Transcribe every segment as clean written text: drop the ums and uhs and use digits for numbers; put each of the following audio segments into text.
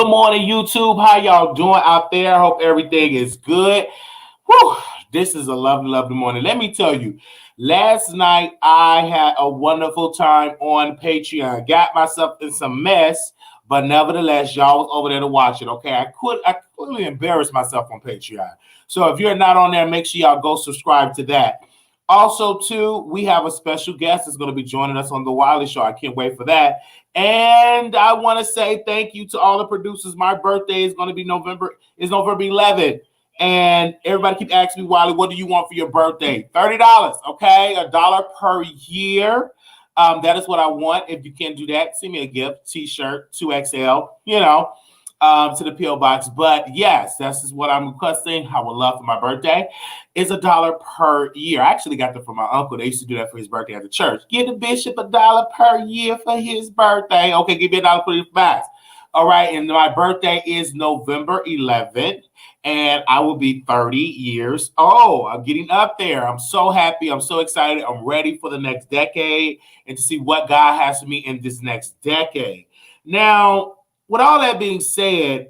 Good morning, YouTube. How y'all doing out there? Hope everything is good. Whew, this is a lovely, lovely morning. Let me tell you, last night I had a wonderful time on Patreon. Got myself in some mess, but nevertheless, y'all was over there to watch it. Okay, I clearly embarrassed myself on Patreon. So if you're not on there, make sure y'all go subscribe to that. Also, too, we have a special guest that's going to be joining us on the Wiley Show. I can't wait for that. And I want to say thank you to all the producers. My birthday is going to be November 11th. And everybody keep asking me, Wiley, what do you want for your birthday? $30, okay? $1 per year. That is what I want. If you can't do that, send me a gift, T-shirt, 2XL, to the P.O. box. But yes, this is what I'm requesting. I would love for my birthday. It's $1 per year. I actually got that from my uncle. They used to do that for his birthday at the church. Give the bishop $1 per year for his birthday. Okay, give me $1 for his box. All right, and my birthday is November 11th, and I will be 30 years old. I'm getting up there. I'm so happy. I'm so excited. I'm ready for the next decade and to see what God has for me in this next decade. Now, with all that being said,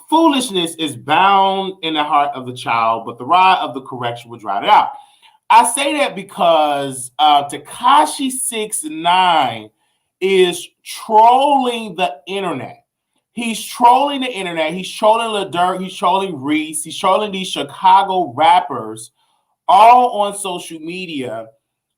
foolishness is bound in the heart of the child, but the rod of the correction will drive it out. I say that because Tekashi 6ix9ine is trolling the internet. He's trolling the internet. He's trolling Lil Durk. He's trolling Reese. He's trolling these Chicago rappers all on social media.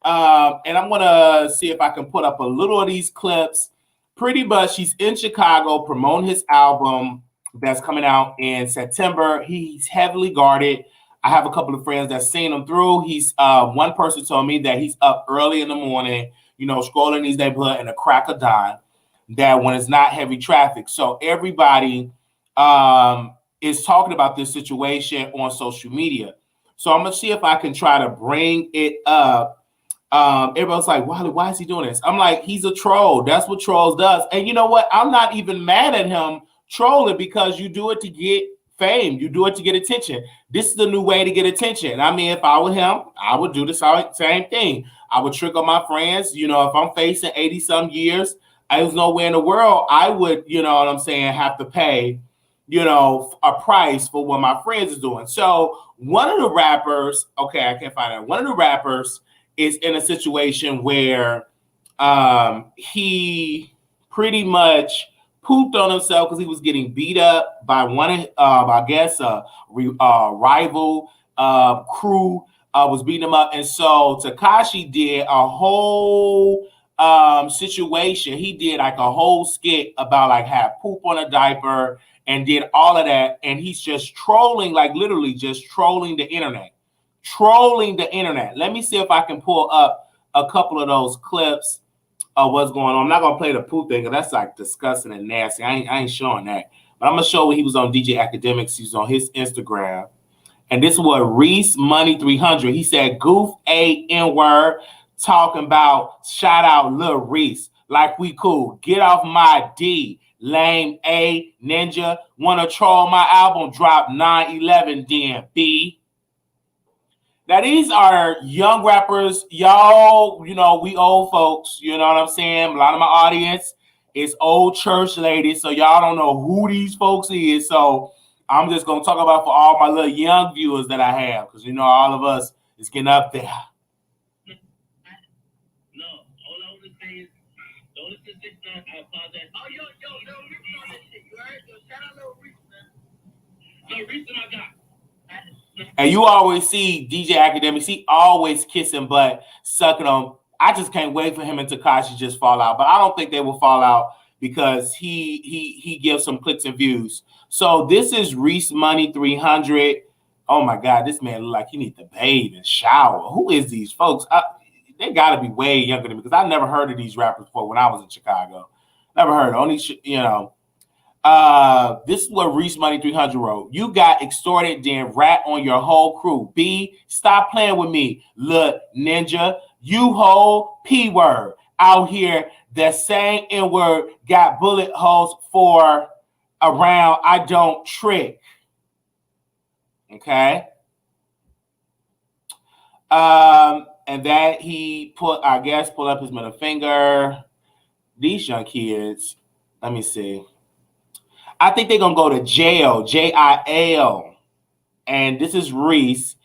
And I'm going to see if I can put up a little of these clips. Pretty much, he's in Chicago promoting his album that's coming out in September. He's heavily guarded. I have a couple of friends that seen him through. He's one person told me that he's up early in the morning, scrolling these neighborhoods in a crack of dawn, that when it's not heavy traffic. So everybody is talking about this situation on social media. So I'm going to see if I can try to bring it up. Everyone's like, why is he doing this? I'm like, he's a troll. That's what trolls does. And you know what? I'm not even mad at him trolling because you do it to get fame. You do it to get attention. This is the new way to get attention. I mean, if I were him, I would do the same thing. I would trick on my friends. If I'm facing 80 some years, there's nowhere in the world I would, have to pay, a price for what my friends is doing. So one of the rappers, okay, I can't find it. One of the rappers is in a situation where he pretty much pooped on himself because he was getting beat up by one of, rival crew was beating him up. And so Tekashi did a whole situation. He did like a whole skit about like have poop on a diaper and did all of that. And he's just trolling, like literally just trolling the internet. Let me see if I can pull up a couple of those clips of what's going on. I'm not gonna play the poop thing because that's like disgusting and nasty. I ain't showing that, but I'm gonna show when he was on DJ Academics. He was on his Instagram, and this is what Reese Money 300. He said, "Goof a N-word, talking about shout out Lil Reese like we cool. Get off my D, lame A ninja. Wanna troll my album? Drop 9/11 then B." Now, these are young rappers. Y'all, we old folks. You know what I'm saying? A lot of my audience is old church ladies, so y'all don't know who these folks is. So I'm just going to talk about for all my little young viewers that I have, because, all of us is getting up there. No, all I want to say is, don't listen to 6ix9ine. I apologize. Oh, yo, Reese on that shit. You heard? Yo, shout out Lil Reese, man. Lil Reese my guy. And you always see DJ Academics, he always kissing butt, sucking on. I just can't wait for him and Tekashi just fall out. But I don't think they will fall out because he gives some clicks and views. So this is Reese Money 300. Oh my God, this man look like he needs to bathe and shower. Who is these folks? They got to be way younger than me because I never heard of these rappers before when I was in Chicago. Never heard of only, this is what Reese Money 300 wrote. You got extorted, then rat on your whole crew. B, stop playing with me, look, ninja. You whole P word out here. That same N word got bullet holes for around. I don't trick. Okay. And that he pull up his middle finger. These young kids. Let me see. I think they're gonna go to jail, JIL. And this is Reese.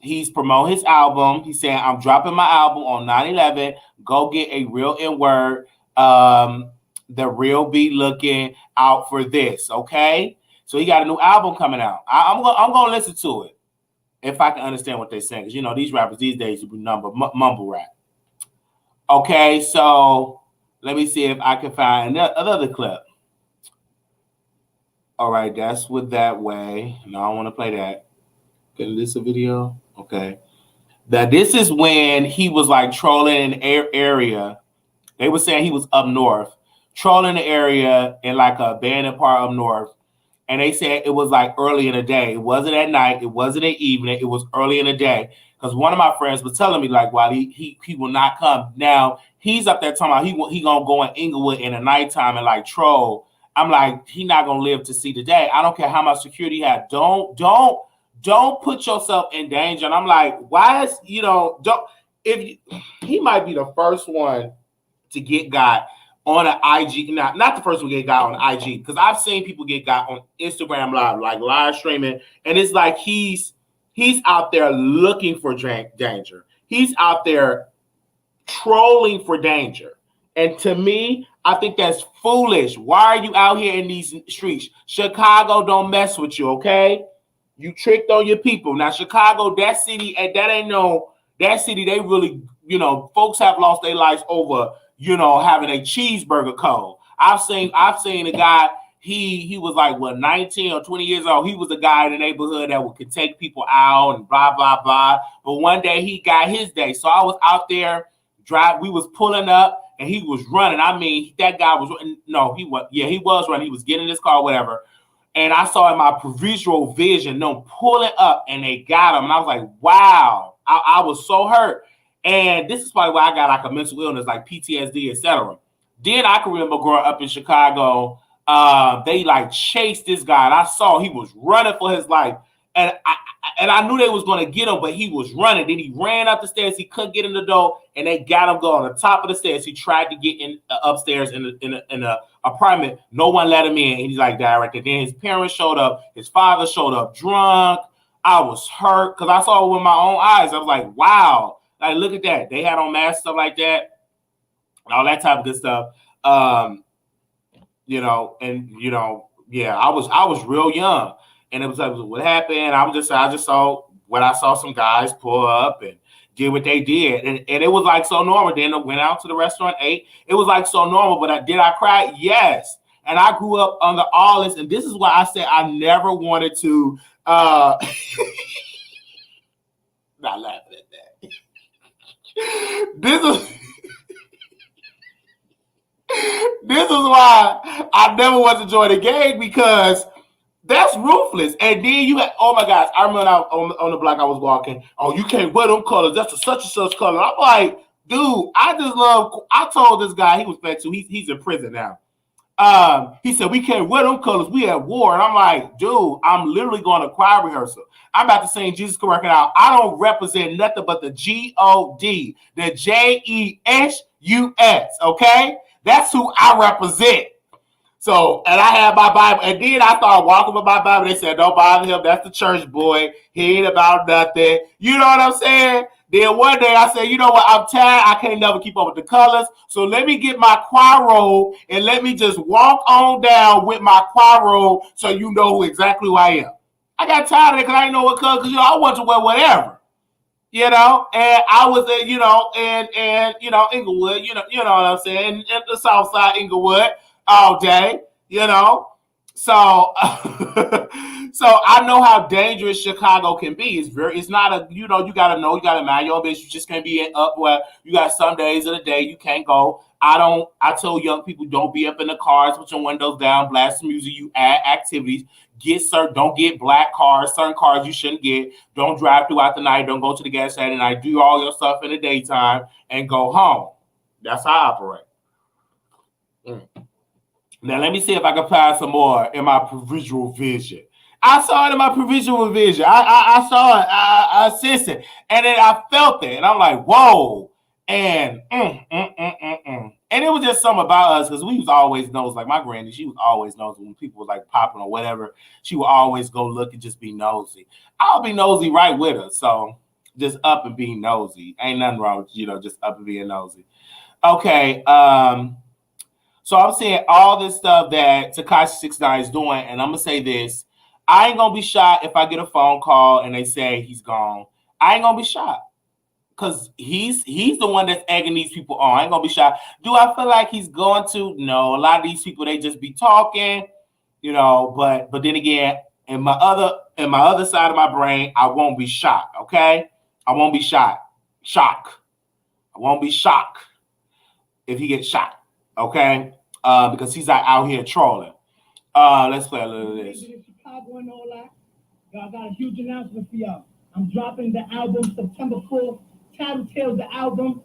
He's promoting his album. He's saying, I'm dropping my album on 9/11. Go get a real N-word. The real be looking out for this, okay? So he got a new album coming out. I'm gonna listen to it if I can understand what they're saying. Because, you know, these rappers these days do mumble rap. Okay, so let me see if I can find another clip. All right, that's with that way. No, I want to play that. Is this a video? Okay. This is when he was like trolling an area. They were saying he was up north, trolling the area in like a abandoned part up north. And they said it was like early in the day. It wasn't at night. It wasn't at evening. It was early in the day. Because one of my friends was telling me like, while he will not come. Now he's up there talking about he gonna go in Inglewood in the nighttime and like troll. I'm like, he not gonna live to see the day. I don't care how much security he had. Don't put yourself in danger. And I'm like, why is he might be the first one to get got on an IG, not the first one to get got on IG, because I've seen people get got on Instagram Live, like live streaming, and it's like he's out there looking for danger. He's out there trolling for danger. And to me, I think that's foolish. Why are you out here in these streets? Chicago don't mess with you, okay? You tricked on your people. Now, Chicago, that city, that city, they really, folks have lost their lives over, having a cheeseburger code. I've seen a guy, he was like, 19 or 20 years old. He was a guy in the neighborhood that could take people out and blah, blah, blah. But one day he got his day. So I was out there, we was pulling up. And he was running. I mean, that guy was he was running. He was getting in his car, whatever. And I saw in my peripheral vision them pulling up, and they got him. And I was like, wow, I was so hurt. And this is probably why I got like a mental illness, like PTSD, etc. Then I can remember growing up in Chicago. They like chased this guy, and I saw he was running for his life. And I knew they was going to get him, but he was running. Then he ran up the stairs. He couldn't get in the door, and they got him going on the top of the stairs. He tried to get in upstairs in the apartment. No one let him in. And he's like that right there. Then his parents showed up. His father showed up drunk. I was hurt because I saw it with my own eyes. I was like, wow. Like, look at that. They had on masks, stuff like that, and all that type of good stuff. I was real young. And it was like, what happened? I just saw some guys pull up and did what they did. And it was like so normal. Then I went out to the restaurant, ate. It was like so normal. But did I cry? Yes. And I grew up under all this. And this is why I said I never wanted to. Not laughing at that. This is why I never wanted to join the gang, because that's ruthless. And then you got, oh my gosh, I remember on the block I was walking. Oh, you can't wear them colors. That's a such and such color. I'm like, dude, I told this guy, he was fat too. He's in prison now. He said, we can't wear them colors. We at war. And I'm like, dude, I'm literally going to choir rehearsal. I'm about to sing Jesus Correct It Out. I don't represent nothing but the G-O-D, the J-E-S-U-S, okay? That's who I represent. So, and I had my Bible, and then I started walking with my Bible. They said, don't bother him. That's the church boy. He ain't about nothing. You know what I'm saying? Then one day I said, you know what? I'm tired. I can't never keep up with the colors. So let me get my choir robe and let me just walk on down with my choir robe so you know exactly who I am. I got tired of it because I didn't know what color, because, I wanted to wear whatever. And I was at, Inglewood, you know what I'm saying? In the South Side Inglewood. All day, so I know how dangerous Chicago can be. It's not a, you gotta mind your own business. You just can't be up where you got some days of the day you can't go. I tell young people, don't be up in the cars with your windows down, blast music. You add activities. Don't get black cars, certain cars you shouldn't get. Don't drive throughout the night. Don't go to the gas station at night. Do all your stuff in the daytime and go home. That's how I operate. Now, let me see if I can find some more in my visual vision. I saw it in my visual vision. I saw it. I sensed it. And then I felt it. And I'm like, whoa. And and it was just something about us because we was always knows, like my granny, she was always knows when people was like popping or whatever, she would always go look and just be nosy. I'll be nosy right with her. So just up and being nosy. Ain't nothing wrong with, just up and being nosy. Okay. So I'm saying all this stuff that Tekashi 69 is doing, and I'm gonna say this. I ain't gonna be shocked if I get a phone call and they say he's gone. I ain't gonna be shocked. Because he's the one that's egging these people on. I ain't gonna be shocked. Do I feel like he's going to? No. A lot of these people, they just be talking, but then again, in my other side of my brain, I won't be shocked. Okay? I won't be shocked. I won't be shocked if he gets shot. Okay? Because he's out here trolling. Let's play a little of this. Chicago and all that. Y'all got a huge announcement for y'all. I'm dropping the album September 4th. Tattletales, the album.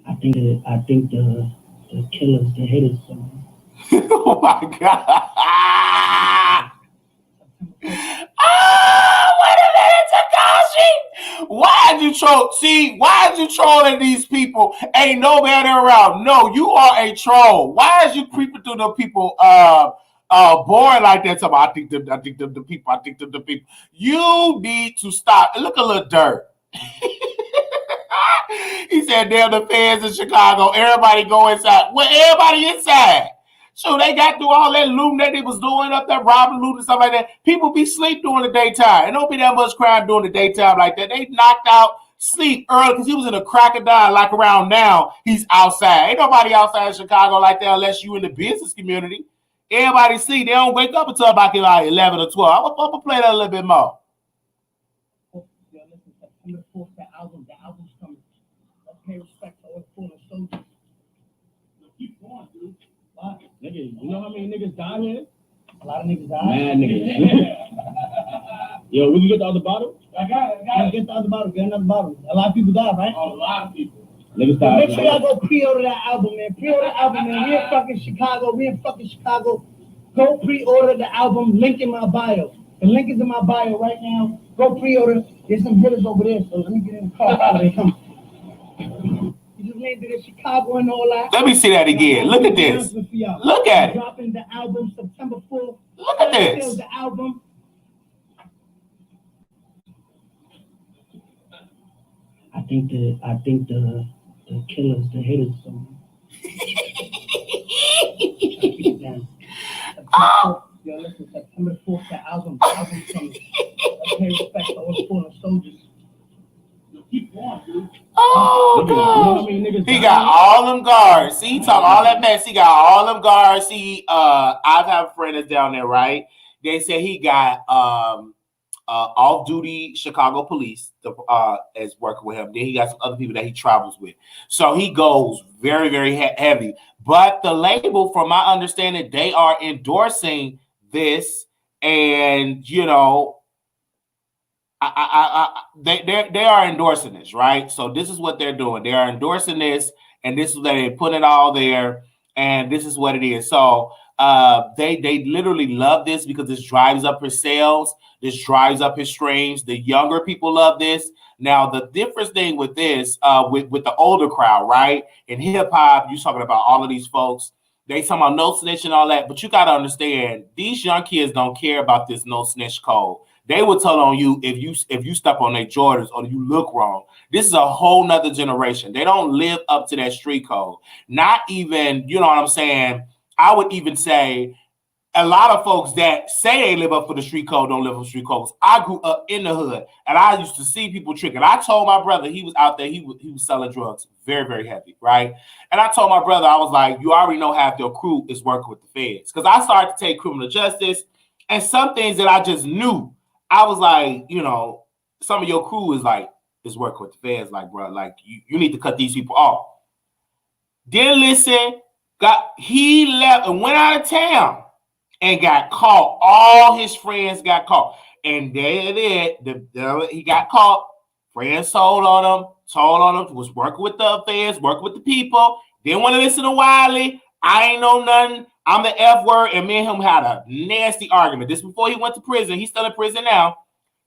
I think the killers, the haters song. Oh my God. Wait a minute, Tekashi. Why'd you troll? See, why'd you trolling these people? Ain't nobody around. No, you are a troll. Why is you creeping through the people boring like that? So I think the people. You need to stop. Look a little dirt. He said, damn, the fans in Chicago, everybody go inside. Well, everybody inside. So they got through all that looting that they was doing up there, robbing, looting, stuff like that. People be sleep during the daytime. It don't be that much crime during the daytime like that. They knocked out sleep early because he was in a crack of dawn. Like around now, he's outside. Ain't nobody outside in Chicago like that unless you in the business community. Everybody sleep. They don't wake up until about like 11 or 12. I'm going to play that a little bit more. The album's coming. Let's pay respect to all the fallen soldiers. Keep going, dude. What? Nigga, you know how many niggas died here? A lot of niggas died. Mad niggas. Yo, we can get the other bottle? I got it. Get the other bottle. Get another bottle. A lot of people died, right? Oh, a lot of people. Niggas died. Make sure y'all go pre-order that album, man. Pre-order the album, man. We in fucking Chicago. Go pre-order the album. Link in my bio. The link is in my bio right now. Go pre-order. There's some hitters over there, so let me get in the car. They come. You just landed in Chicago and all that. Let me see that again. Look at this. Look at it. Dropping the album September 4th. Look at this. The album. I think the killers, the haters song. Yo, listen, September 4th, the album coming. Let's pay respect to all the fallen soldiers. Yo, keep going, dude. Oh, God. He got all them guards. See, he talk all that mess. He got all them guards. See, I have a friend that's down there, right? They say he got off-duty Chicago police is working with him. Then he got some other people that he travels with. So he goes very, very heavy. But the label, from my understanding, they are endorsing this, and they are endorsing this, right? So this is what they're doing. They are endorsing this, and this is what they put it all there, and this is what it is. So they literally love this because this drives up his sales. This drives up his streams. The younger people love this. Now, the different thing with this, with the older crowd, right? In hip hop, you're talking about all of these folks. They talking about no snitch and all that, but you got to understand, these young kids don't care about this no snitch code. They will tell on you if you step on their Jordans or you look wrong. This is a whole nother generation. They don't live up to that street code. Not even, you know what I'm saying? I would even say a lot of folks that say they live up for the street code don't live up for the street codes. I grew up in the hood, and I used to see people tricking. I told my brother, he was out there, he was selling drugs very, very heavy, right? And I told my brother, I was like, you already know half your crew is working with the feds. Because I started to take criminal justice, and some things that I just knew, I was like, some of your crew is working with the feds, like, bro, like, you need to cut these people off. Didn't listen, he left and went out of town. And got caught. All his friends got caught. And there it is. He got caught. Friends told on him, was working with the affairs, working with the people. Didn't want to listen to Wiley. I ain't know nothing. I'm the F word. And me and him had a nasty argument. This before he went to prison. He's still in prison now.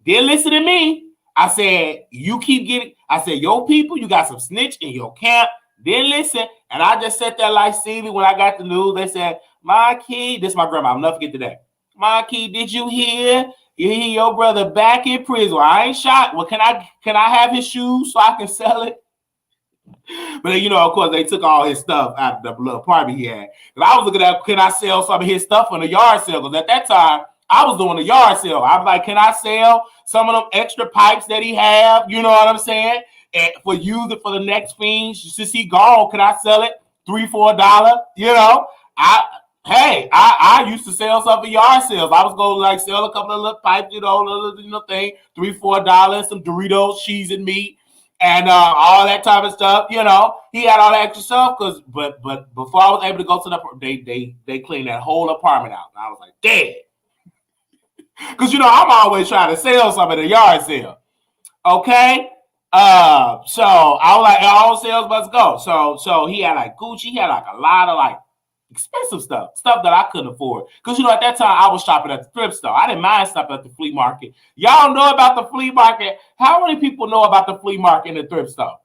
Didn't listen to me. I said, you keep getting, I said, your people, you got some snitch in your camp. Then listen, and I just sat there like Stevie when I got the news. They said, Marquis, this is my grandma, I'll never forget today. Marquis, did you hear? You hear your brother back in prison? Well, I ain't shot. Well, can I have his shoes so I can sell it? But then, of course, they took all his stuff out of the little apartment he had. And I was looking at, can I sell some of his stuff on the yard sale? Because at that time, I was doing the yard sale. I was like, can I sell some of them extra pipes that he have? You know what I'm saying? And for use it for the next fiend, since he gone, can I sell it $3-4? I used to sell some for yard sales. I was going to sell a couple of little pipes, little thing, $3-4, some Doritos, cheese and meat, and all that type of stuff. He had all that extra stuff. But before I was able to go to they cleaned that whole apartment out. And I was like, damn. Because I'm always trying to sell some at a yard sale. Okay? So I was like, all sales must go. So he had like Gucci, he had like a lot of like expensive stuff that I couldn't afford. Because at that time I was shopping at the thrift store. I didn't mind stopping at the flea market. Y'all know about the flea market? How many people know about the flea market and the thrift store?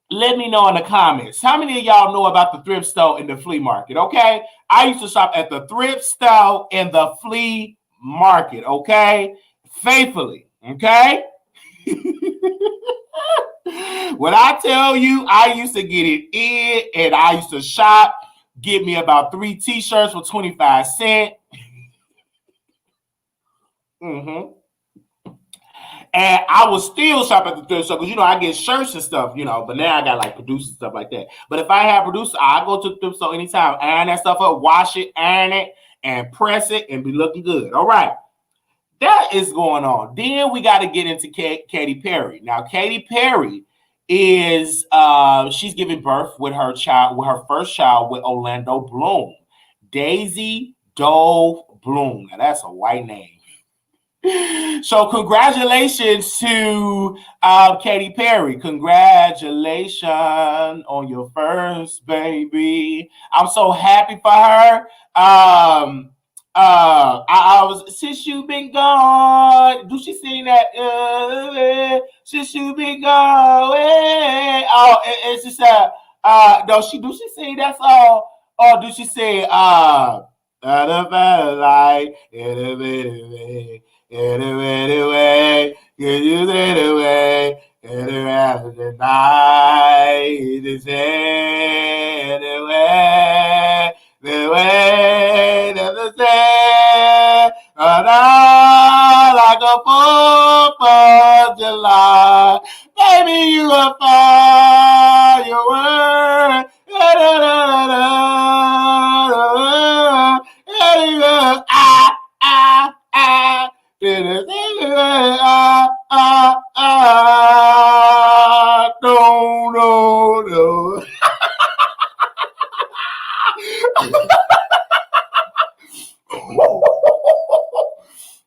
Let me know in the comments. How many of y'all know about the thrift store and the flea market? Okay, I used to shop at the thrift store and the flea market. Okay, faithfully. Okay. When I tell you, I used to get it in and I used to shop, get me about 3 t-shirts for 25 cents. And I was still shop at the thrift store because, I get shirts and stuff, but now I got like producers and stuff like that. But if I have producers, I go to the thrift store anytime, iron that stuff up, wash it, iron it, and press it and be looking good. All right. That is going on. Then we got to get into Katy Perry. Now, Katy Perry is she's giving birth with her first child with Orlando Bloom, Daisy Dove Bloom. Now that's a white name. So congratulations to Katy Perry. Congratulations on your first baby. I'm so happy for her. I was, since you been gone. Do she sing that? Since you been gone. Oh, it's just do she sing that song? Or do she sing like in a better way, in a better way, can you say the way, in the rest of the night, is anyway. The way that the sand like a 4th of July. Baby, you will find your word. No.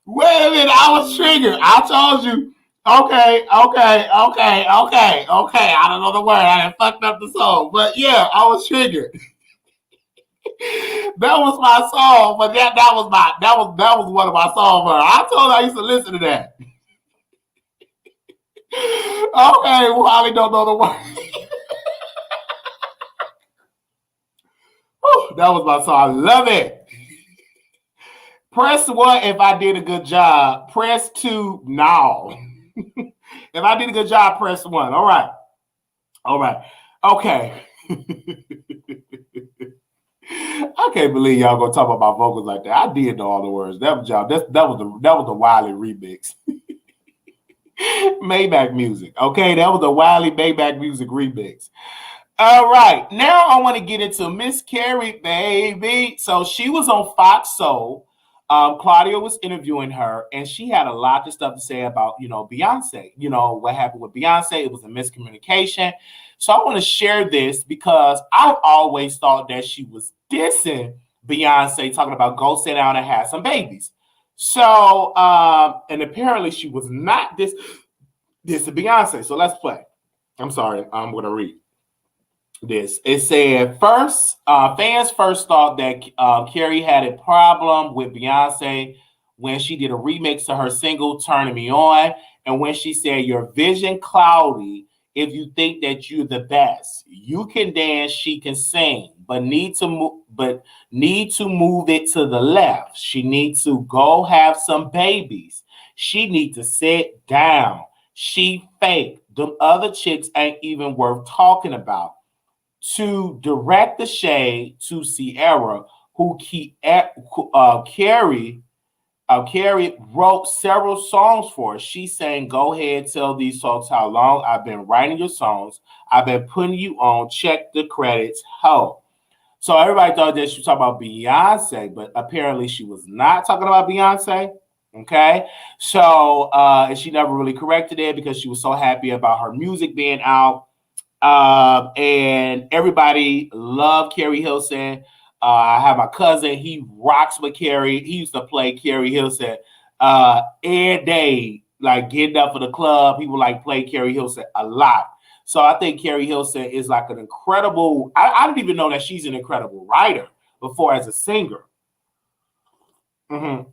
Wait a minute, I was triggered. I told you. Okay. I don't know the word. I fucked up the song, but yeah, I was triggered. That was my song, but that was one of my songs. I told her I used to listen to that. Okay, Wiley don't know the word. That was my song. I love it. Press 1 if I did a good job. Press 2 now. If I did a good job, press 1. All right. Okay. I can't believe y'all gonna talk about my vocals like that. I did know all the words. That was y'all. That was the Wiley remix. Maybach music. Okay, that was the Wiley Maybach music remix. All right, now I want to get into Miss Carrie, baby. So she was on Fox Soul. Claudia was interviewing her, and she had a lot of stuff to say about, Beyonce. What happened with Beyonce. It was a miscommunication. So I want to share this because I've always thought that she was dissing Beyonce, talking about go sit down and have some babies. So, and apparently she was not dissing Beyonce. So let's play. I'm sorry, I'm going to read this. It said, fans first thought that Carrie had a problem with Beyonce when she did a remix to her single "Turning Me On," and when she said, "Your vision cloudy. If you think that you're the best, you can dance, she can sing, but need to move it to the left. She needs to go have some babies. She need to sit down. She fake. Them other chicks ain't even worth talking about." To direct the shade to Sierra, who Carrie wrote several songs for her. She saying, "Go ahead, tell these folks how long I've been writing your songs. I've been putting you on. Check the credits, ho." So everybody thought that she was talking about Beyonce, but apparently she was not talking about Beyonce. Okay, so and she never really corrected it because she was so happy about her music being out. And everybody loved Carrie Hilson. I have my cousin, he rocks with Carrie. He used to play Carrie Hilson every day, like getting up for the club. He would like play Carrie Hilson a lot. So I think Carrie Hilson is like an incredible, I didn't even know that she's an incredible writer before as a singer. Mm-hmm.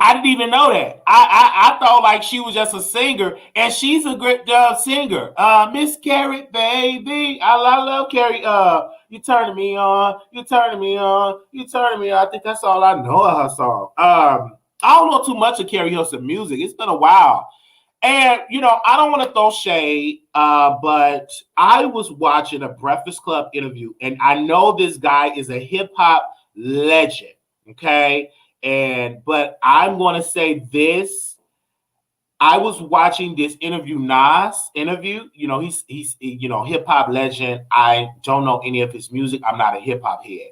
I didn't even know that. I thought like she was just a singer, and she's a great singer. Miss Carrie, baby, I love Carrie. You turning me on, you turning me on, you turning me on. I think that's all I know of her song. I don't know too much of Carrie Hilson music. It's been a while, and I don't want to throw shade, but I was watching a Breakfast Club interview, and I know this guy is a hip hop legend. Okay. But I'm going to say this. I was watching this Nas interview. He's hip hop legend. I don't know any of his music. I'm not a hip hop head.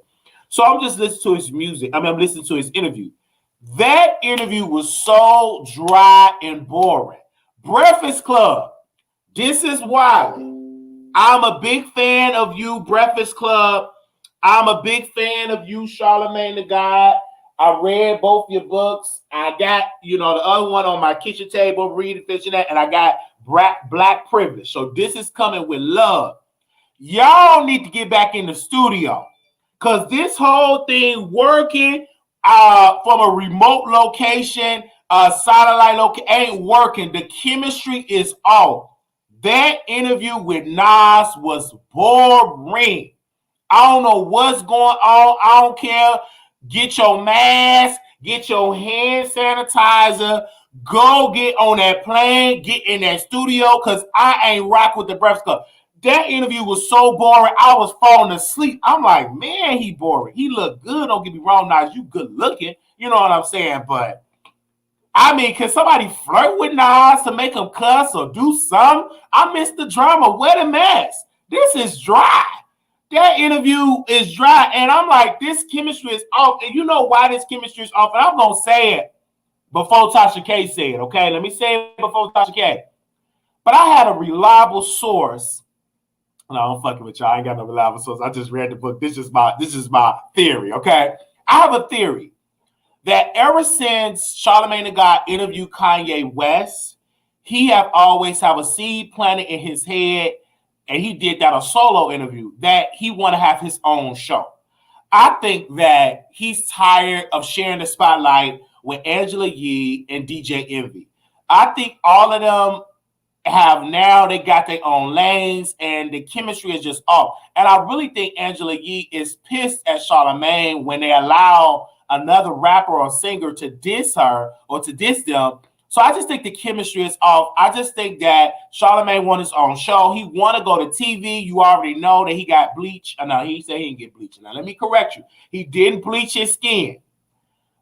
So I'm just listening to his music. I'm listening to his interview. That interview was so dry and boring. Breakfast Club. This is Wiley. I'm a big fan of you, Breakfast Club. I'm a big fan of you, Charlamagne the God. I read both your books. I got, the other one on my kitchen table, reading, fishing that, and I got Black Privilege. So this is coming with love. Y'all need to get back in the studio because this whole thing working from a remote location, satellite location, ain't working. The chemistry is off. That interview with Nas was boring. I don't know what's going on. I don't care. Get your mask, get your hand sanitizer, go get on that plane, get in that studio, because I ain't rock with the Breakfast Club. That interview was so boring, I was falling asleep. I'm like, man, he boring. He look good. Don't get me wrong, Nas, you good looking. You know what I'm saying? But, can somebody flirt with Nas to make him cuss or do something? I miss the drama. Wear the mask. This is dry. That interview is dry, and I'm like, this chemistry is off. And you know why this chemistry is off? And I'm going to say it before Tasha K said it, okay? Let me say it before Tasha K. But I had a reliable source. No, I'm fucking with y'all. I ain't got no reliable source. I just read the book. This is my theory, okay? I have a theory that ever since Charlamagne the God interviewed Kanye West, he have always have a seed planted in his head. And he did that a solo interview that he want to have his own show. I think that he's tired of sharing the spotlight with Angela Yee and DJ Envy. I think all of them they got their own lanes and the chemistry is just off. And I really think Angela Yee is pissed at Charlamagne when they allow another rapper or singer to diss her or to diss them. So I just think the chemistry is off. I just think that Charlamagne won his own show. He want to go to TV. You already know that he got bleached. No, he said he didn't get bleached. Now, let me correct you. He didn't bleach his skin.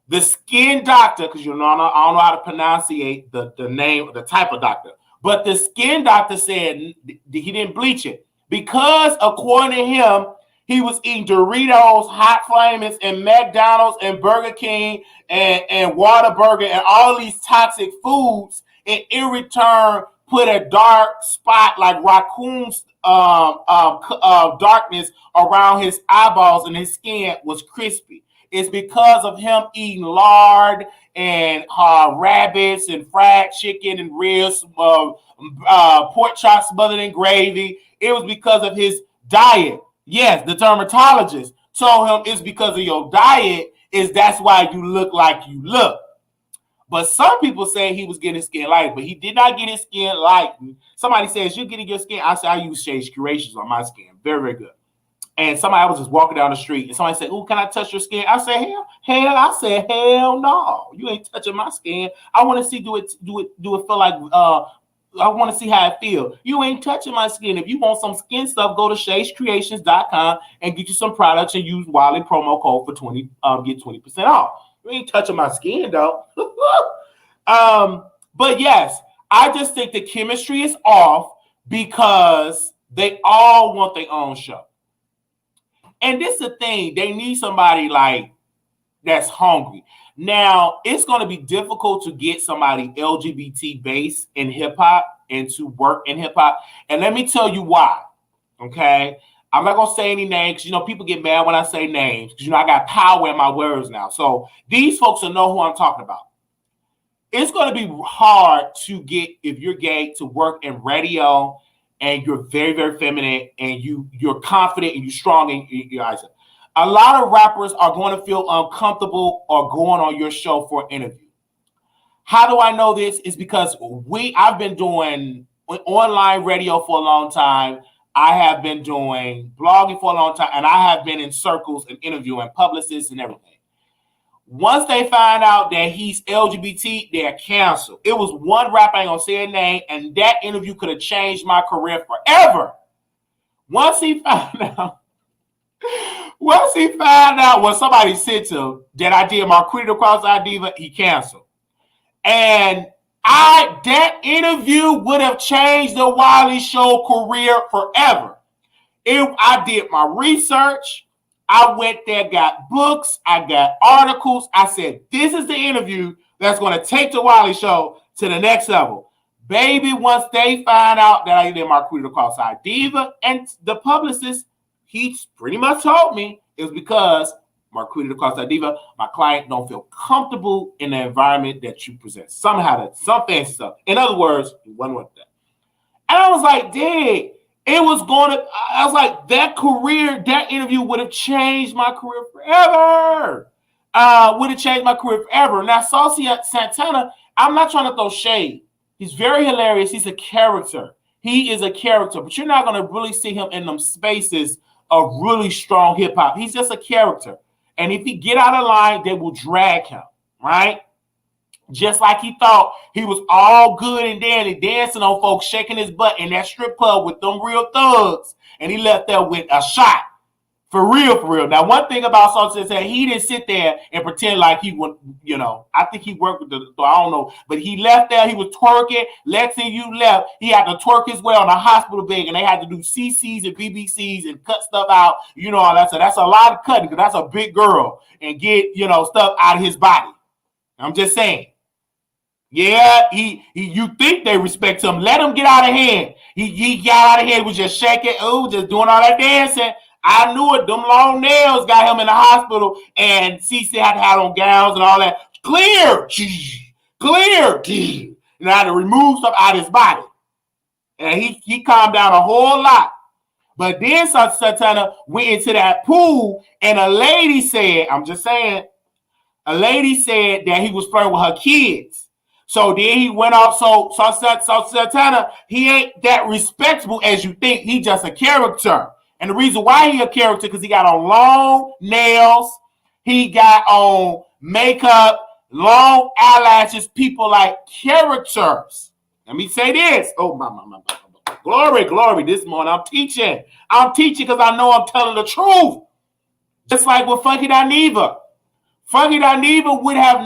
The skin doctor, because I don't know how to pronunciate the name, the type of doctor. But the skin doctor said he didn't bleach it. Because according to him, he was eating Doritos, Hot Flamers, and McDonald's, and Burger King, and Whataburger, and all these toxic foods, and in return put a dark spot like raccoon's darkness around his eyeballs, and his skin was crispy. It's because of him eating lard and rabbits and fried chicken and ribs, pork chops smothered in gravy. It was because of his diet. Yes, the dermatologist told him it's because of your diet, that's why you look like you look. But some people say he was getting his skin lightened, but he did not get his skin lightened. Somebody says, you're getting your skin. I said, I use Shades Curations on my skin. Very, very good. And somebody, I was just walking down the street, and somebody said, "Oh, can I touch your skin?" I said, hell no. You ain't touching my skin. I want to see, do it feel like, I want to see how it feels. You ain't touching my skin. If you want some skin stuff, go to shadescreations.com and get you some products and use Wiley promo code for 20, get 20% off. You ain't touching my skin, though. But yes, I just think the chemistry is off because they all want their own show. And this is the thing. They need somebody like that's hungry. Now, it's going to be difficult to get somebody LGBT based in hip hop and to work in hip hop. And let me tell you why. Okay. I'm not going to say any names. You know, people get mad when I say names because, you know, I got power in my words now. So these folks will know who I'm talking about. It's going to be hard to get, if you're gay, to work in radio and you're very, very feminine and you're confident and you're strong in your eyes. A lot of rappers are going to feel uncomfortable or going on your show for an interview. How do I know this? It's because I've been doing online radio for a long time. I have been doing blogging for a long time, and I have been in circles and interviewing publicists and everything. Once they find out that he's LGBT, they're canceled. It was one rapper, I ain't gonna say a name, and that interview could have changed my career forever. Once he found out when somebody said to him that I did my Creed Across Our Diva, he canceled. And that interview would have changed the Wiley Show career forever. I did my research. I went there, got books, I got articles. I said, this is the interview that's going to take the Wiley Show to the next level. Baby, once they find out that I did my Creed Across Our Diva, and the publicist, he pretty much told me it was because Marquita Across Our Diva, my client don't feel comfortable in the environment that you present. Somehow, some fancy stuff. In other words, it wasn't worth that. And I was like, dang, I was like, that interview would have changed my career forever. Would have changed my career forever. Now, Saucy Santana, I'm not trying to throw shade. He's very hilarious. He's a character. He is a character, but you're not going to really see him in them spaces of really strong hip hop. He's just a character. And if he get out of line, they will drag him, right? Just like he thought he was all good and dandy, dancing on folks, shaking his butt in that strip club with them real thugs. And he left there with a shot. For real, for real. Now, one thing about Soulja is that he didn't sit there and pretend like he would, you know, I think he worked with I don't know, but he left there, he was twerking. Lexi, you left. He had to twerk his way on a hospital bed, and they had to do CCs and BBCs and cut stuff out, you know, all that. So that's a lot of cutting because that's a big girl and get, you know, stuff out of his body. I'm just saying. Yeah, you think they respect him. Let him get out of hand. He got out of hand, was just shaking, just doing all that dancing. I knew it. Them long nails got him in the hospital, and CC had to have on gowns and all that. Clear. And I had to remove stuff out of his body. And he calmed down a whole lot. But then Santana went into that pool, and a lady said that he was flirting with her kids. So then he went off. So Santana, he ain't that respectable as you think. He just a character. And the reason why he a character, because he got on long nails, he got on makeup, long eyelashes. People like characters. Let me say this. Oh, my. Glory. This morning I'm teaching. Because I know I'm telling the truth. Just like with Funky Dineva. Funky Dineva would have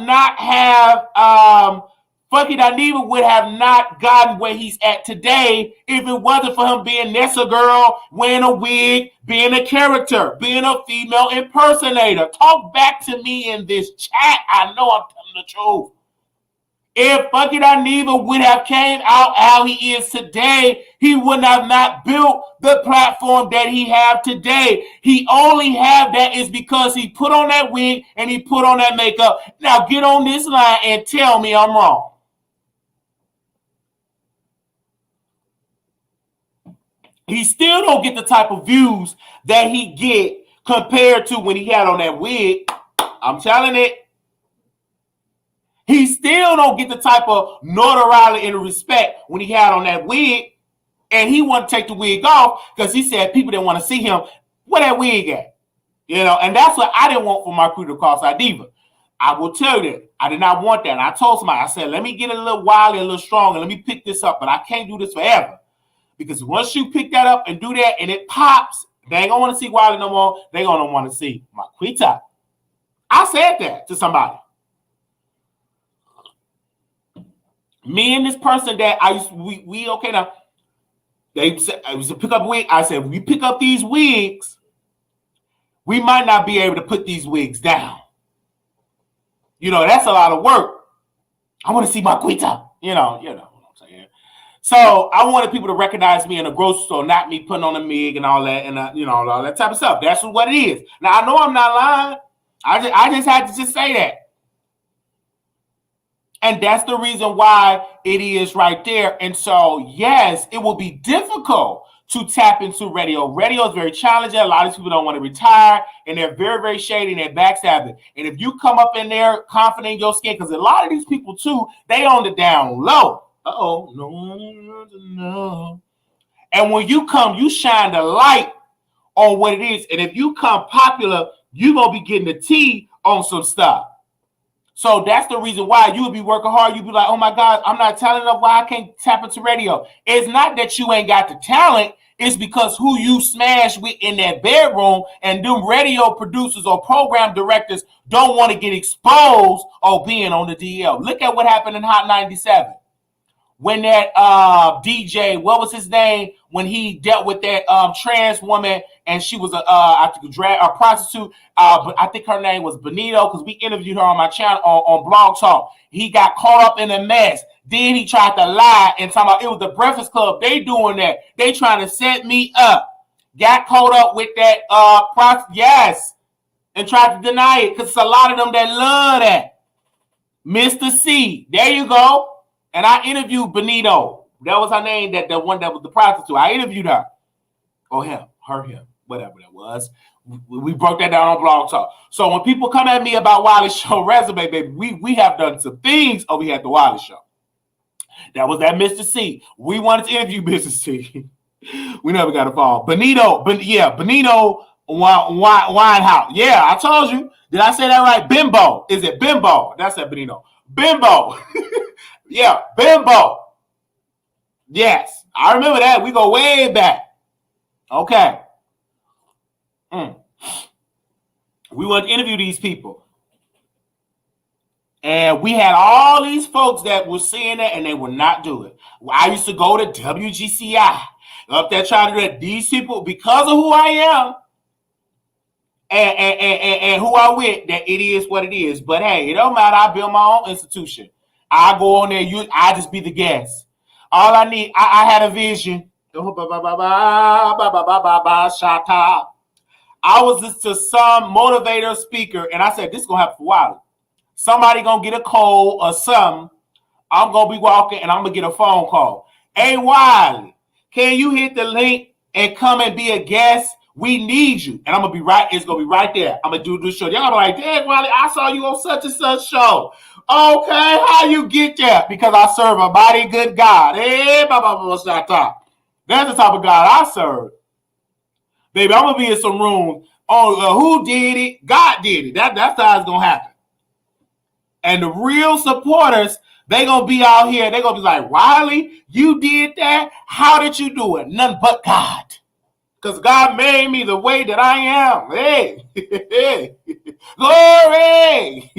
not gotten where he's at today if it wasn't for him being Nessa girl, wearing a wig, being a character, being a female impersonator. Talk back to me in this chat. I know I'm telling the truth. If Funky Dineva would have came out how he is today, he would have not built the platform that he have today. He only have that is because he put on that wig and he put on that makeup. Now get on this line and tell me I'm wrong. He still don't get the type of views that he get compared to when he had on that wig. I'm telling it. He still don't get the type of notoriety and respect when he had on that wig, and he wanted to take the wig off because he said people didn't want to see him. Where that wig at? You know, and that's what I didn't want for my crew to cross our diva. I will tell you that. I did not want that. And I told somebody, I said, let me get a little wild and a little strong and let me pick this up, but I can't do this forever. Because once you pick that up and do that and it pops, they ain't gonna want to see Wiley no more. They gonna want to see Marquita. I said that to somebody. Me and this person that I used we okay now. They said I was to pick up wig. I said, we pick up these wigs, we might not be able to put these wigs down. You know, that's a lot of work. I want to see Marquita. You know what I'm saying. So I wanted people to recognize me in a grocery store, not me putting on a wig and all that, and all that type of stuff. That's what it is. Now I know I'm not lying. I just had to just say that. And that's the reason why it is right there. And so, yes, it will be difficult to tap into radio. Radio is very challenging. A lot of people don't want to retire, and they're very, very shady, and they're backstabbing. And if you come up in there confident in your skin, because a lot of these people, too, they on the down low. Uh-oh. No. And when you come, you shine the light on what it is. And if you come popular, you're going to be getting the tea on some stuff. So that's the reason why you would be working hard. You'd be like, oh my God, I'm not talented enough. Why I can't tap into radio? It's not that you ain't got the talent. It's because who you smash with in that bedroom, and them radio producers or program directors don't want to get exposed or being on the DL. Look at what happened in Hot 97. When that DJ, what was his name? When he dealt with that trans woman, and she was a prostitute, but I think her name was Benito, because we interviewed her on my channel on Blog Talk. He got caught up in a mess. Then he tried to lie and talk about it was the Breakfast Club. They doing that. They trying to set me up. Got caught up with that prostitute, yes, and tried to deny it because it's a lot of them that love that. Mr. C, there you go. And I interviewed Benito. That was her name, the one that was the prostitute. I interviewed her. Or him, whatever that was. We broke that down on Blog Talk. So when people come at me about Wiley Show resume, baby, we have done some things over here at the Wiley Show. That was that Mr. C. We wanted to interview Mr. C. We never got a fall. Benito Winehouse. Yeah, I told you. Did I say that right? Bimbo. Is it Bimbo? That's that Benito. Bimbo. Yeah, Bimbo. Yes, I remember that. We go way back. Okay. We want to interview these people. And we had all these folks that were saying that, and they would not do it. I used to go to WGCI, up there trying to do that. These people, because of who I am, and who I with, that it is what it is. But hey, it don't matter. I build my own institution. I go on there. I just be the guest. All I need, I had a vision. I was listening to some motivator speaker, and I said, this is going to happen for a while. Somebody going to get a cold or something. I'm going to be walking, and I'm going to get a phone call. Hey, Wiley, can you hit the link and come and be a guest? We need you. And I'm going to be right. It's going to be right there. I'm going to do this show. Y'all be like, dang, Wiley, I saw you on such and such show. Okay, how you get there? Because I serve a mighty good God. Hey, that's the type of God I serve. Baby, I'm going to be in some room. Oh, who did it? God did it. That's how it's going to happen. And the real supporters, they going to be out here. They going to be like, Wiley, you did that? How did you do it? None but God. Because God made me the way that I am. Hey, glory.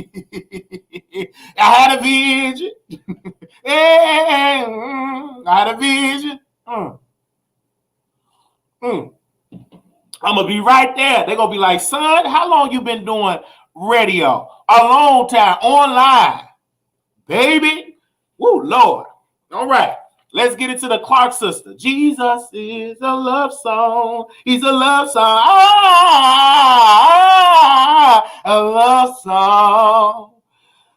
I had a vision. Hey, I had a vision. I'm going to be right there. They're going to be like, son, how long you been doing radio? A long time. Online. Baby. Woo, Lord. All right. Let's get into the Clark sister. Jesus is a love song. He's a love song. A love song.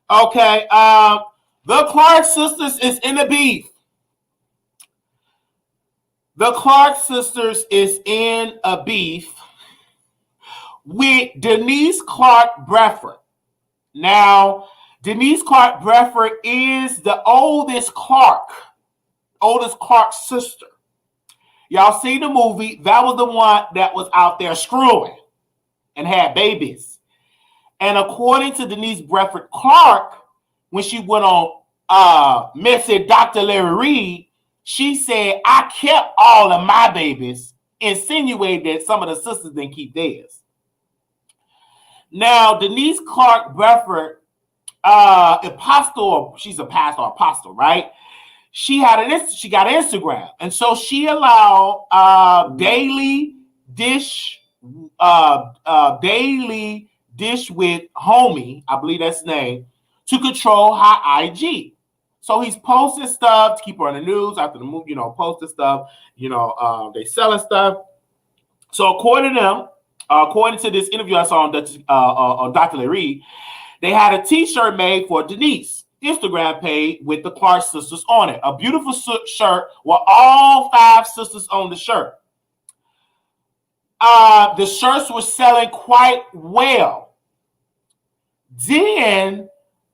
Okay. The Clark sisters is in the beef. The Clark sisters is in a beef with Denise Clark Bradford. Now, Denise Clark Bradford is the oldest Clark sister. Y'all see the movie? That was the one that was out there screwing and had babies. And according to Denise Bradford Clark, when she went on Messy Dr. Larry Reed, she said, I kept all of my babies, insinuating that some of the sisters didn't keep theirs. Now, Denise Clark Bradford, she's a pastor or apostle, right? She got Instagram, and so she allowed Daily Dish with Homie, I believe that's his name, to control her IG. So he's posting stuff to keep her in the news after the movie, posting stuff, they selling stuff. So according to this interview I saw on Dr. Larry, they had a t-shirt made for Denise Instagram page with the Clark sisters on it. A beautiful shirt with all 5 sisters on the shirt. The shirts were selling quite well. Then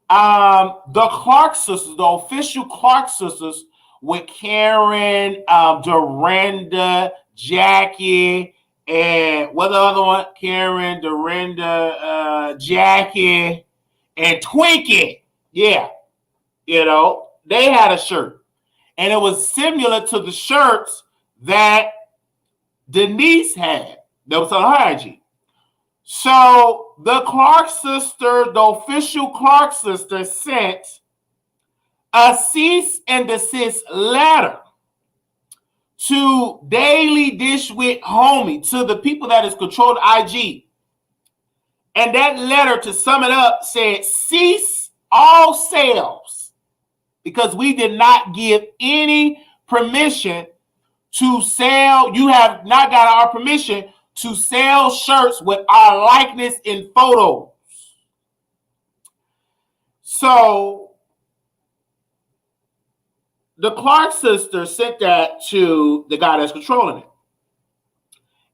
the Clark sisters, the official Clark sisters, with Karen, Dorinda, Jackie, and what the other one? Karen, Dorinda, Jackie, and Twinkie. Yeah. They had a shirt. And it was similar to the shirts that Denise had. That was on her IG. So the Clark sister, the official Clark sister, sent a cease and desist letter to Daily Dish with Homie, to the people that is controlled IG. And that letter, to sum it up, said, cease all sales, because we did not give any permission to sell. You have not got our permission to sell shirts with our likeness in photos. So the Clark sister sent that to the guy that's controlling it.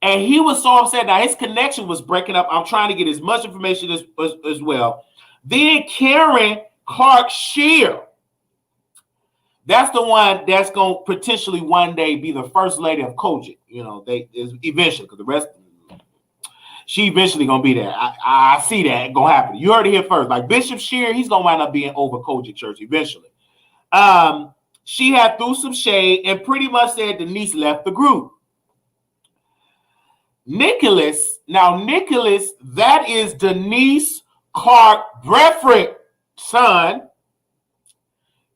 And he was so upset. Now his connection was breaking up. I'm trying to get as much information as well. Then Karen Clark Shear. That's the one that's going to potentially one day be the first lady of Kojic. Eventually, because the rest, she eventually going to be there. I see that going to happen. You heard it here first. Like Bishop Shear, he's going to wind up being over Kojic Church eventually. She had threw some shade and pretty much said Denise left the group. Nicholas, that is Denise Clark Bradford's son.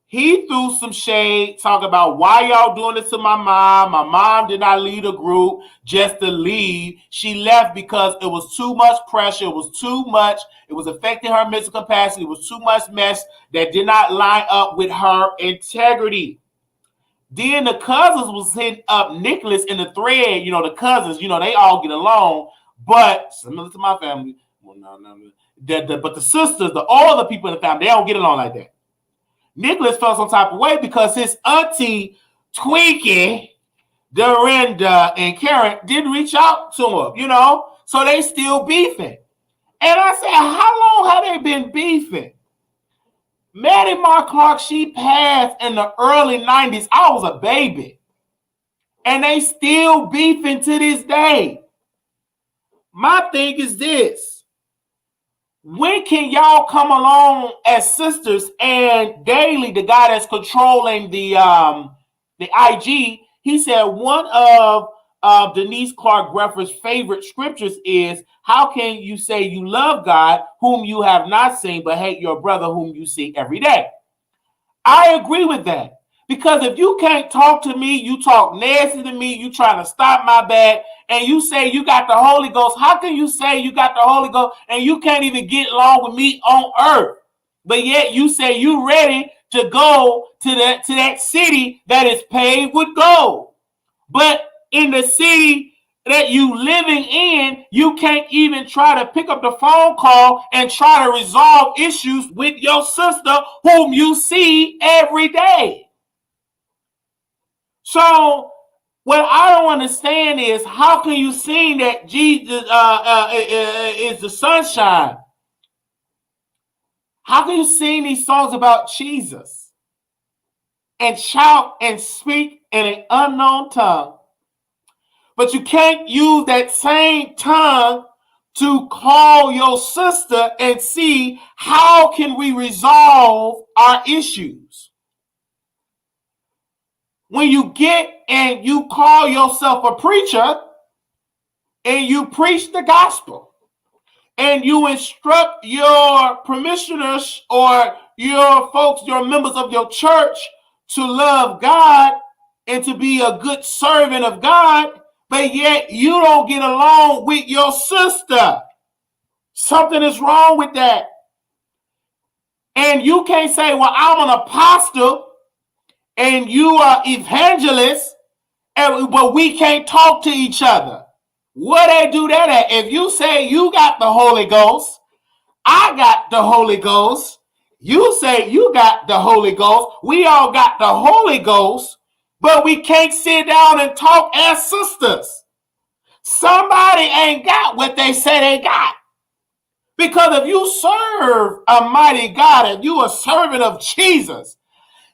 He threw some shade, talking about why y'all doing this to my mom. My mom did not lead a group just to leave. She left because it was too much pressure. It was too much. It was affecting her mental capacity. It was too much mess that did not line up with her integrity. Then the cousins was hitting up Nicholas in the thread. The cousins, they all get along, but similar to my family. Well, no. But the sisters, all the people in the family, they don't get along like that. Nicholas felt some type of way because his auntie, Twinkie, Dorinda, and Karen didn't reach out to him, so they still beefing. And I said, how long have they been beefing? Maddie Mar Clark, she passed in the early 90s. I was a baby. And they still beefing to this day. My thing is this. When can y'all come along as sisters? And Daily, the guy that's controlling the IG, he said one of Denise Clark Bradford's favorite scriptures is, how can you say you love God whom you have not seen, but hate your brother whom you see every day? I agree with that. Because if you can't talk to me, you talk nasty to me, you trying to stop my bag, and you say you got the Holy Ghost, how can you say you got the Holy Ghost and you can't even get along with me on earth? But yet you say you ready to go to that city that is paved with gold. But in the city that you living in, you can't even try to pick up the phone call and try to resolve issues with your sister whom you see every day. So what I don't understand is, how can you sing that Jesus is the sunshine? How can you sing these songs about Jesus and shout and speak in an unknown tongue, but you can't use that same tongue to call your sister and see how can we resolve our issues? When you get and you call yourself a preacher and you preach the gospel and you instruct your parishioners or your folks, your members of your church to love God and to be a good servant of God, but yet you don't get along with your sister. Something is wrong with that. And you can't say, well, I'm an apostle and you are evangelist, but we can't talk to each other. Where they do that at? If you say you got the Holy Ghost, I got the Holy Ghost, you say you got the Holy Ghost, we all got the Holy Ghost, but we can't sit down and talk as sisters. Somebody ain't got what they say they got. Because if you serve a mighty God and you are a servant of Jesus,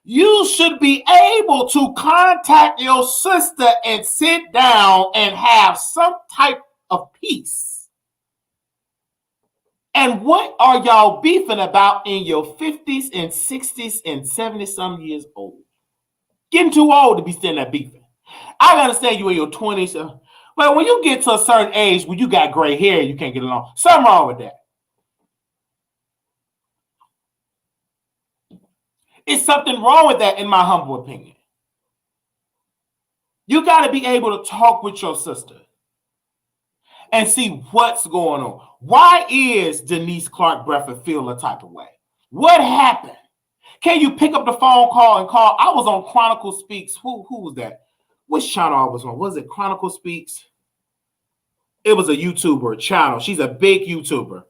you should be able to contact your sister and sit down and have some type of peace. And what are y'all beefing about in your 50s and 60s and 70-some years old? Getting too old to be sitting there beefing. I understand you in your 20s, but when you get to a certain age when you got gray hair, you can't get along. Something wrong with that. It's something wrong with that, in my humble opinion. You got to be able to talk with your sister and see what's going on. Why is Denise Clark Bradford feeling a type of way? What happened? Can you pick up the phone call and call? I was on Chronicle Speaks. Who was that? Which channel I was on? Was it Chronicle Speaks? It was a YouTuber channel. She's a big YouTuber.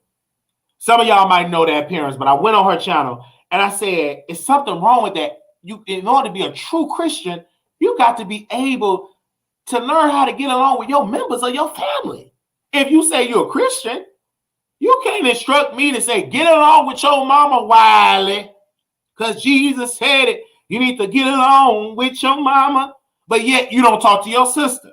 Some of y'all might know that appearance, but I went on her channel and I said, "Is something wrong with that? You, in order to be a true Christian, you got to be able to learn how to get along with your members of your family. If you say you're a Christian, you can't instruct me to say, get along with your mama, Wiley, because Jesus said it. You need to get along with your mama, but yet you don't talk to your sister.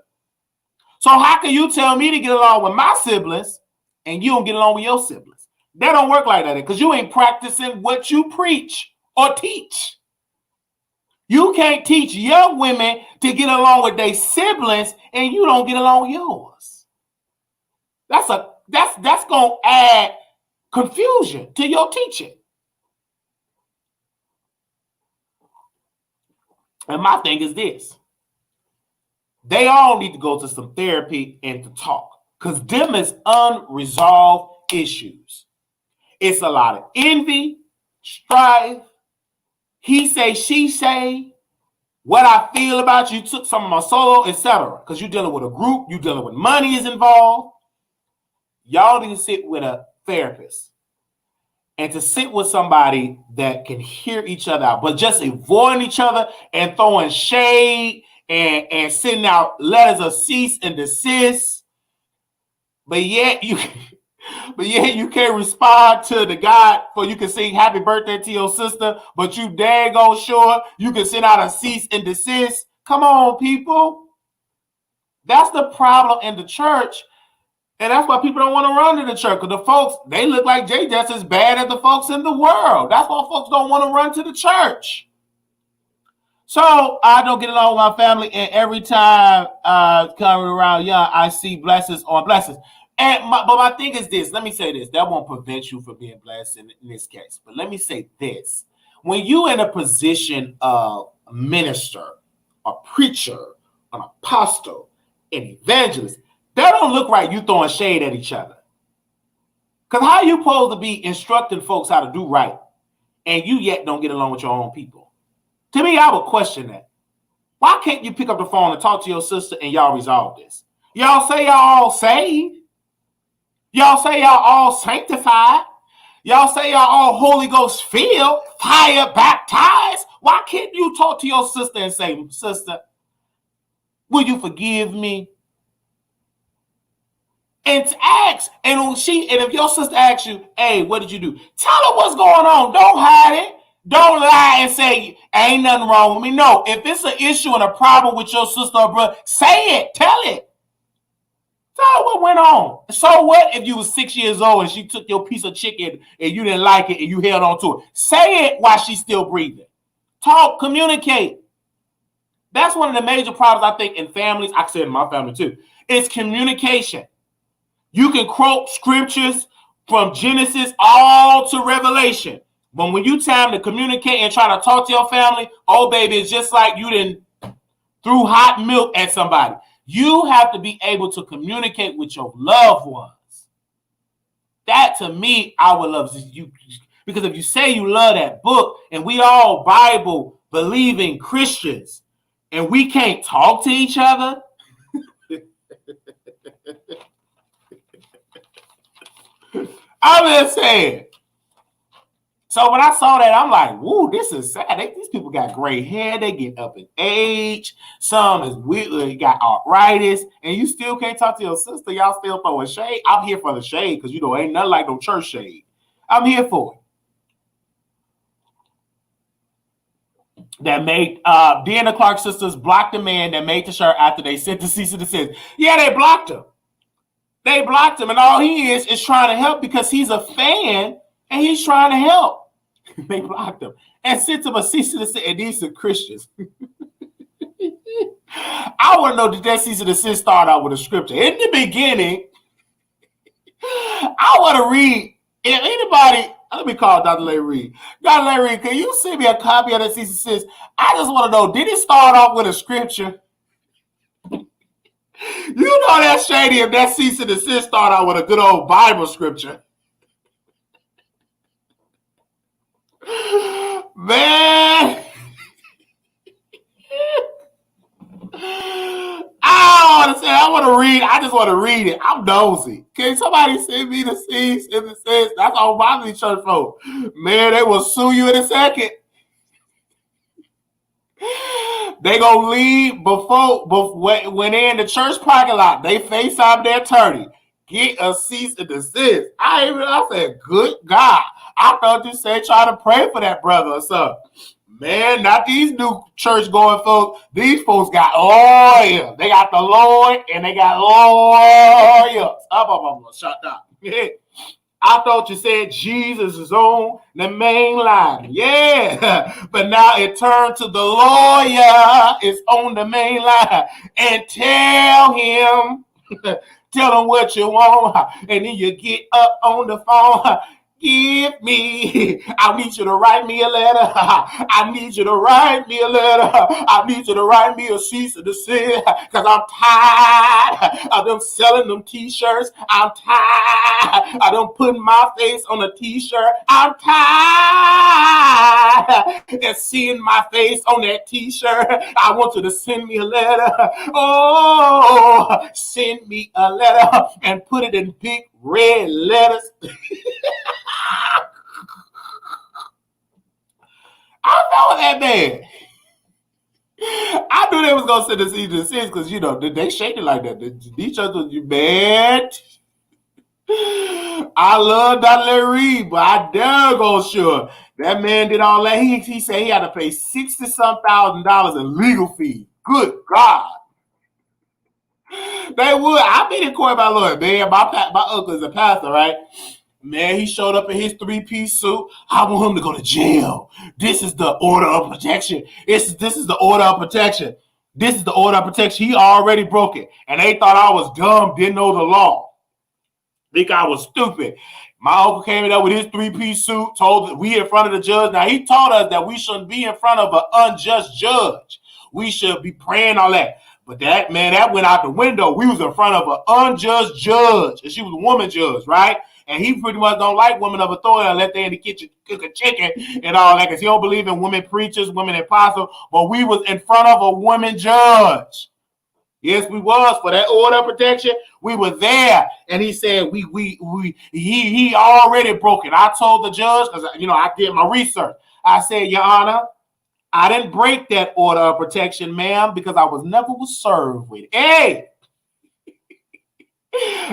So how can you tell me to get along with my siblings and you don't get along with your siblings? That don't work like that because you ain't practicing what you preach or teach. You can't teach young women to get along with their siblings and you don't get along with yours. That's gonna add confusion to your teaching. And my thing is this. They all need to go to some therapy and to talk because them is unresolved issues. It's a lot of envy, strife, he say, she say, what I feel about you, took some of my solo, etc. Because you're dealing with a group, you're dealing with money is involved. Y'all need to sit with a therapist and to sit with somebody that can hear each other out, but just avoiding each other and throwing shade and sending out letters of cease and desist. But yet you can't respond to the God for you can sing happy birthday to your sister, but you daggone sure you can send out a cease and desist. Come on, people. That's the problem in the church. And that's why people don't want to run to the church. Because the folks, they look like they just as bad as the folks in the world. That's why folks don't want to run to the church. So I don't get along with my family. And every time coming around young, I see blessings on blessings. But my thing is this. Let me say this. That won't prevent you from being blessed in this case. But let me say this. When you in a position of a minister, a preacher, an apostle, an evangelist, that don't look right you throwing shade at each other. Because how you supposed to be instructing folks how to do right and you yet don't get along with your own people? To me, I would question that. Why can't you pick up the phone and talk to your sister and y'all resolve this? Y'all say y'all all saved. Y'all say y'all all sanctified. Y'all say y'all all Holy Ghost filled, fire baptized. Why can't you talk to your sister and say, sister, will you forgive me? And to ask, and if your sister asks you, hey, what did you do? Tell her what's going on. Don't hide it. Don't lie and say, ain't nothing wrong with me. No, if it's an issue and a problem with your sister or brother, say it. Tell it. Tell her what went on. So what if you was 6 years old and she took your piece of chicken and you didn't like it and you held on to it? Say it while she's still breathing. Talk, communicate. That's one of the major problems, I think, in families. I said in my family too. It's communication. You can quote scriptures from Genesis all to Revelation. But when you time to communicate and try to talk to your family, oh, baby, it's just like you didn't threw hot milk at somebody. You have to be able to communicate with your loved ones. That, to me, I would love you. Because if you say you love that book, and we all Bible-believing Christians, and we can't talk to each other, I'm just saying. So when I saw that, I'm like, woo, this is sad. These people got gray hair. They get up in age. Some is weird, got arthritis, and you still can't talk to your sister. Y'all still throwing shade. I'm here for the shade because, ain't nothing like no church shade. I'm here for it. That made Deanna Clark sisters blocked the man that made the shirt after they sent the cease and desist. Yeah, they blocked him. They blocked him, and all he is trying to help because he's a fan and he's trying to help. They blocked him and sent him a cease and desist, and these are Christians. I want to know, did that cease and desist start out with a scripture? In the beginning, I want to read. If anybody, let me call Dr. Larry Reed. Dr. Larry Reed, can you send me a copy of that cease and desist? I just want to know, did it start off with a scripture? You know that's shady if that cease and desist start out with a good old Bible scripture. Man. I want to read. I just want to read it. I'm nosy. Can somebody send me the cease and desist? That's all Bible church folk. Man, they will sue you in a second. They gonna leave before when they're in the church parking lot. They FaceTime their attorney. Get a cease and desist. I said, good God. I thought you said try to pray for that brother or something. Man, not these new church going folks. These folks got oil. They got the Lord and they got oil. I'm gonna shut up. I thought you said Jesus is on the main line. Yeah. But now it turned to the lawyer is on the main line. And tell him what you want. And then you get up on the phone. I need you to write me a letter. I need you to write me a letter. I need you to write me a cease and desist because I'm tired of them selling them t-shirts. I'm tired of them putting my face on a t-shirt. I'm tired of seeing my face on that t-shirt. I want you to send me a letter. Oh, send me a letter and put it in big red letters. I know that man. I knew they was gonna send us either six because they shake it like that. These others, you bad. I love Dr. Larry Reed, but I dare go sure that man did all that. He said he had to pay $60,000 in legal fees. Good God. They would. I've been in court by lawyer, man. My uncle is a pastor, right? Man, he showed up in his three-piece suit. I want him to go to jail. This is the order of protection. This is the order of protection. This is the order of protection. He already broke it. And they thought I was dumb, didn't know the law. Think I was stupid. My uncle came in there with his three-piece suit, told that we in front of the judge. Now, he told us that we shouldn't be in front of an unjust judge. We should be praying all that. But that went out the window. We was in front of an unjust judge. And she was a woman judge, right? And he pretty much don't like women of authority unless they in the kitchen cook a chicken and all that because he don't believe in women preachers, women apostles. But we was in front of a woman judge. Yes, we was for that order of protection. We were there, and he said he already broke it. I told the judge because I did my research. I said, Your Honor, I didn't break that order of protection, ma'am, because I was never served with it. Hey.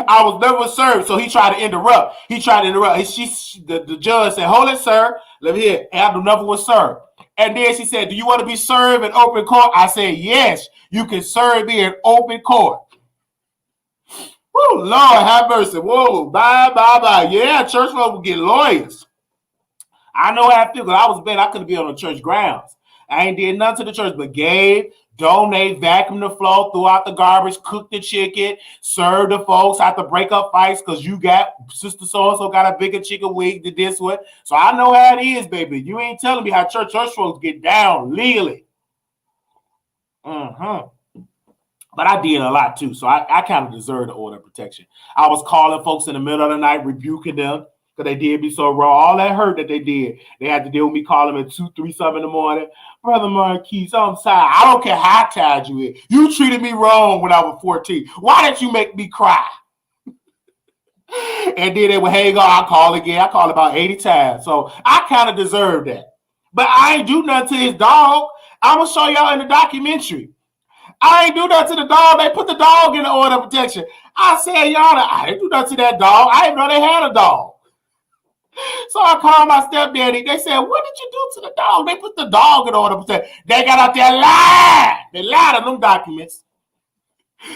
I was never served, so he tried to interrupt. And the judge said, "Hold it, sir. Let me hear. Abdul never was served." And then she said, "Do you want to be served in open court?" I said, "Yes, you can serve me in open court." Woo, Lord have mercy. Whoa, bye. Yeah, church folks will get lawyers. I know how I feel because I was bad. I couldn't be on the church grounds. I ain't did nothing to the church but gave, donate, vacuum the floor, threw out the garbage, cooked the chicken, served the folks, had to break up fights because you got sister so-and-so got a bigger chicken wing than this one. So I know how it is, baby. You ain't telling me how church folks get down legally. But I did a lot too, so I kind of deserve the order of protection. I was calling folks in the middle of the night, rebuking them because they did me so wrong. All that hurt that they did, they had to deal with me calling them at 2, 3, 7 in the morning. Brother Marquise, I'm sorry. I don't care how tired you is. You treated me wrong when I was 14. Why did you make me cry? And then they would hang on. I call again. I call about 80 times. So I kind of deserve that. But I ain't do nothing to his dog. I'm going to show y'all in the documentary. I ain't do nothing to the dog. They put the dog in the order of protection. I said, y'all, I didn't do nothing to that dog. I didn't know they had a dog. So I called my stepdaddy. They said, what did you do to the dog? They put the dog in order of protection. They got out there lying. They lied on them documents.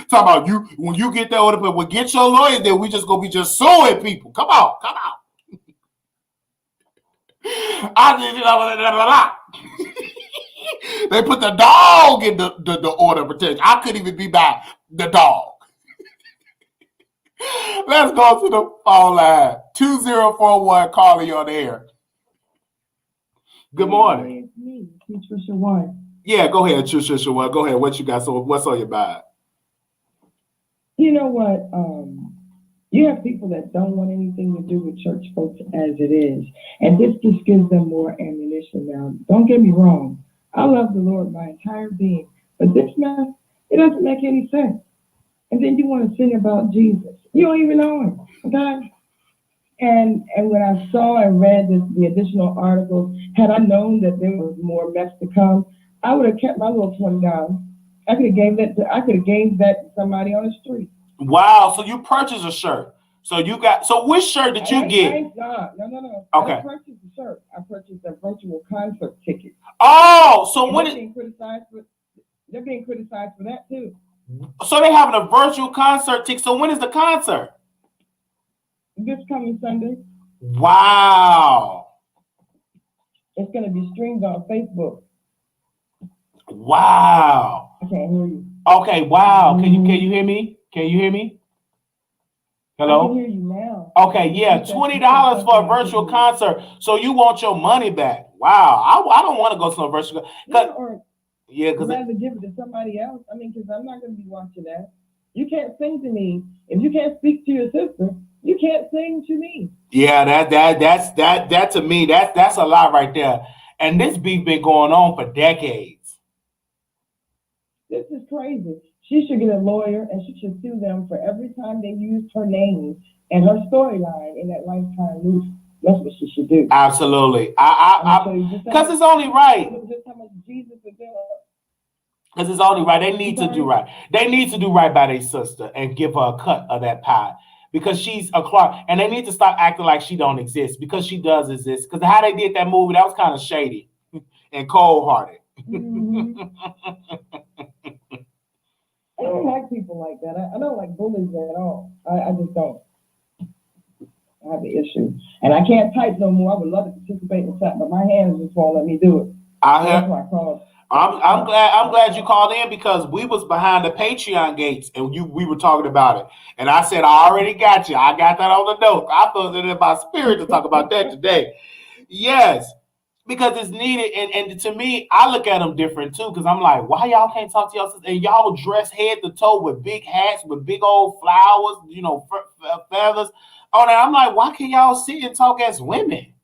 Talk about you when you get that order, but we'll get your lawyers there. We just gonna be just suing people. Come on. They put the dog in the order of protection. I couldn't even be by the dog. Let's go to the phone line. 2041, calling you on the air. Good morning. It's me, Trisha One. Yeah, go ahead, Trisha One. Go ahead. What you got? So what's on your mind? You know what? You have people that don't want anything to do with church folks as it is. And this just gives them more ammunition now. Don't get me wrong. I love the Lord my entire being. But this mess, it doesn't make any sense. And then you want to sing about Jesus. You don't even know him, okay? And when I saw and read the additional articles, had I known that there was more mess to come, I would have kept my little $20. I could have gave that to somebody on the street. Wow! So you purchased a shirt. So which shirt did you get? No. Okay. I purchased a shirt. I purchased a virtual concert ticket. Oh, so and they're being criticized for that too. So they're having a virtual concert ticket. So when is the concert? This coming Sunday. Wow. It's going to be streamed on Facebook. Wow. I can't hear you. Okay, wow. Can you hear me? Can you hear me? Hello? I can hear you now. Okay, yeah, $20 for a virtual concert. So you want your money back. Wow. I don't want to go to a virtual concert. I'd rather give it to somebody else. I mean, because I'm not going to be watching that. You can't sing to me. If you can't speak to your sister, you can't sing to me. Yeah, that to me, that's a lot right there. And this beef been going on for decades. This is crazy. She should get a lawyer and she should sue them for every time they used her name and her storyline in that Lifetime movie. That's what she should do. Absolutely. Because it's only right. Just how much Jesus is there. Because it's only right. They need to do right. They need to do right by their sister and give her a cut of that pie. Because she's a Clark. And they need to stop acting like she don't exist. Because she does exist. Because how they did that movie, that was kind of shady and cold-hearted. Mm-hmm. I don't like people like that. I don't like bullies at all. I just don't. I have an issue. And I can't type no more. I would love to participate in something, but my hands just won't let me do it. That's why I called. I'm glad you called in because we was behind the Patreon gates and we were talking about it. And I said, I already got you. I got that on the note. I felt it in my spirit to talk about that today. Yes. Because it's needed, and to me, I look at them different too. Because I'm like, why y'all can't talk to y'all sisters? And y'all dress head to toe with big hats, with big old flowers, feathers on it. I'm like, why can't y'all sit and talk as women?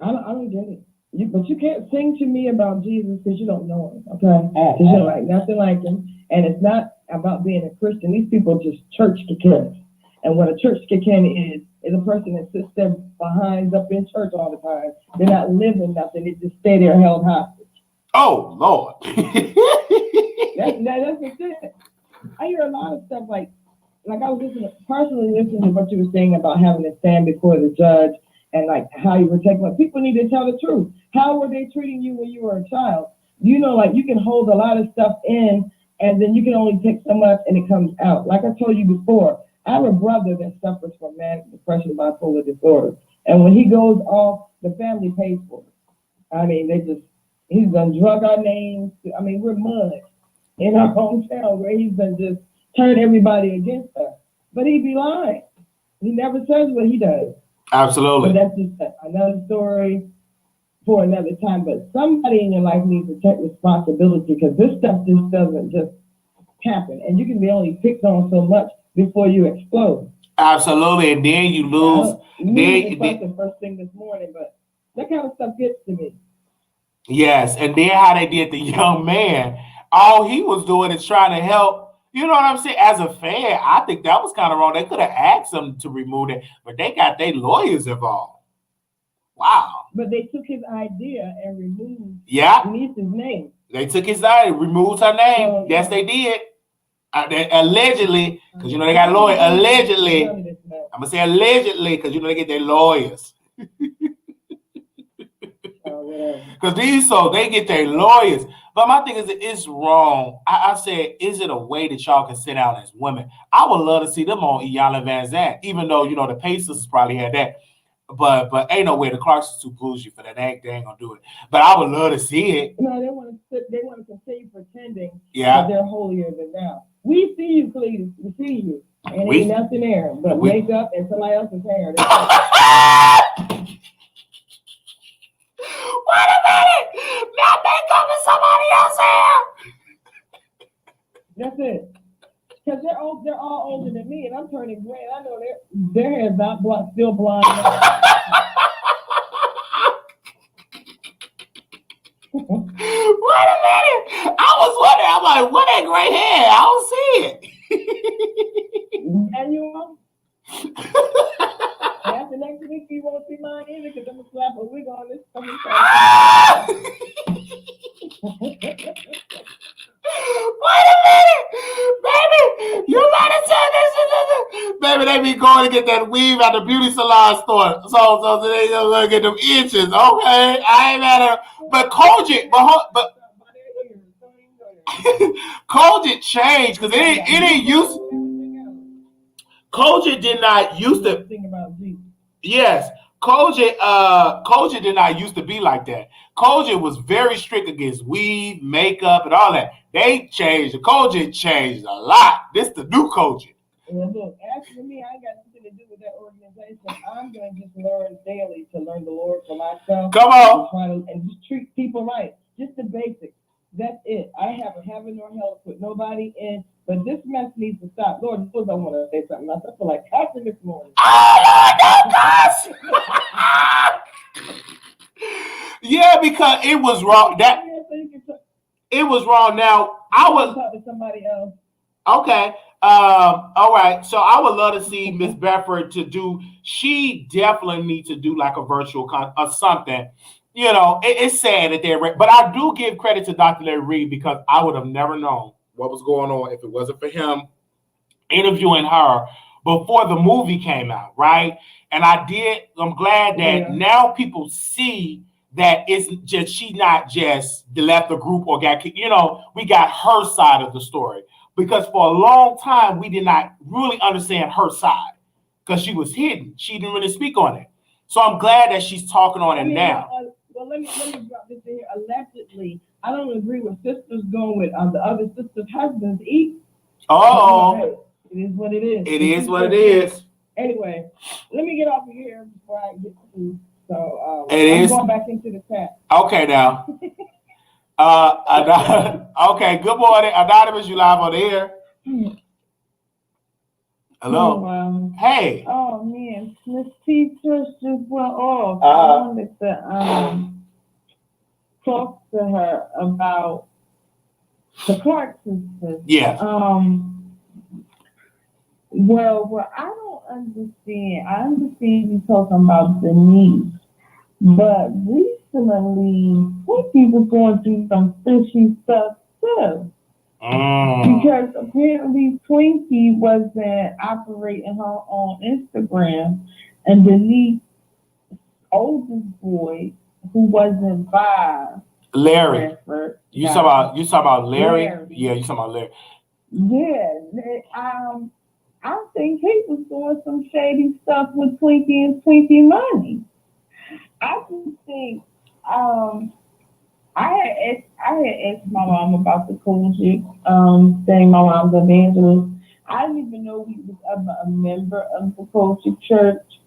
I don't get it. But you can't sing to me about Jesus because you don't know him, okay? Because you don't like nothing like him, and it's not about being a Christian. These people are just church kickers, and what a church kicker is a person that sits their behinds up in church all the time. They're not living nothing. They just stay there held hostage. Oh, Lord. That's it. I hear a lot of stuff like I was personally listening to what you were saying about having to stand before the judge and like how you were taking. Like, people need to tell the truth. How were they treating you when you were a child? You know, like you can hold a lot of stuff in, and then you can only take so much, and it comes out. Like I told you before, I have a brother that suffers from manic depression, bipolar disorder, and when he goes off, the family pays for it. I mean, he's done drug our names. I mean, we're mud in our hometown where he's been just turn everybody against us. But he be lying. He never says what he does. Absolutely. But that's just another story for another time. But somebody in your life needs to take responsibility, because this stuff just doesn't just happen. And you can be only picked on so much before you explode. Absolutely. And then you lose. The first thing this morning, but that kind of stuff gets to me. Yes. And then how they did the young man, all he was doing is trying to help. You know what I'm saying? As a fan, I think that was kind of wrong. They could have asked them to remove it, but they got their lawyers involved. Wow. But they took his idea and removed Niece's name. They took his idea, removed her name. Yes, they did. Allegedly, because you know they got lawyers. Allegedly. I'm going to say allegedly, because you know they get their lawyers. Because they get their lawyers. But my thing is, it's wrong. I said, is it a way that y'all can sit down as women? I would love to see them on Iyanla Vanzant, even though, you know, the Pacers probably had that. But ain't no way. The Clarks is too bougie for that. They ain't gonna do it. But I would love to see it. No, they want to continue pretending that they're holier than thou. We see you, Cletus. We see you. And ain't nothing there but makeup and somebody else's hair. Wait a minute! Not makeup and somebody else's hair. That's it. Because they're all older than me, and I'm turning gray. And I know their hair is not still blonde. Wait a minute! I was wondering. I'm like, what that gray hair? I don't see it. And you won't. After next week, you won't see mine either, because I'm gonna slap a wig on this. Wait a minute, baby! You better tell this. Baby, they be going to get that weave at the beauty salon store, so they gonna get them inches. Okay, I ain't mad at her, but Kojic, but Kojic changed, because it ain't used. Kojic did not used to. Yes, Kojic did not used to be like that. Kojic was very strict against weave, makeup, and all that. They changed. Kojic changed a lot. This the new Kojic. Well, look, as for me, I ain't got nothing to do with that organization. I'm gonna just learn daily to learn the Lord for myself. Come on, and just treat people right. Just the basics. That's it. I have a heaven or hell to put nobody in. But this mess needs to stop. Lord, I don't want to say something else. I feel like cussing this morning. Oh, Lord, don't cuss! Yeah, because it was wrong. It was wrong. Now, I would talk to somebody else. Okay. All right. So I would love to see Miss Bedford to do. She definitely needs to do like a virtual or something. You know, it's sad that they're. But I do give credit to Dr. Larry Reed, because I would have never known what was going on if it wasn't for him interviewing her before the movie came out, right? And I'm glad that now people see that it's just, she not just left the group or got kicked. You know, we got her side of the story, because for a long time we did not really understand her side, because she was hidden. She didn't really speak on it. So I'm glad that she's talking on it now. Well, let me drop this in here. Allegedly, I don't agree with sisters going with the other sisters' husbands eat. Oh, it is what it is. It is what it is. Anyway, let me get off of here before I get to. So I'm going back into the chat. Okay, now. Okay. Good morning, Anonymous. You live on the air. Hello. Hey. Oh man, Miss T. Trish just went off. I wanted to talk to her about the Clark sisters. Yeah. Well, what I don't understand. I understand you talking about the niece, but recently, people going through some fishy stuff too. Because apparently Twinkie wasn't operating her on Instagram, and Denise's oldest boy, who wasn't by Larry. Bradford, You talking about Larry? Larry. Yeah, you talking about Larry. Yeah, I think he was doing some shady stuff with Twinkie and Twinkie money. I just think I had asked my mom about the Kojic thing. My mom's evangelist. I didn't even know he was ever a member of the Kojic church.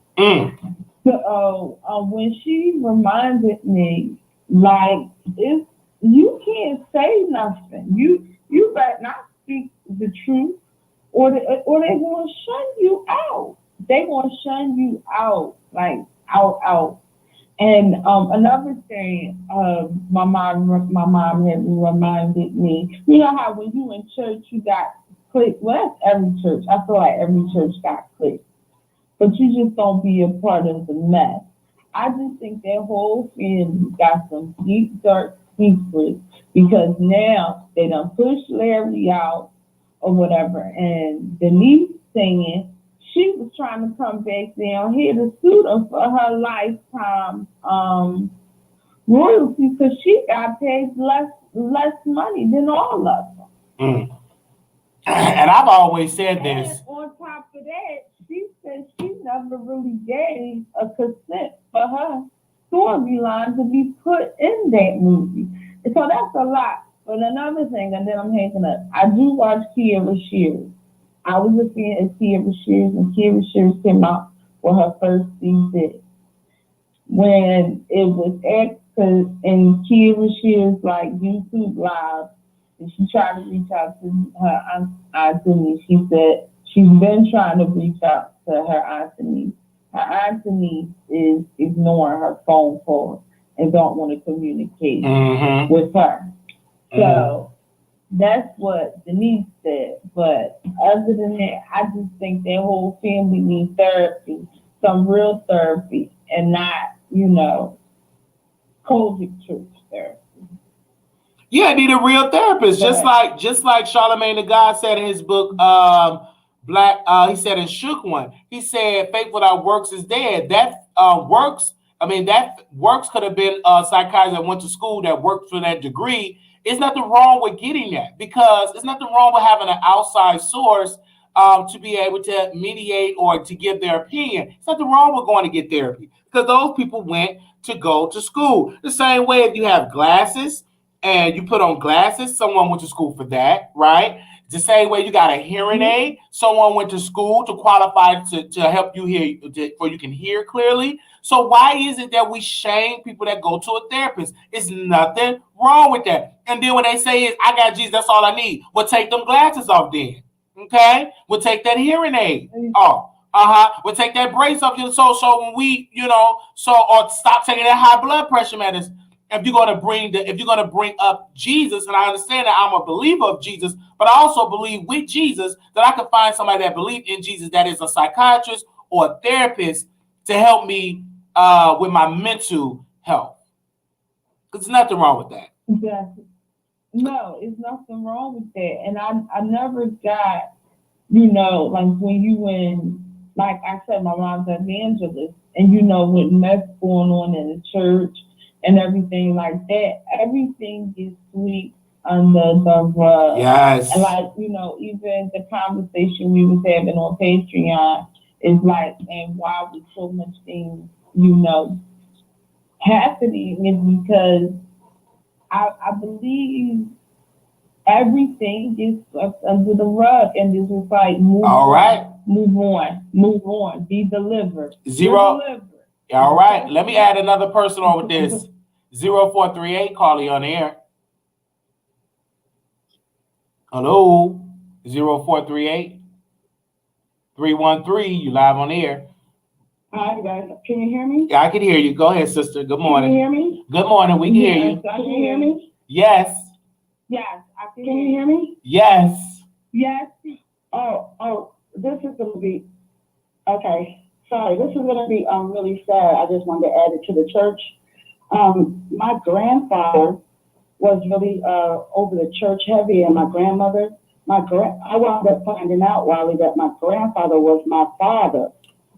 So when she reminded me, like, if you can't say nothing, you better not speak the truth, or they're gonna shun you out. They gonna shun you out, like out. And another thing, my mom had reminded me. You know how when you in church you got cliques. Well, that's every church. I feel like every church got cliques, but you just don't be a part of the mess. I just think that whole family got some deep, dark secrets, because now they done pushed Larry out or whatever, and Denise saying she was trying to come back down here to sue them for her lifetime royalty, because she got paid less money than all of them. And I've always said this. And on top of that, she said she never really gave a consent for her storyline to be put in that movie. So that's a lot. But another thing, and then I'm hanging up, I do watch Kierra Shears. I was a fan of Kierra Shears, and Kierra Shears came out for her first season. When it was and Kierra Shears like YouTube Live, and she tried to reach out to her Aunt Denise. She said she's been trying to reach out to her Aunt Denise. Her Aunt Denise is ignoring her phone calls and don't want to communicate with her. So that's what Denise said. But other than that, I just think that whole family needs therapy, some real therapy, and not, Kojic church therapy. Yeah, I need a real therapist, just like Charlemagne the God said in his book, he said in Shook One, he said, faith without works is dead. That works could have been a psychiatrist that went to school that worked for that degree. There's nothing wrong with getting that, because there's nothing wrong with having an outside source to be able to mediate or to give their opinion. There's nothing wrong with going to get therapy, because those people went to go to school. The same way if you have glasses and you put on glasses, someone went to school for that, right? The same way you got a hearing aid, someone went to school to qualify to help you hear, or you can hear clearly. So why is it that we shame people that go to a therapist? It's nothing wrong with that. And then when they say is, I got Jesus, that's all I need. Well, take them glasses off then. Okay? We'll take that hearing aid off. We'll take that brace off. So when we, or stop taking that high blood pressure medicine. If you're gonna bring up Jesus, and I understand that I'm a believer of Jesus, but I also believe with Jesus that I can find somebody that believes in Jesus that is a psychiatrist or a therapist to help me with my mental health. Because there's nothing wrong with that. Exactly. No, it's nothing wrong with that. And I never got, like when you win, like I said, my mom's an evangelist, and with mess going on in the church and everything like that, everything is sweet under the rug. Yes. And like, even the conversation we was having on Patreon is like, and why with so much things, happening is because I believe everything is swept under the rug, and this is like move on, be delivered. Zero. All right, let me add another person on with this. 0438, Carly on air. Hello, 0438 313. You live on air. Hi guys, can you hear me? Yeah, I can hear you. Go ahead, sister. Good morning. Can you hear me? Good morning. We can hear you. Can you hear me? Yes. Yes, I can. Can you hear me? Yes. Yes. Oh, this is gonna be okay. Sorry, this is gonna be really sad. I just wanted to add it to the church. My grandfather was really over the church heavy, and my grandmother, I wound up finding out, Wiley, that my grandfather was my father.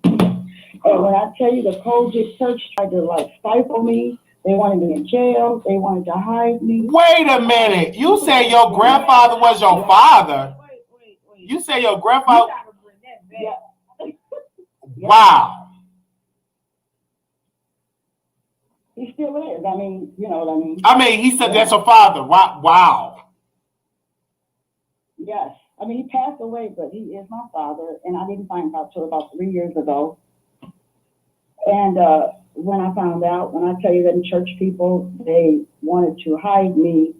And when I tell you the Kojic church tried to like stifle me, they wanted me in jail, they wanted to hide me. Wait a minute. You say your grandfather was your father? Wait. You say your grandfather? You gotta bring that back. Yeah. Wow. He still is. I mean, you know what I mean? I mean, he said that's your father. Wow. Yes. I mean, he passed away, but he is my father, and I didn't find out till about 3 years ago. And when I found out, when I tell you that in church people, they wanted to hide me,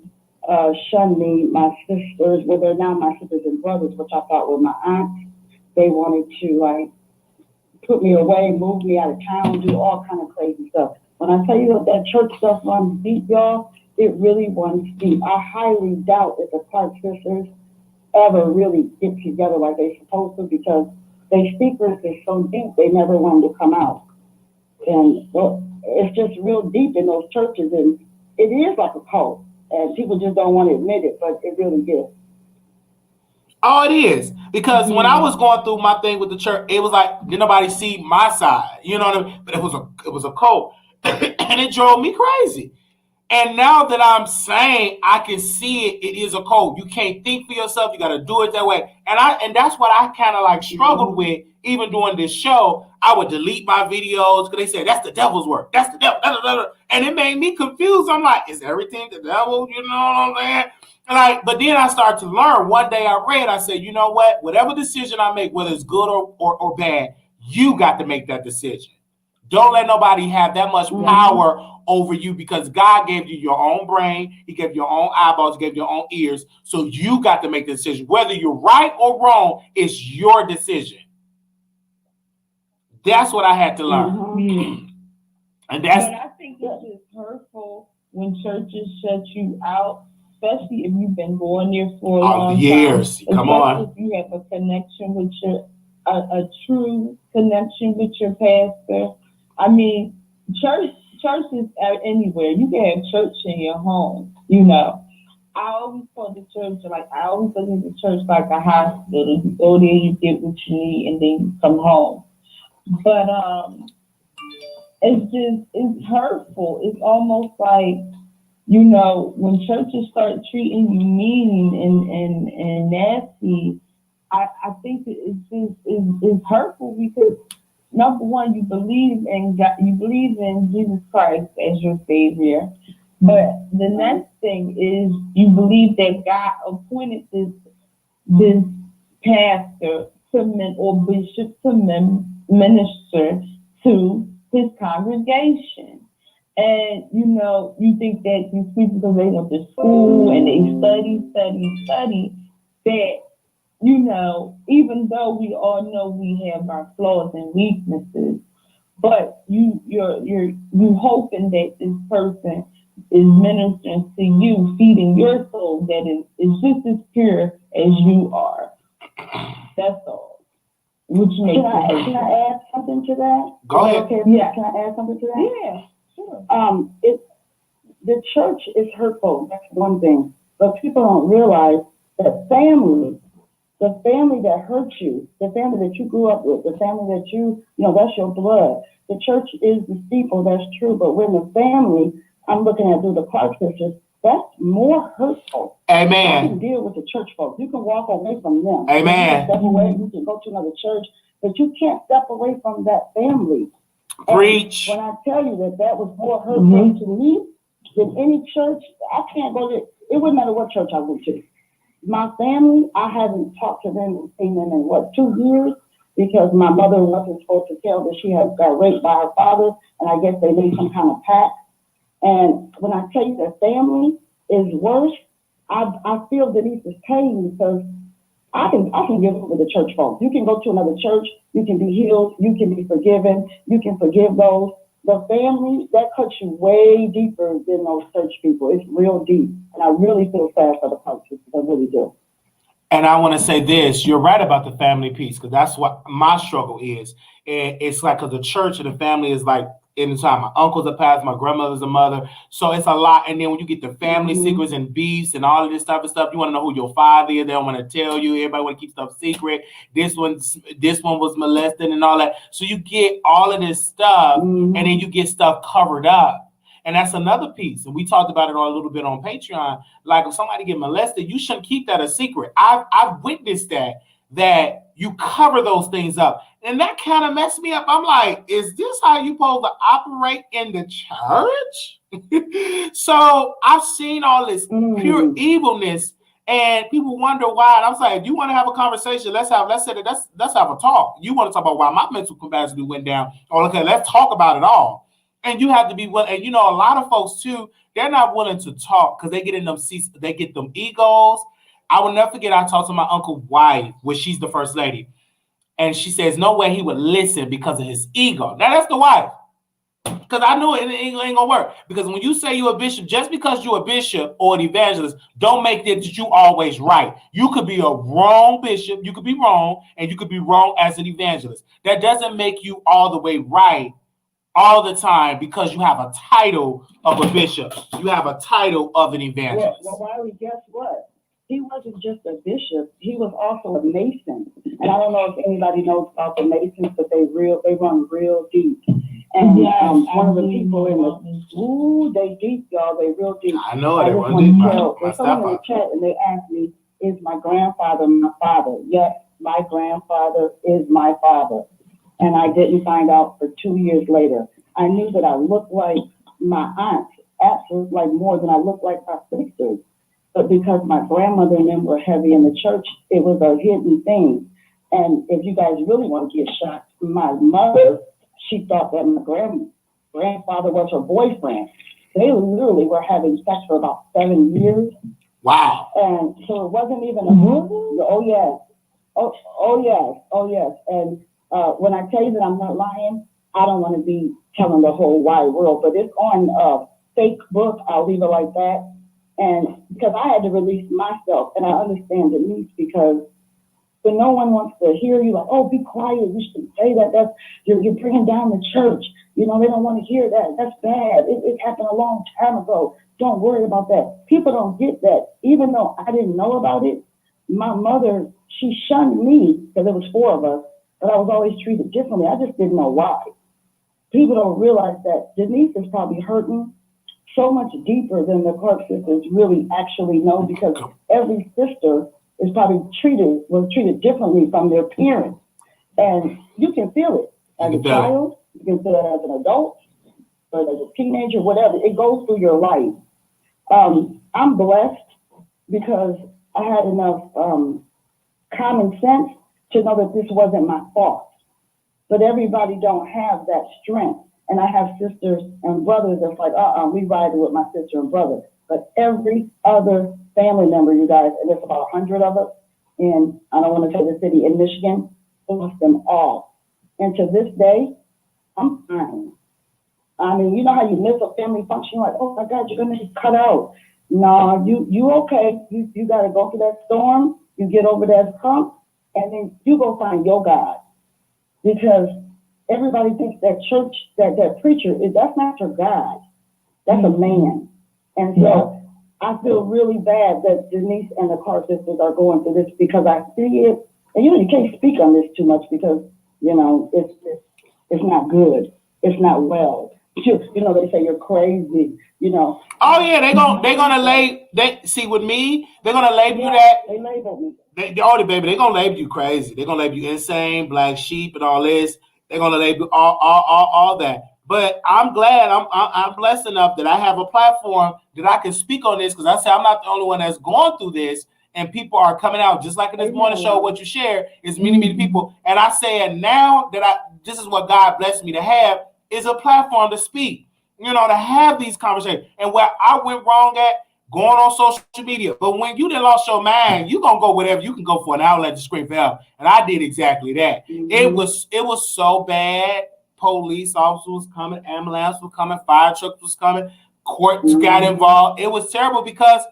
shun me, my sisters, well, they're now my sisters and brothers, which I thought were my aunts. They wanted to, like, put me away, move me out of town, do all kind of crazy stuff. When I tell you that church stuff runs deep, y'all, it really runs deep. I highly doubt if the Clark sisters ever really get together like they're supposed to, because their secrets is so deep, they never wanted to come out. And well, it's just real deep in those churches, and it is like a cult, and people just don't want to admit it, but it really is. Oh, it is. Because when I was going through my thing with the church, it was like, did nobody see my side? You know what I mean? But it was a cult. And it drove me crazy. And now that I'm saying I can see it, it is a cult. You can't think for yourself. You got to do it that way. And that's what I kind of like struggled with. Even doing this show, I would delete my videos because they said that's the devil's work. That's the devil. Blah, blah, blah. And it made me confused. I'm like, is everything the devil? You know what I'm saying? Like, but then I started to learn. One day I said, you know what? Whatever decision I make, whether it's good or bad, you got to make that decision. Don't let nobody have that much power over you, because God gave you your own brain. He gave you your own eyeballs, he gave you your own ears. So you got to make the decision. Whether you're right or wrong, it's your decision. That's what I had to learn. Mm-hmm. And that's. But I think it's just hurtful when churches shut you out, especially if you've been going there for a long years. time. Come on. If you have a connection with a true connection with your pastor. I mean, churches are anywhere. You can have church in your home, you know. I always call the church, I always look at the church like a hospital. You go there, you get what you need, and then you come home. But it's hurtful. It's almost like, you know, when churches start treating you mean and nasty, I think it's hurtful, because number one, you believe in God, you believe in Jesus Christ as your Savior. But the next thing is you believe that God appointed this pastor or bishop to minister to his congregation. And, you know, you think that these people, because they went to school and they study, that, you know, even though we all know we have our flaws and weaknesses, but you're hoping that this person is ministering to you, feeding your soul, that is just as pure as you are. That's all. Which makes Can I add something to that? Go ahead. Okay, yeah. Can I add something to that? Yeah, sure. The church is hurtful. That's one thing. But people don't realize that the family that hurt you, the family that you grew up with, the family that you know, that's your blood. The church is the steeple, that's true. But when the family, I'm looking at through the Clark sisters, that's more hurtful. Amen. You can deal with the church folks. You can walk away from them. Amen. You can step away. You can go to another church, but you can't step away from that family. Preach. And when I tell you that was more hurtful to me than any church, I can't go to. It wouldn't matter what church I went to. My family, I haven't talked to them and seen them in 2 years, because my mother wasn't supposed to tell that she had got raped by her father, and I guess they made some kind of pact. And when I tell you that family is worse, I feel Denise's pain, because I can give over the church folks. You can go to another church, you can be healed, you can be forgiven, you can forgive those. The family, that cuts you way deeper than those church people. It's real deep. And I really feel sad for the culture. I really do. And I want to say this, you're right about the family piece, because that's what my struggle is. And it's like, because the church and the family is like Inside, my uncle's a pastor, my grandmother's a mother, so it's a lot. And then when you get the family secrets and beefs and all of this type of stuff, you want to know who your father is. They don't want to tell you. Everybody want to keep stuff secret. This one was molested and all that. So you get all of this stuff, and then you get stuff covered up. And that's another piece. And we talked about it a little bit on Patreon. Like if somebody get molested, you shouldn't keep that a secret. I've witnessed that you cover those things up. And that kind of messed me up. I'm like, is this how you supposed to operate in the church? So I've seen all this pure evilness, and people wonder why. And I was like, if you want to have a conversation, let's have a talk. You want to talk about why my mental capacity went down? Oh, okay, let's talk about it all. And you have to be willing. And you know, a lot of folks too, they're not willing to talk because they get in them seats, they get them egos. I will never forget, I talked to my uncle's wife, which she's the first lady. And she says, no way he would listen because of his ego. Now, that's the wife. Because I knew it ain't going to work. Because when you say you're a bishop, just because you're a bishop or an evangelist, don't make it that you always right. You could be a wrong bishop. You could be wrong. And you could be wrong as an evangelist. That doesn't make you all the way right all the time because you have a title of a bishop. You have a title of an evangelist. Well, Wiley, guess what? He wasn't just a bishop, he was also a Mason. And I don't know if anybody knows about the Masons, but they run real deep. And one of the people in the, they deep, y'all, they real deep. I know they run deep. There's someone in the chat and they asked me, is my grandfather my father? Yes, my grandfather is my father. And I didn't find out for 2 years later. I knew that I looked like my aunt, absolutely like more than I looked like my sisters. But because my grandmother and them were heavy in the church, it was a hidden thing. And if you guys really want to get shocked, my mother, she thought that my grandfather was her boyfriend. They literally were having sex for about 7 years. Wow. And so it wasn't even oh yes. And when I tell you that I'm not lying, I don't want to be telling the whole wide world, but it's on a fake book. I'll leave it like that. And because I had to release myself, and I understand Denise, because when no one wants to hear you, like, oh, be quiet, you shouldn't say that. That's you're bringing down the church. You know, they don't want to hear that. That's bad. It happened a long time ago. Don't worry about that. People don't get that. Even though I didn't know about it, my mother, she shunned me because there was 4 of us, but I was always treated differently. I just didn't know why. People don't realize that Denise is probably hurting so much deeper than the Clark sisters really actually know, because every sister is probably was treated differently from their parents. And you can feel it as a child, you can feel it as an adult, or as a teenager, whatever. It goes through your life. I'm blessed because I had enough common sense to know that this wasn't my fault. But everybody don't have that strength. And I have sisters and brothers that's like, we ride with my sister and brother. But every other family member, you guys, and there's about 100 of us in, I don't want to say the city, in Michigan, lost them all. And to this day, I'm fine. I mean, you know how you miss a family function? You're like, oh my God, you're going to get cut out. No, you okay. You got to go through that storm. You get over that hump, and then you go find your God. Because everybody thinks that church, that preacher, that's not your God. That's a man. And so I feel really bad that Denise and the Clark sisters are going through this, because I see it. And you can't speak on this too much because, it's not good. It's not well. They say you're crazy, Oh yeah, they're gonna label you that. They label me. They're gonna label you crazy. They're gonna label you insane, black sheep, and all this. They're gonna label all that. But I'm glad I'm blessed enough that I have a platform that I can speak on this, because I say I'm not the only one that's going through this, and people are coming out just like in this morning show. What you share is many people, and I say it now that this is what God blessed me to have, is a platform to speak. To have these conversations. And where I went wrong at, going on social media. But when you done lost your mind, you gonna go whatever. You can go for an outlet to scream for help. And I did exactly that. Mm-hmm. It was so bad. Police officers was coming, ambulance was coming, fire trucks was coming, courts got involved. It was terrible because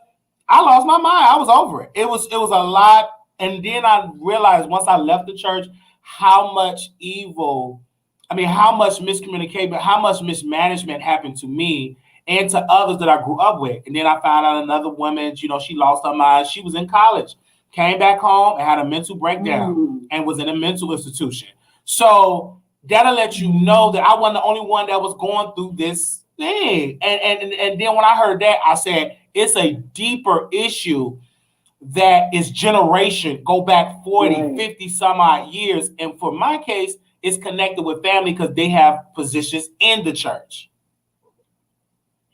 I lost my mind. I was over it. It was a lot. And then I realized once I left the church how much evil I mean, how much miscommunication, how much mismanagement happened to me and to others that I grew up with. And then I found out another woman, you know, she lost her mind. She was in college, came back home and had a mental breakdown and was in a mental institution. So that'll let you know that I wasn't the only one that was going through this thing. And then when I heard that, I said, it's a deeper issue that is generation, go back 40, 50 some odd years. And for my case, it's connected with family because they have positions in the church.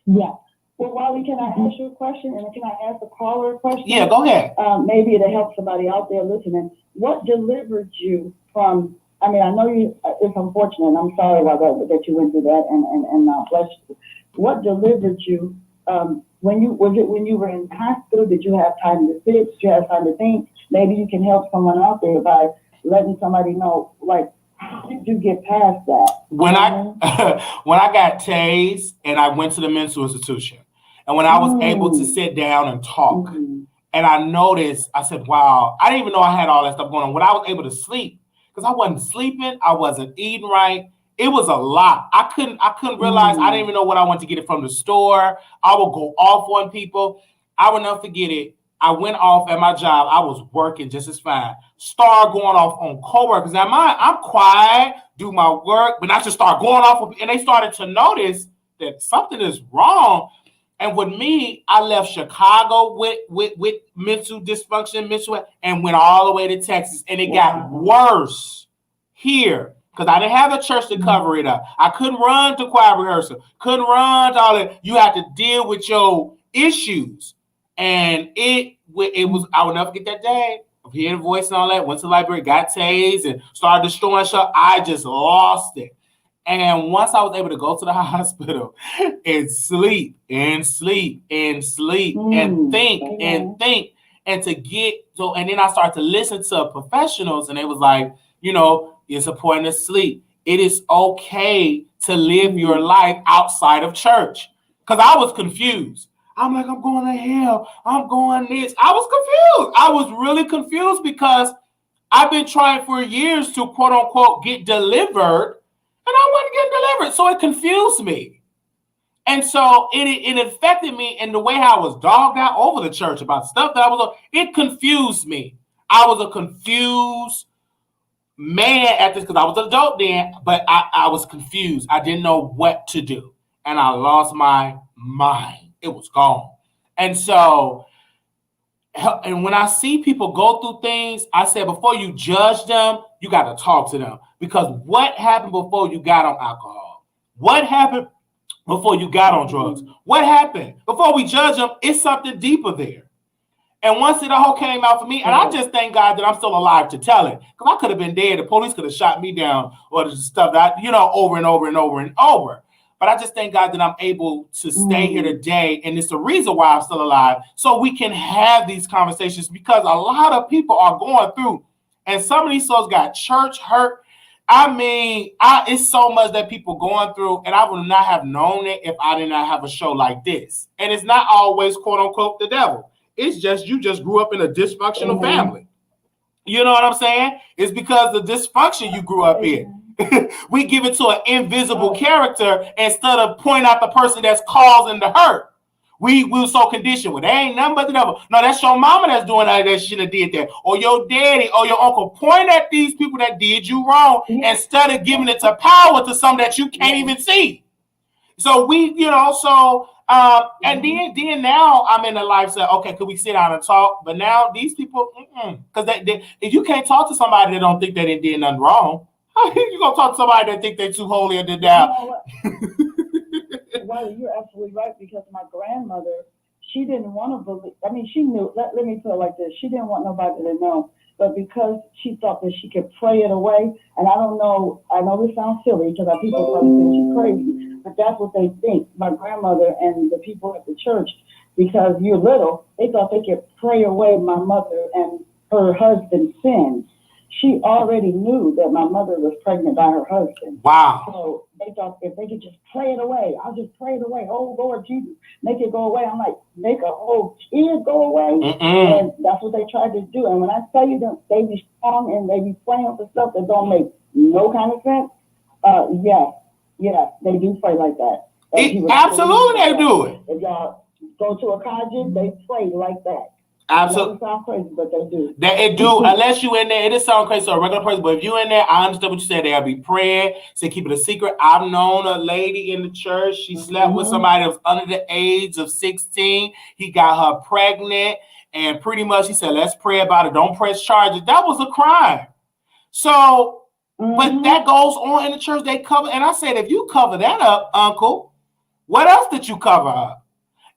Yeah. Well, Wiley, can I ask you a question? And can I ask the caller a question? Yeah, go ahead. Maybe to help somebody out there listening. What delivered you from, I mean, I know you, it's unfortunate, and I'm sorry about that you went through that, and bless you. What delivered you, when you were in hospital, did you have time to sit? Did you have time to think? Maybe you can help someone out there by letting somebody know, like, how did you get past that? When I got tased and I went to the mental institution, and when I was able to sit down and talk, and I noticed, I said, wow, I didn't even know I had all that stuff going on. When I was able to sleep, because I wasn't sleeping, I wasn't eating right. It was a lot. I couldn't realize, I didn't even know what I wanted to get it from the store. I would go off on people. I would never forget it. I went off at my job. I was working just as fine. Start going off on coworkers. Now, I'm quiet, do my work, but I just start going off, and they started to notice that something is wrong. And with me, I left Chicago with mental dysfunction, and went all the way to Texas, and it got worse here because I didn't have a church to cover it up. I couldn't run to choir rehearsal, couldn't run to all that. You had to deal with your issues. And it was, I would never forget that day of hearing the voice and all that. Went to the library, got tased, and started destroying stuff. I just lost it. And once I was able to go to the hospital and sleep and think and to get so, and then I started to listen to professionals, and they was like, you know, it's important to sleep. It is okay to live your life outside of church. Because I was confused. I'm like, I'm going to hell. I'm going this. I was confused. I was really confused because I've been trying for years to, quote unquote, get delivered, and I wasn't getting delivered. So it confused me. And so it affected me in the way how I was dogged out over the church about stuff that I was on. It confused me. I was a confused man at this because I was an adult then, but I was confused. I didn't know what to do. And I lost my mind. It was gone. And so, and when I see people go through things, I say, before you judge them, you got to talk to them. Because what happened before you got on alcohol? What happened before you got on drugs? What happened? Before we judge them, it's something deeper there. And once it all came out for me, and I just thank God that I'm still alive to tell it. Because I could have been dead. The police could have shot me down or the stuff that, you know, over and over and over and over. But I just thank God that I'm able to stay here today. And it's the reason why I'm still alive. So we can have these conversations because a lot of people are going through. And some of these souls got church hurt. I mean, it's so much that people going through. And I would not have known it if I did not have a show like this. And it's not always, quote unquote, the devil. It's just you just grew up in a dysfunctional family. You know what I'm saying? It's because of the dysfunction you grew up in. We give it to an invisible character instead of pointing out the person that's causing the hurt. We were so conditioned with, there ain't nothing but the devil. No, that's your mama that's doing that shouldn't have did that. Or your daddy or your uncle. Point at these people that did you wrong instead of giving it to power to some that you can't even see. So we, you know, so and then now I'm in the lifestyle. Okay, could we sit down and talk? But now these people, because if you can't talk to somebody that don't think that they did nothing wrong, how you gonna talk to somebody that think they're too holy or did that? Well, you're absolutely right, because my grandmother, she didn't want to believe. I mean, she knew. Let me put it like this: she didn't want nobody to know, but because she thought that she could pray it away, and I don't know. I know this sounds silly because our people probably think she's crazy, but that's what they think. My grandmother and the people at the church, because you're little, they thought they could pray away my mother and her husband's sins. She already knew that my mother was pregnant by her husband. Wow. So they thought if they could just pray it away, I'll just pray it away. Oh, Lord Jesus, make it go away. I'm like, make a whole kid go away? And that's what they tried to do. And when I tell you that they be strong and they be praying for stuff that don't make no kind of sense, Yes, they do pray like that. Absolutely, they do it. If y'all go to a college, they pray like that. Absolutely. It sounds crazy, but they do. It do, unless you in there, it just sounds crazy to a regular person, but if you in there, I understand what you said. They'll be praying, say keep it a secret. I've known a lady in the church, she slept with somebody that was under the age of 16. He got her pregnant, and pretty much he said, let's pray about it. Don't press charges. That was a crime. So, but that goes on in the church. They cover, and I said, if you cover that up, uncle, what else did you cover up?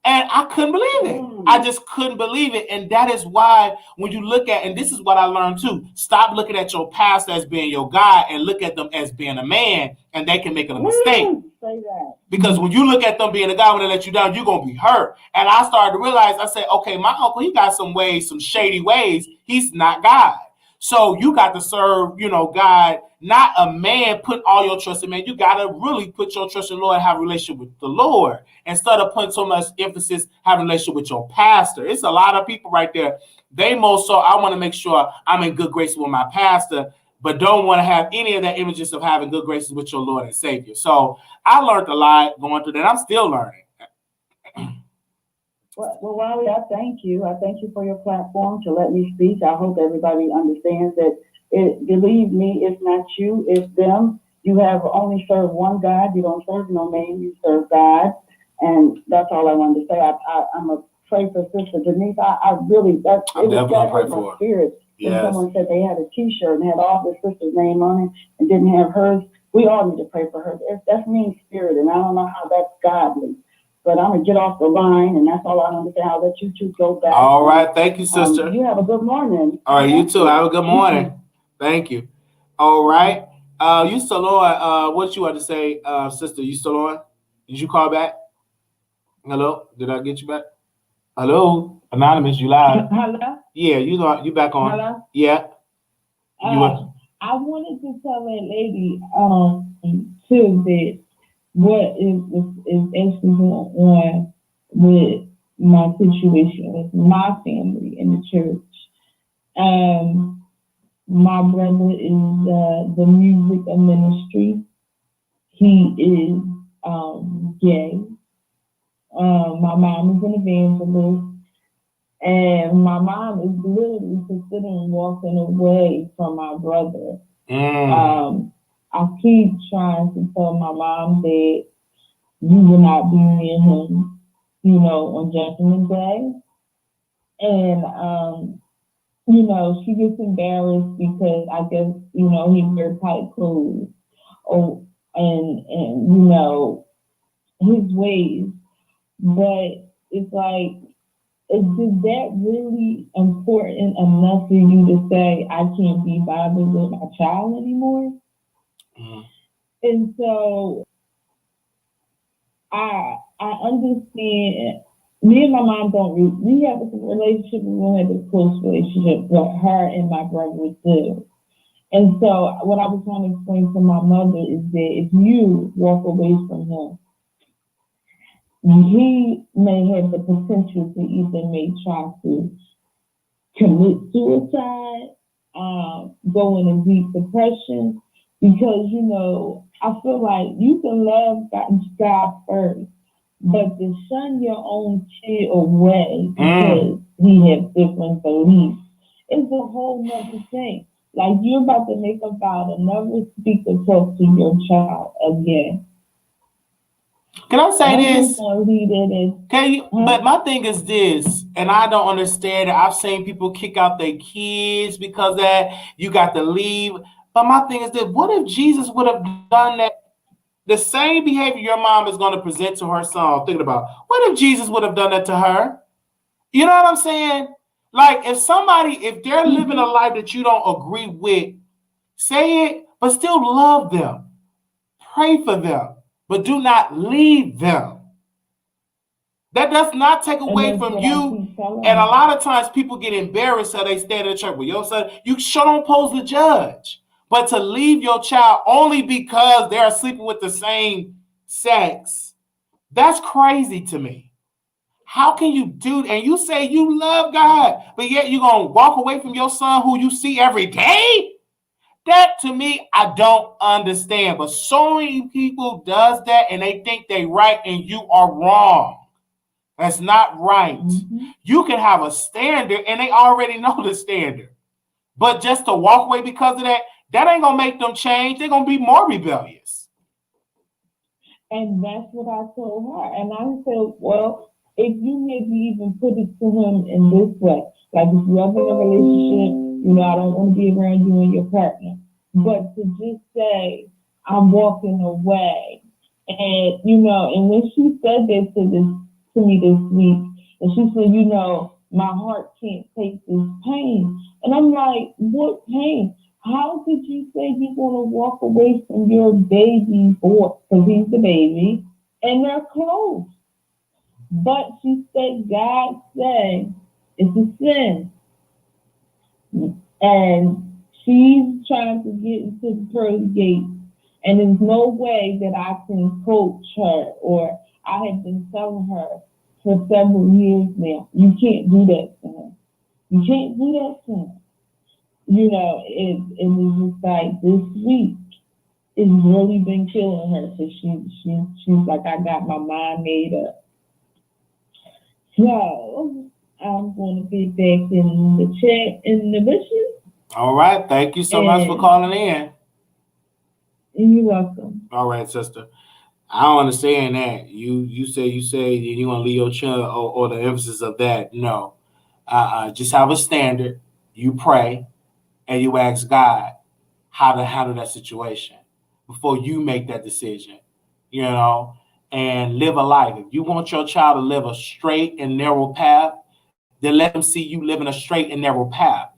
And I couldn't believe it. I just couldn't believe it. And that is why when you look at, and this is what I learned too, stop looking at your pastor as being your God and look at them as being a man, and they can make a mistake. Say that. Because when you look at them being a God, when they let you down, you're going to be hurt. And I started to realize, I said, okay, my uncle, he got some ways, some shady ways. He's not God. So you got to serve, God, not a man. Put all your trust in man. You got to really put your trust in the Lord and have a relationship with the Lord instead of putting so much emphasis having a relationship with your pastor. It's a lot of people right there. They most so I want to make sure I'm in good graces with my pastor, but don't want to have any of that images of having good graces with your Lord and Savior. So I learned a lot going through that. I'm still learning. Well, Wiley, I thank you. I thank you for your platform to let me speak. I hope everybody understands that, believe me, it's not you, it's them. You have only served one God. You don't serve no man, you serve God. And that's all I wanted to say. I'm going to pray for Sister Denise. I really, it was my spirit. Yes. When someone said they had a T-shirt and had all the sister's name on it and didn't have hers, we all need to pray for her. That's mean spirit, and I don't know how that's godly. But I'm going to get off the line, and that's all I understand. I'll let you two go back. All right. Thank you, sister. You have a good morning. All right. You too. Have a good morning. Thank you. All right. You still on? What you want to say, sister? You still on? Did you call back? Hello? Did I get you back? Hello? Anonymous, you live? Hello? Yeah, you back on. Hello? Yeah. I wanted to tell that lady, too, that what is actually going on with my situation with my family in the church. My brother is the music ministry. He is gay. My mom is an evangelist. And my mom is literally considering walking away from my brother. I keep trying to tell my mom that you will not be near him, on Judgment Day. And, she gets embarrassed because I guess, he wears tight clothes. And his ways. But it's like, is that really important enough for you to say, I can't be bothered with my child anymore? And so I understand. Me and my mom we have a relationship, we don't have a close relationship, but her and my brother do. And so what I was trying to explain to my mother is that if you walk away from him, he may have the potential to either may try to commit suicide, go in a deep depression, because, I feel like you can love God first, but to shun your own kid away because he has different beliefs is a whole nother thing. Like, you're about to make a vow to never speak or talk to your child again. Can I say this? Can you? But my thing is this, and I don't understand it. I've seen people kick out their kids because that you got to leave. But my thing is this: what if Jesus would have done that? The same behavior your mom is going to present to her son. Thinking about what if Jesus would have done that to her? You know what I'm saying? Like if they're living a life that you don't agree with, say it, but still love them, pray for them. But do not leave them. That does not take away from you. And a lot of times people get embarrassed so they stand in the church with your son. You sure don't pose the judge. But to leave your child only because they're sleeping with the same sex, that's crazy to me. How can you do that? And you say you love God, but yet you're going to walk away from your son who you see every day? That to me, I don't understand. But so many people does that and they think they right and you are wrong. That's not right. Mm-hmm. You can have a standard and they already know the standard. But just to walk away because of that, that ain't going to make them change. They're going to be more rebellious. And that's what I told her. And I said, well, if you maybe even put it to him in this way, like if you're in a relationship, you know, I don't want to be around you and your partner. But to just say, I'm walking away. And, you know, and when she said this to me this week, and she said, you know, my heart can't take this pain. And I'm like, what pain? How could you say you want to walk away from your baby boy, because he's the baby, and they're close? But she said, God said it's a sin. And she's trying to get into the pearly gate. And there's no way that I can coach her, or I have been telling her for several years now, you can't do that to him. You can't do that to him. You know, it was just like this week, it's really been killing her. So she's like, I got my mind made up. So I'm going to get back in the chat in the bushes. All right. Thank you so much for calling in. You're welcome. All right, sister. I don't understand that. You say you want to leave your child or the emphasis of that. No. Just have a standard. You pray. And you ask God how to handle that situation before you make that decision, you know, and live a life. If you want your child to live a straight and narrow path, then let them see you living a straight and narrow path.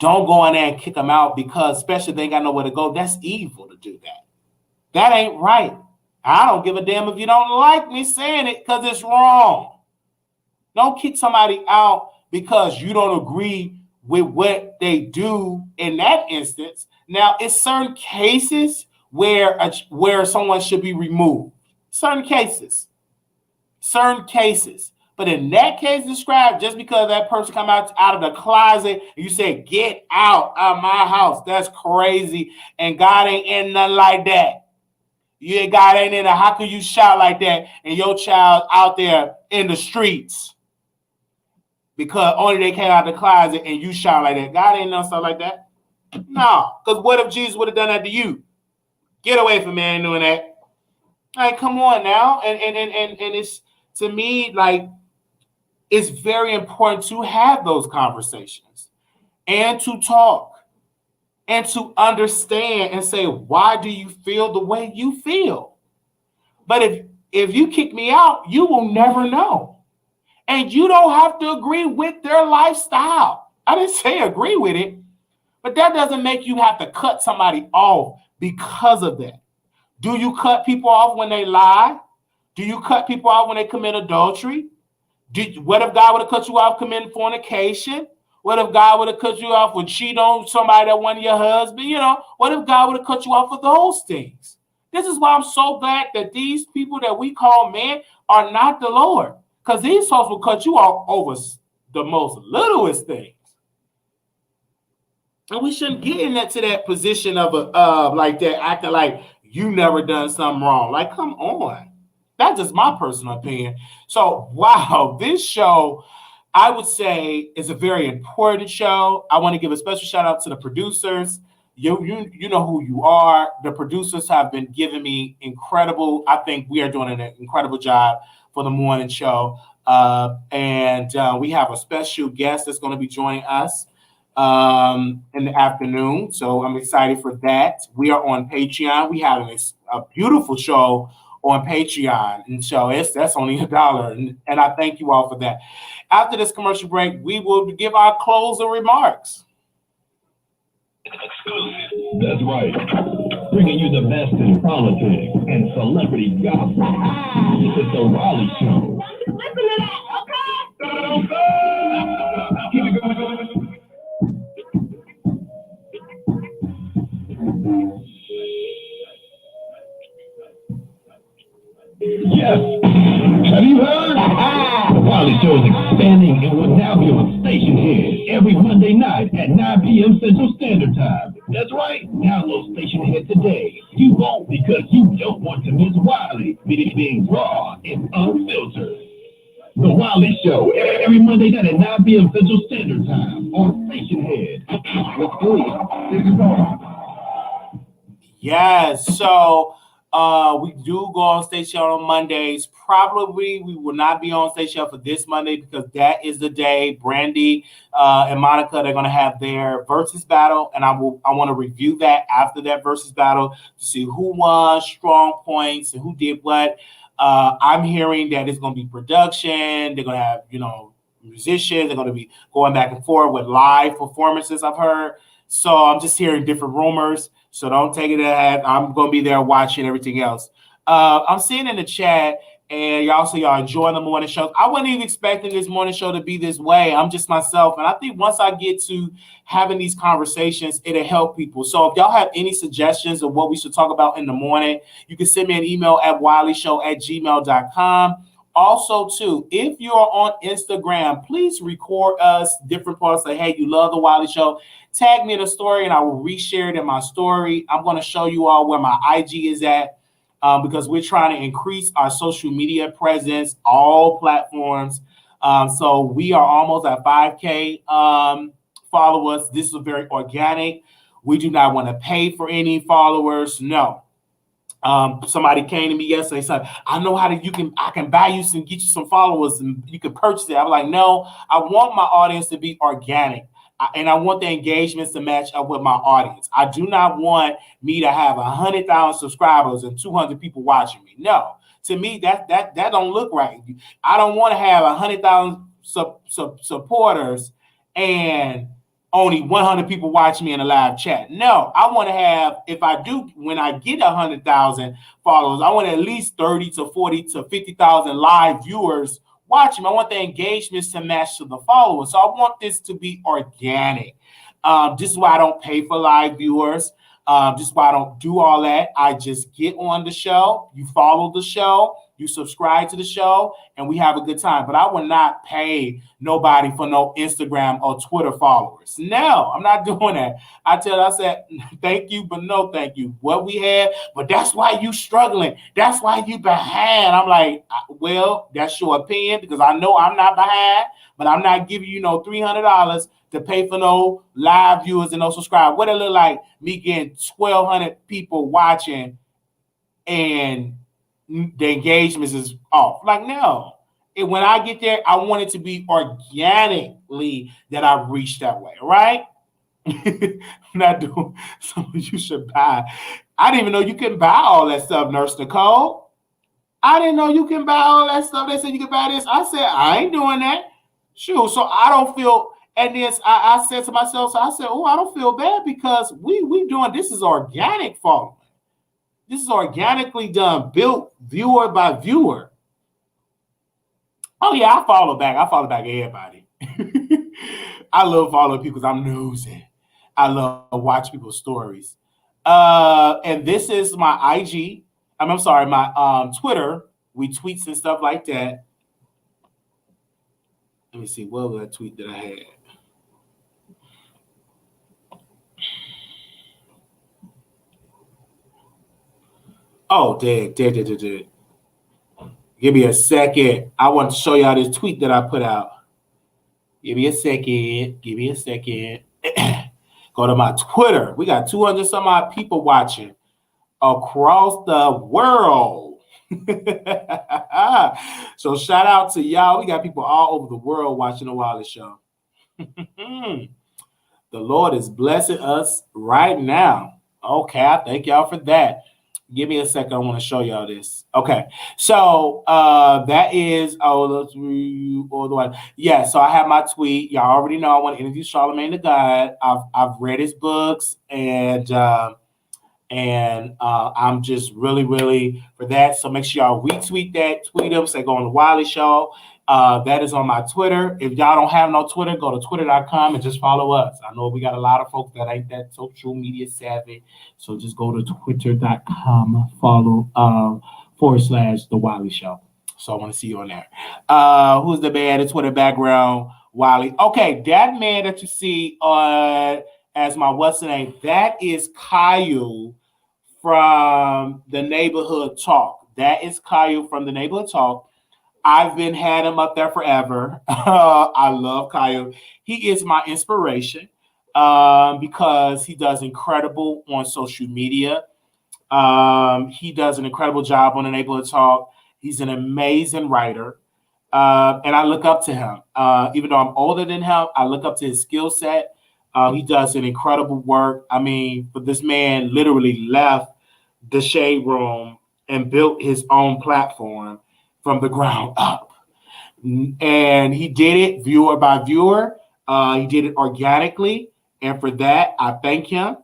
Don't go in there and kick them out because, especially if they ain't got nowhere to go, that's evil to do that. That ain't right. I don't give a damn if you don't like me saying it because it's wrong. Don't kick somebody out because you don't agree with what they do in that instance. Now, it's certain cases where someone should be removed. Certain cases. But in that case described, just because that person come out of the closet and you say, get out of my house, that's crazy. And God ain't in nothing like that. God ain't in there. How can you shout like that and your child out there in the streets? Because only they came out of the closet and you shout like that. God ain't done stuff like that. No. Because what if Jesus would have done that to you? Get away from me, I ain't doing that. Like, come on now. And it's, to me, like, it's very important to have those conversations and to talk and to understand and say, why do you feel the way you feel? But if you kick me out, you will never know. And you don't have to agree with their lifestyle. I didn't say agree with it, but that doesn't make you have to cut somebody off because of that. Do you cut people off when they lie? Do you cut people off when they commit adultery? What if God would have cut you off committing fornication? What if God would have cut you off for cheating on somebody that wasn't your husband? You know, what if God would have cut you off for those things? This is why I'm so glad that these people that we call men are not the Lord. Because these folks will cut you off over the most littlest things. And we shouldn't get to that position of like that, acting like you never done something wrong. Like, come on. That's just my personal opinion. So, wow, this show, I would say, is a very important show. I want to give a special shout out to the producers. You know who you are. The producers have been giving me incredible. I think we are doing an incredible job for the morning show. And we have a special guest that's going to be joining us in the afternoon. So I'm excited for that. We are on Patreon. We have a beautiful show on Patreon. And so that's only $1. And I thank you all for that. After this commercial break, we will give our closing remarks. That's right. Bringing you the best in politics and celebrity gossip. It's the Wiley Show. Listen to that, okay? Keep it going. Yes. Have you heard? The Wiley Show is expanding and will now be on station here every Monday night at 9 p.m. Central Standard Time. That's right. Download Station Head today. You won't because you don't want to miss Wiley being raw and unfiltered. The Wiley Show, every Monday night at 9 p.m. Central Standard Time on Station Head. Let's do it. Yes, so we do go on Station on Mondays. Probably we will not be on Station for this Monday because that is the day Brandy and Monica, they're going to have their versus battle, and I want to review that after that versus battle to see who won, strong points, and who did what. I'm hearing that it's going to be production. They're going to have, musicians. They're going to be going back and forth with live performances, I've heard. So I'm just hearing different rumors. So don't take it as I'm going to be there watching everything else. I'm seeing in the chat, and y'all enjoying the morning show. I wasn't even expecting this morning show to be this way. I'm just myself. And I think once I get to having these conversations, it'll help people. So if y'all have any suggestions of what we should talk about in the morning, you can send me an email at wileyshow@gmail.com. Also, too, if you're on Instagram, please record us different parts. Say, hey, you love the Wiley Show. Tag me in a story, and I will reshare it in my story. I'm going to show you all where my IG is at because we're trying to increase our social media presence, all platforms. So we are almost at 5K followers. This is very organic. We do not want to pay for any followers. No. Somebody came to me yesterday and said, I know how I can buy you some, get you some followers and you can purchase it. I'm like, no, I want my audience to be organic. And I want the engagements to match up with my audience. I do not want me to have 100,000 subscribers and 200 people watching me. No, to me, that don't look right. I don't want to have 100,000 supporters and only 100 people watch me in a live chat. No, I want to have, when I get 100,000 followers, I want at least 30 to 40 to 50,000 live viewers watching. I want the engagements to match to the followers. So I want this to be organic. This is why I don't pay for live viewers. This is why I don't do all that. I just get on the show. You follow the show. You subscribe to the show, and we have a good time. But I will not pay nobody for no Instagram or Twitter followers. No, I'm not doing that. I said, thank you, but no thank you. What we have, but that's why you struggling. That's why you behind. I'm like, well, that's your opinion because I know I'm not behind, but I'm not giving you no $300 to pay for no live viewers and no subscribe. What it look like me getting 1,200 people watching and the engagements is off. Like, no. When I get there, I want it to be organically that I reach that way, right? I'm not doing something you should buy. I didn't even know you can buy all that stuff, Nurse Nicole. I didn't know you can buy all that stuff. They said you can buy this. I said, I ain't doing that. Shoot, so I don't feel, and then I said to myself, I don't feel bad because we doing, this is organic following. This is organically done, built viewer by viewer. Oh, yeah, I follow back everybody. I love following people because I'm nosy. I love watching people's stories. And this is my IG. I'm sorry, my Twitter. We tweets and stuff like that. Let me see. What was that tweet that I had? Oh, dead. Give me a second. I want to show y'all this tweet that I put out. Give me a second. Go to my Twitter. We got 200 some odd people watching across the world. So shout out to y'all. We got people all over the world watching the Wiley Show. The Lord is blessing us right now. Okay, I thank y'all for that. Give me a second. I want to show y'all this. Okay. So that is yeah. So I have my tweet. Y'all already know I want to interview Charlamagne the God. I've read his books and I'm just really for that. So make sure y'all retweet that, tweet him, say go on the Wiley Show. That is on my Twitter. If y'all don't have no Twitter, go to twitter.com and just follow us. I know we got a lot of folks that ain't that social media savvy. So just go to twitter.com, follow /The Wiley Show. So I want to see you on there. Who's the man? The Twitter background Wiley. Okay, that man that you see as my what's the name? That is Kyle from the Neighborhood Talk. That is Kyle from the Neighborhood Talk. I've been had him up there forever. I love Kyle. He is my inspiration because he does incredible on social media. He does an incredible job on the Neighborhood Talk. He's an amazing writer. And I look up to him. Even though I'm older than him, I look up to his skill set. He does an incredible work. I mean, but this man literally left the Shade Room and built his own platform from the ground up. And he did it viewer by viewer. He did it organically. And for that, I thank him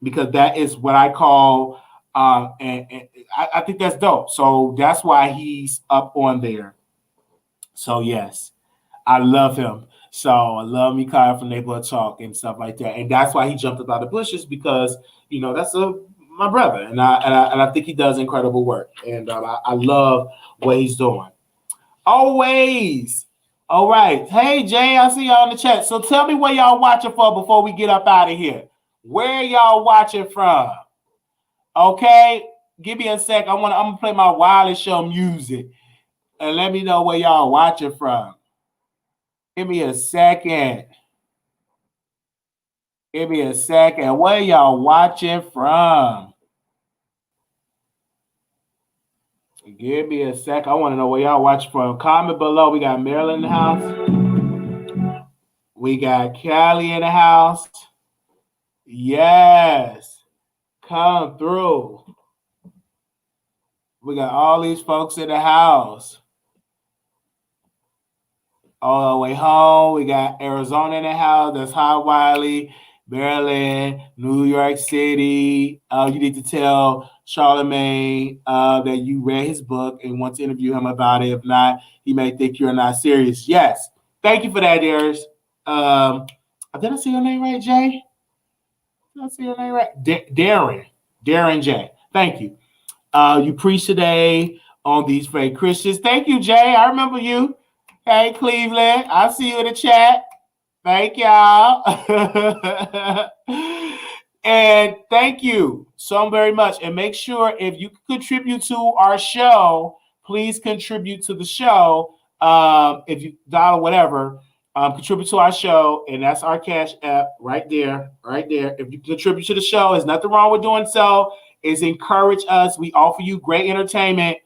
because that is what I call, and I think that's dope. So that's why he's up on there. So yes, I love him. So I love Mikael from Neighborhood Talk and stuff like that. And that's why he jumped up out of the bushes because, you know, that's my brother. And I think he does incredible work. And I love what he's doing. Always. All right. Hey, Jay, I see y'all in the chat. So tell me where y'all watching from before we get up out of here. Where y'all watching from? Okay. Give me a sec. I'm gonna play my Wiley Show music. And let me know where y'all watching from. Give me a second. Give me a second. Where y'all watching from? Give me a sec. I want to know where y'all watching from. Comment below. We got Marilyn in the house. We got Callie in the house. Yes. Come through. We got all these folks in the house. All the way home. We got Arizona in the house. That's High Wiley, Maryland, New York City. You need to tell Charlemagne that you read his book and want to interview him about it. If not, he may think you're not serious. Yes. Thank you for that, Darius. Did I see your name right, Jay? Did I see your name right? Darren J. Thank you. You preach today on these fake Christians. Thank you, Jay. I remember you. Hey, Cleveland. I see you in the chat. Thank y'all. And thank you so very much. And make sure if you contribute to our show, please contribute to the show. If you dollar whatever, contribute to our show. And that's our Cash App right there, right there. If you contribute to the show, there's nothing wrong with doing so. It's encourage us. We offer you great entertainment.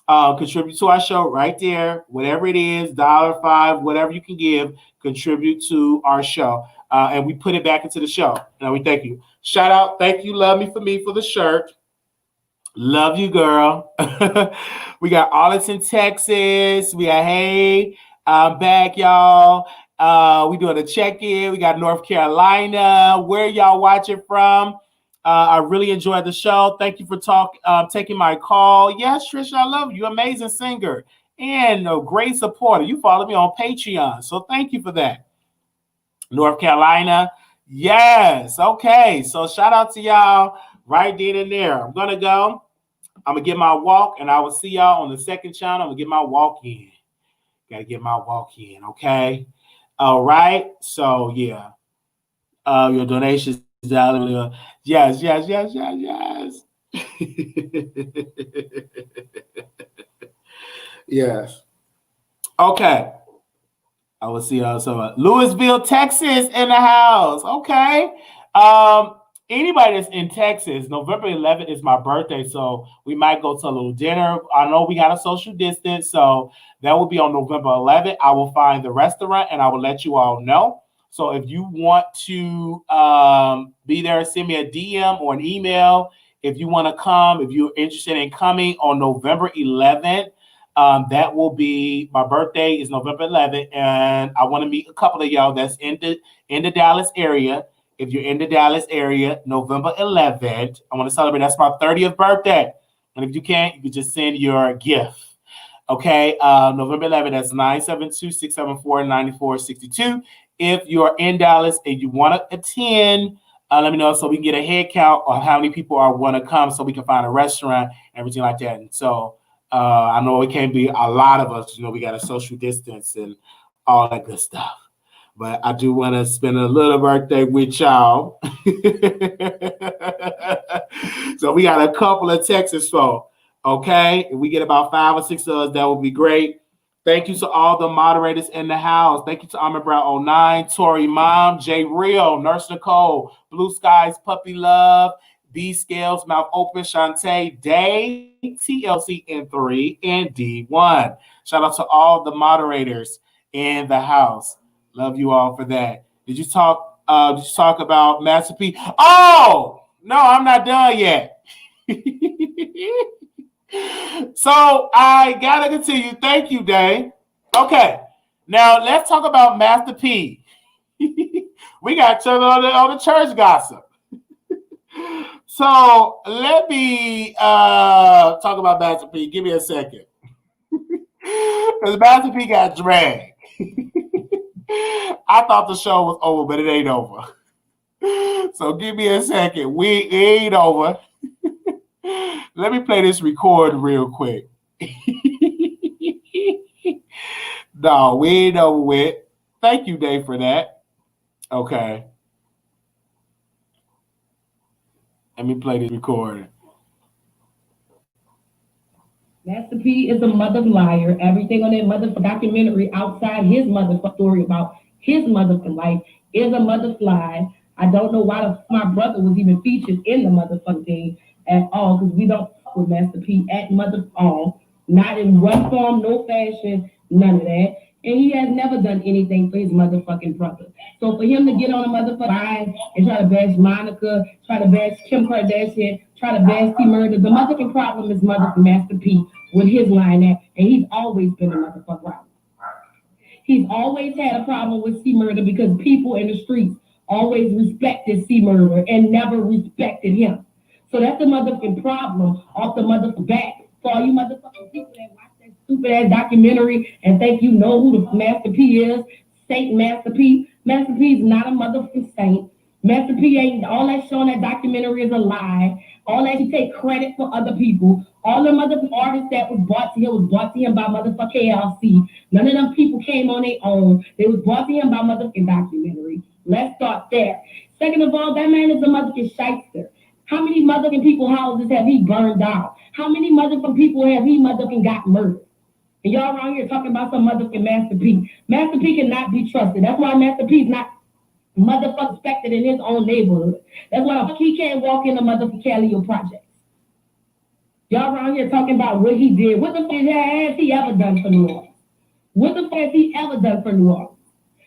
Contribute to our show right there. Whatever it is, $5, whatever you can give, contribute to our show. And we put it back into the show. And we thank you. Shout out. Thank you. Love me for the shirt. Love you, girl. We got Arlington, Texas. We got, hey, I'm back, y'all. We doing a check-in. We got North Carolina. Where y'all watching from? I really enjoyed the show. Thank you for taking my call. Yes, Trisha, I love you. Amazing singer and a great supporter. You follow me on Patreon, so thank you for that. North Carolina, yes. Okay, so shout out to y'all right then and there. I'm gonna go. I'm gonna get my walk, and I will see y'all on the second channel. I'm gonna get my walk in. Gotta get my walk in. Okay. All right. So yeah, your donations. Yes. Yes. Okay. I will see y'all so Louisville, Texas in the house. Okay. Anybody that's in Texas, November 11th is my birthday, so we might go to a little dinner. I know we got a social distance, so that will be on November 11th. I will find the restaurant and I will let you all know. So if you want to be there, send me a DM or an email. If you want to come, if you're interested in coming on November 11th, that will be, my birthday is November 11th, and I want to meet a couple of y'all that's in the Dallas area. If you're in the Dallas area, November 11th, I want to celebrate. That's my 30th birthday. And if you can't, you can just send your gift. Okay, November 11th, that's 972-674-9462. If you're in Dallas and you want to attend, let me know so we can get a head count on how many people want to come so we can find a restaurant, everything like that. And so I know it can't be a lot of us. You know, we got a social distance and all that good stuff. But I do want to spend a little birthday with y'all. So we got a couple of Texas folk. Okay. If we get about 5 or 6 of us, that would be great. Thank you to all the moderators in the house. Thank you to Armin Brown 09, Tori Mom, J Real, Nurse Nicole, Blue Skies, Puppy Love, B Scales, Mouth Open, Shantae, Day, TLC N3, and D1. Shout out to all the moderators in the house. Love you all for that. Did you talk about Master P? Oh, no, I'm not done yet. So I gotta continue. Thank you, Day. Okay, now let's talk about Master P. We got to on the church gossip. So let me talk about Master P. Give me a second. Because Master P got dragged. I thought the show was over, but it ain't over. So give me a second. It ain't over. Let me play this record real quick. No, we ain't over with. Thank you, Dave, for that. Okay. Let me play this recording. Master P is a mother liar. Everything on that motherfucking documentary outside his motherfucking story about his motherfucking life is a mother lie. I don't know why my brother was even featured in the motherfucking thing at all, because we don't fuck with Master P at mother all. Not in one form, no fashion, none of that. And he has never done anything for his motherfucking brother. So for him to get on a motherfucking line and try to bash Monica, try to bash Kim Kardashian, try to bash T-Murder, the motherfucking problem is motherfucking Master P with his line at, and he's always been a motherfucking problem. He's always had a problem with C-Murder because people in the streets always respected C-Murder and never respected him. So that's the motherfucking problem off the motherfucking back. For all you motherfucking people that watch that stupid ass documentary and think you know who the Master P is, Saint Master P. Master P is not a motherfucking saint. Master P ain't, all that show in that documentary is a lie. All that he take credit for other people. All the motherfucking artists that was brought to him by motherfucking KLC. None of them people came on their own. They was brought to him by motherfucking documentary. Let's start there. Second of all, that man is a motherfucking shyster. How many motherfucking people houses have he burned down? How many motherfucking people have he motherfucking got murdered? And y'all around here talking about some motherfucking Master P. Master P cannot be trusted. That's why Master P is not motherfucking respected in his own neighborhood. That's why he can't walk in the motherfucking Calio projects. Y'all around here talking about what he did. What the fuck has he ever done for New Orleans? What the fuck has he ever done for New Orleans?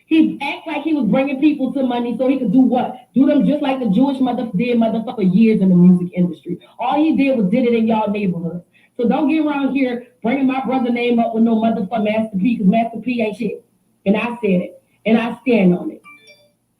He act like he was bringing people to money so he could do what? Do them just like the Jewish motherfucker for years in the music industry. All he did was did it in y'all neighborhood. So don't get around here bringing my brother's name up with no motherfucker Master P, because Master P ain't shit. And I said it. And I stand on it.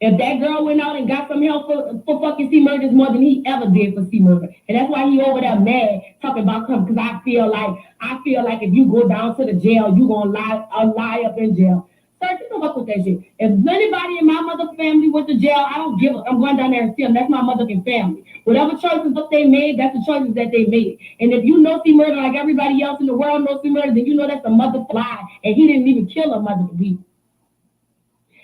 If that girl went out and got some help for fucking C-Murder more than he ever did for C-Murder. And that's why he over there mad talking about him, because I feel like if you go down to the jail, you gonna lie up in jail. Sir, you don't fuck with that shit. If anybody in my mother family went to jail, I don't give a, I'm going down there and see them. That's my motherfucking family. Whatever choices that they made, that's the choices that they made. And if you know C-Murder like everybody else in the world knows C-Murder, then you know that's a motherfucking lie. And he didn't even kill a motherfucking people.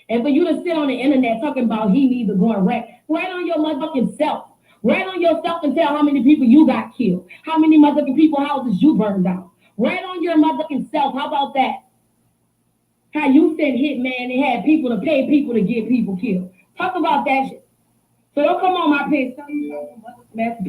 And for you to sit on the internet talking about he needs to go and write on your motherfucking self. Write on yourself and tell how many people you got killed. How many motherfucking people houses you burned down. Write on your motherfucking self. How about that? How you said hitman and had people to pay people to get people killed. Talk about that shit. So don't come on my page. Master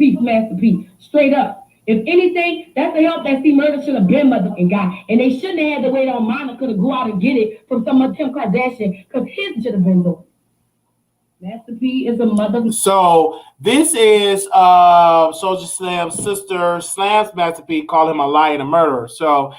P. Straight up. If anything, that's the help that C-Murder should have been motherfucking got. And they shouldn't have had to wait on Monica to go out and get it from some of Kim Kardashian, because his should have been doing it. Master P is a mother. So this is Soulja Slam's sister Slam's Master P, call him a liar and a murderer. So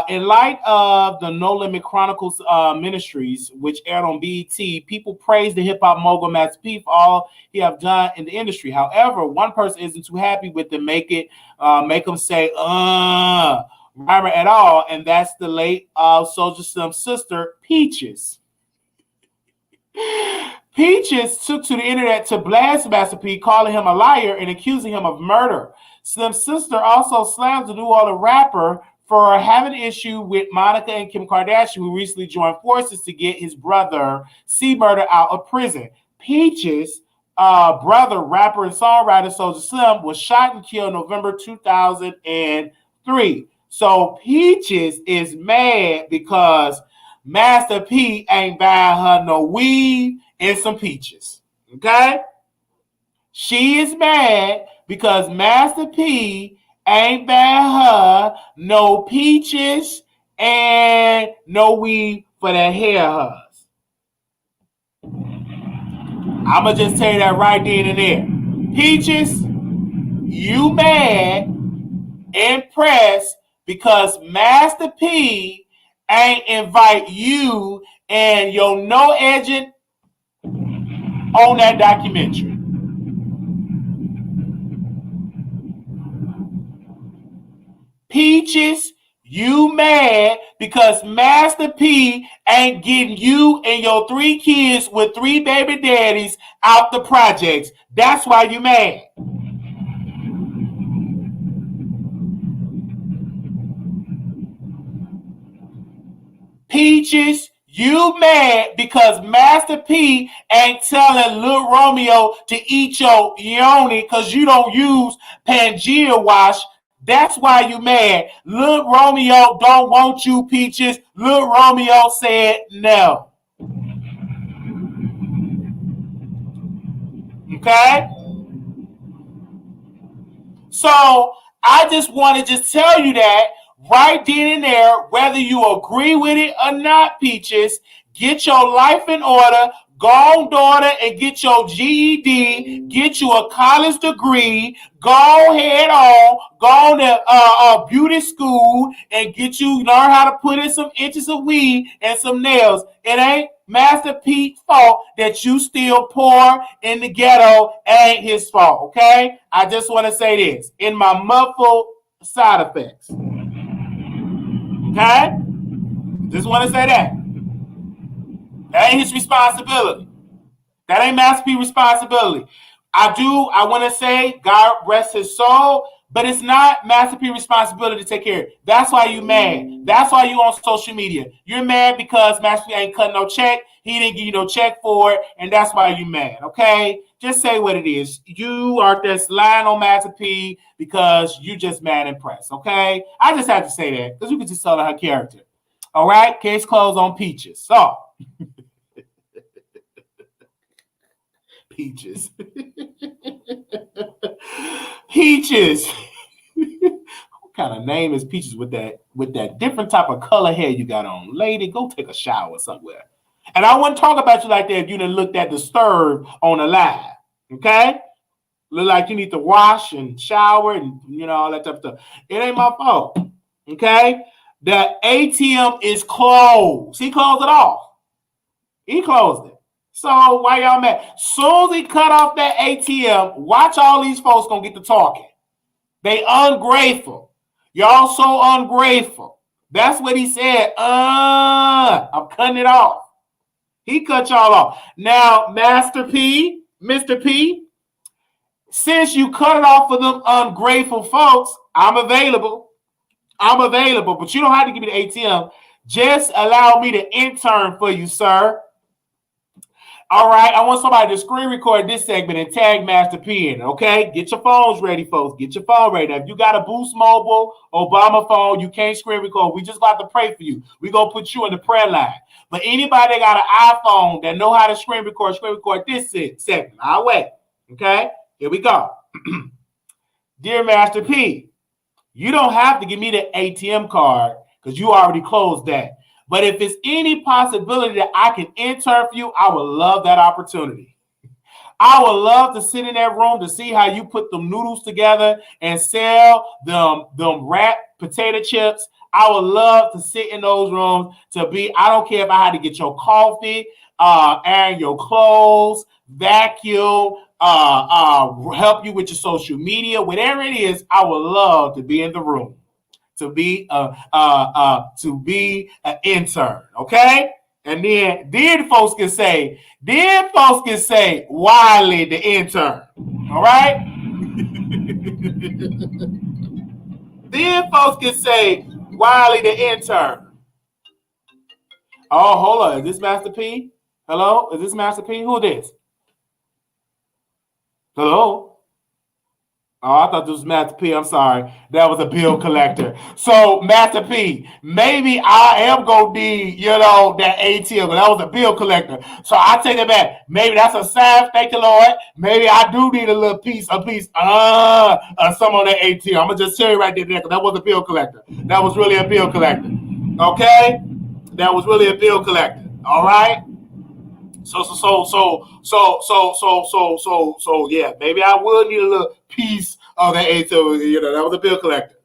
in light of the No Limit Chronicles Ministries, which aired on BET, people praise the hip-hop mogul Master P for all he have done in the industry. However, one person isn't too happy with the make him say rhymer at all, and that's the late Soulja Slim's sister Peaches. Peaches took to the internet to blast Master P, calling him a liar and accusing him of murder. Slim's sister also slams the New Orleans rapper for having an issue with Monica and Kim Kardashian, who recently joined forces to get his brother C-Murder out of prison. Peaches' brother, rapper and songwriter Soulja Slim, was shot and killed November 2003. So Peaches is mad because Master P ain't buying her no weed and some peaches. Okay? She is mad because Master P ain't buying her no peaches and no weed for that hair of hers. I'ma just tell you that right then and there. Peaches, you mad and pressed because Master P ain't invite you and your no agent on that documentary. Peaches, you mad because Master P ain't getting you and your 3 kids with 3 baby daddies out the projects. That's why you mad. Peaches, you mad because Master P ain't telling Lil Romeo to eat your yoni because you don't use Pangea wash. That's why you mad. Lil Romeo don't want you, Peaches. Lil Romeo said no. Okay? So I just want to just tell you that right then and there, whether you agree with it or not, Peaches, get your life in order. Go on, daughter, and get your GED, get you a college degree, go ahead on, go on to beauty school and get you, learn how to put in some inches of weed and some nails. It ain't Master Pete's fault that you still poor in the ghetto. It ain't his fault, okay? I just want to say this in my muffled side effects. Okay? Just want to say that. That ain't his responsibility. That ain't Master P's responsibility. I want to say God rest his soul, but it's not Master P's responsibility to take care of it. That's why you mad. That's why you on social media. You're mad because Master P ain't cutting no check. He didn't give you no check for it, and that's why you mad, okay? Just say what it is. You are just lying on Master P because you just mad and pressed, okay? I just have to say that because you can just tell her character. All right? Case closed on Peaches. So, Peaches. Peaches. What kind of name is Peaches with that different type of color hair you got on? Lady, go take a shower somewhere. And I wouldn't talk about you like that if you didn't look that disturbed on the live. Okay? Look like you need to wash and shower and all that type of stuff. It ain't my fault. Okay? The ATM is closed. He closed it off. He closed it. So why y'all mad? Soon as he cut off that ATM, watch all these folks gonna get to talking. They ungrateful. Y'all so ungrateful. That's what he said. I'm cutting it off. He cut y'all off. Now, Master P, Mr. P, since you cut it off for them ungrateful folks, I'm available, but you don't have to give me the ATM. Just allow me to intern for you, sir. All right, I want somebody to screen record this segment and tag Master P in, okay? Get your phones ready, folks. Get your phone ready. Now, if you got a Boost Mobile, Obama phone, you can't screen record. We just got to pray for you. We're going to put you in the prayer line. But anybody that got an iPhone that know how to screen record this segment. I'll wait, okay? Here we go. Dear Master P, you don't have to give me the ATM card because you already closed that. But if it's any possibility that I can intern for you, I would love that opportunity. I would love to sit in that room to see how you put them noodles together and sell them wrapped potato chips. I would love to sit in those rooms I don't care if I had to get your coffee, iron your clothes, vacuum, help you with your social media, whatever it is, I would love to be in the room. To be an intern, okay? And then folks can say Wiley the intern, all right? Then folks can say Wiley the intern. Oh, hold on. Is this Master P? Hello? Is this Master P? Who is this? Hello? Oh, I thought this was Master P. I'm sorry. That was a bill collector. So, Master P, maybe I am going to need, that ATM, but that was a bill collector. So, I take it back. Maybe that's a sign. Thank you, Lord. Maybe I do need a little piece, some on that ATM. I'm going to just tell you right there, because that was a bill collector. That was really a bill collector. Okay? That was really a bill collector. All right? So, yeah, maybe I would need a little piece of that ATM. That was a bill collector.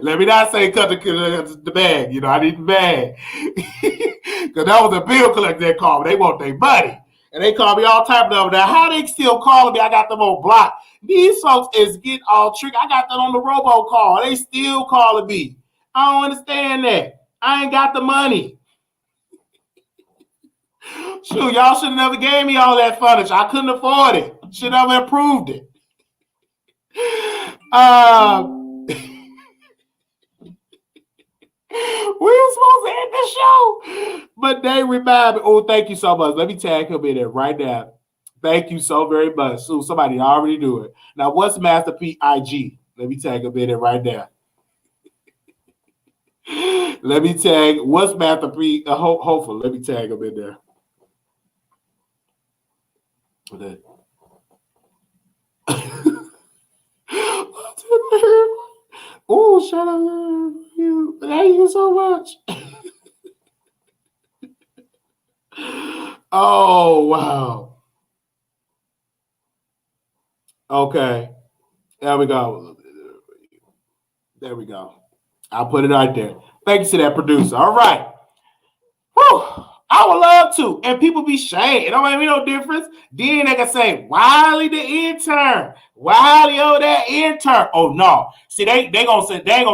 Let me not say cut the bag. I need the bag. Because that was a bill collector that called me. They want their money. And they call me all type of numbers. Now, how they still calling me? I got them on block. These folks is getting all tricky. I got them on the robocall. They still calling me. I don't understand that. I ain't got the money. Shoot, y'all should have never gave me all that furniture. I couldn't afford it. Should have improved it. We were supposed to end the show, but they remind me. Oh, thank you so much. Let me tag him in there right now. Thank you so very much. So somebody already do it. Now, what's Master P IG? Let me tag him in there right now. Let me tag. What's Master P? Hopefully, let me tag him in there. Okay. Oh, shut up. Thank you so much. Oh, wow. Okay. There we go. There we go. I'll put it right there. Thank you to that producer. All right. Whew. I would love to. And people be shame. It don't make me no difference. Then they can say, Wiley the intern. Wiley, that intern. Oh, no. See, they ain't gonna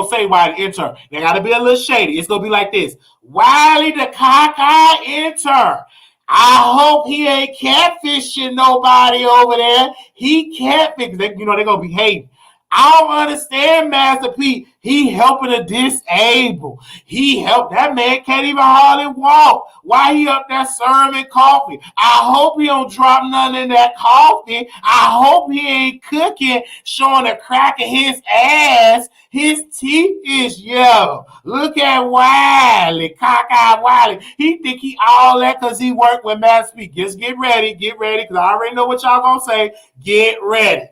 say Wiley the intern. They gotta be a little shady. It's gonna be like this. Wiley the cockeyed intern. I hope he ain't catfishing nobody over there. He catfish. They're gonna be hating. I don't understand, Master P. He helping the disabled. He helped. That man can't even hardly walk. Why he up there serving coffee? I hope he don't drop nothing in that coffee. I hope he ain't cooking, showing a crack of his ass. His teeth is yellow. Look at Wiley, cockeyed Wiley. He think he all that because he worked with Master P. Just get ready, because I already know what y'all gonna say. Get ready.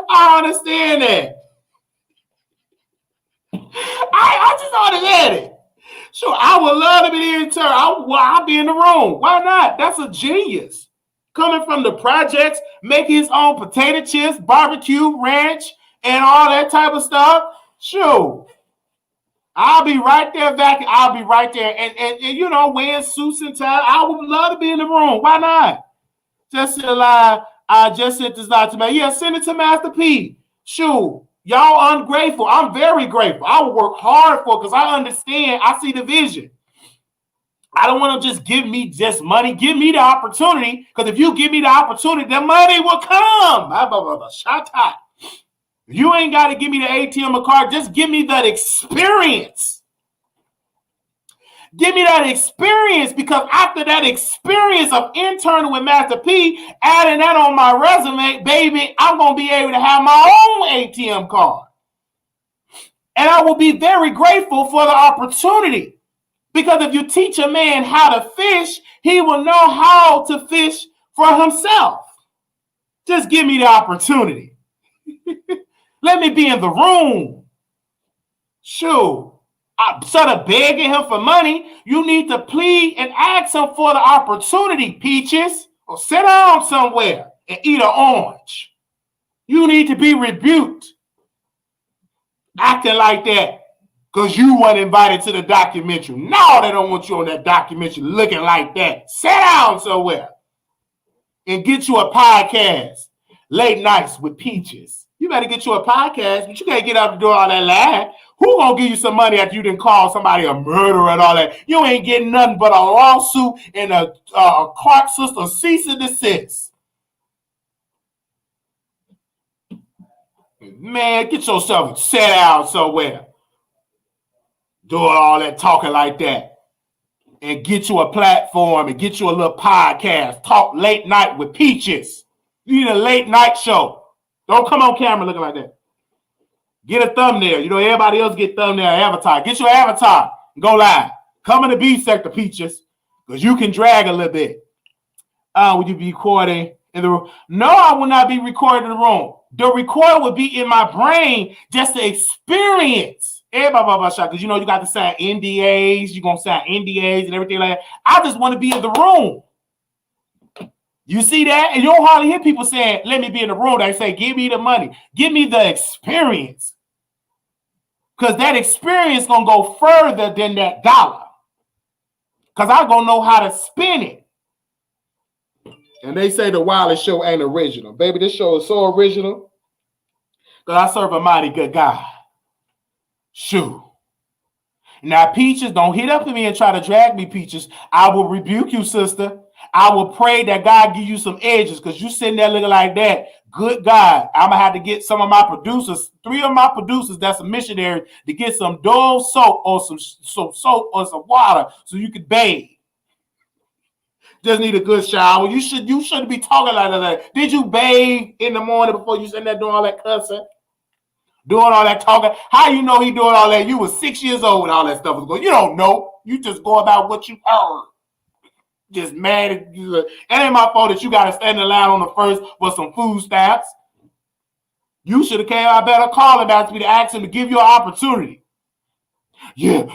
I understand that. I just don't understand it. Sure, I would love to be the intern. I'll be in the room. Why not? That's a genius. Coming from the projects, making his own potato chips, barbecue, ranch, and all that type of stuff. Sure. I'll be right there back. I'll be right there. And wearing suits and ties. I would love to be in the room. Why not? Just to lie. I just sent this out to me. Yeah, send it to Master P. Shoot, y'all ungrateful. I'm very grateful. I will work hard for it because I understand. I see the vision. I don't want to just give me just money. Give me the opportunity, because if you give me the opportunity, the money will come. Shut up. You ain't got to give me the ATM card. Just give me that experience. Give me that experience, because after that experience of interning with Master P, adding that on my resume, baby, I'm going to be able to have my own ATM card. And I will be very grateful for the opportunity, because if you teach a man how to fish, he will know how to fish for himself. Just give me the opportunity. Let me be in the room. Shoot. Instead of begging him for money, you need to plead and ask him for the opportunity, Peaches. Or sit down somewhere and eat an orange. You need to be rebuked. Acting like that because you weren't invited to the documentary. No, they don't want you on that documentary looking like that. Sit down somewhere and get you a podcast. Late nights with Peaches. You better get you a podcast, but you can't get out the door all that lying. Who gonna give you some money after you didn't call somebody a murderer and all that? You ain't getting nothing but a lawsuit and a Clark sister cease and desist. Man, get yourself set out somewhere. Doing all that talking like that. And get you a platform and get you a little podcast. Talk late night with Peaches. You need a late night show. Don't come on camera looking like that. Get a thumbnail. You know, everybody else get thumbnail avatar. Get your avatar and go live. Come in the B sector, Peaches, because you can drag a little bit. Would you be recording in the room? No, I will not be recording in the room. The recorder would be in my brain just to experience. Because you know you got to sign NDAs. You're going to sign NDAs and everything like that. I just want to be in the room. You see that? And you don't hardly hear people saying, let me be in the room. They say, give me the money. Give me the experience. Because that experience going to go further than that dollar. Because I'm going to know how to spin it. And they say the Wiley Show ain't original. Baby, this show is so original. Because I serve a mighty good God. Shoot. Now, Peaches, don't hit up at me and try to drag me, Peaches. I will rebuke you, sister. I will pray that God give you some edges because you sitting there looking like that. Good God. I'm going to have to get some of my producers, 3 of my producers that's a missionary, to get some Dove soap or some soap or some water so you can bathe. Just need a good shower. You shouldn't be talking like that. Did you bathe in the morning before you sitting there doing all that cussing? Doing all that talking. How you know he doing all that? You was 6 years old when all that stuff was going. You don't know. You just go about what you heard. Just mad at you. It ain't my fault that you got to stand in line on the first for some food stamps. You should have came out better calling back to me to ask him to give you an opportunity. Yeah,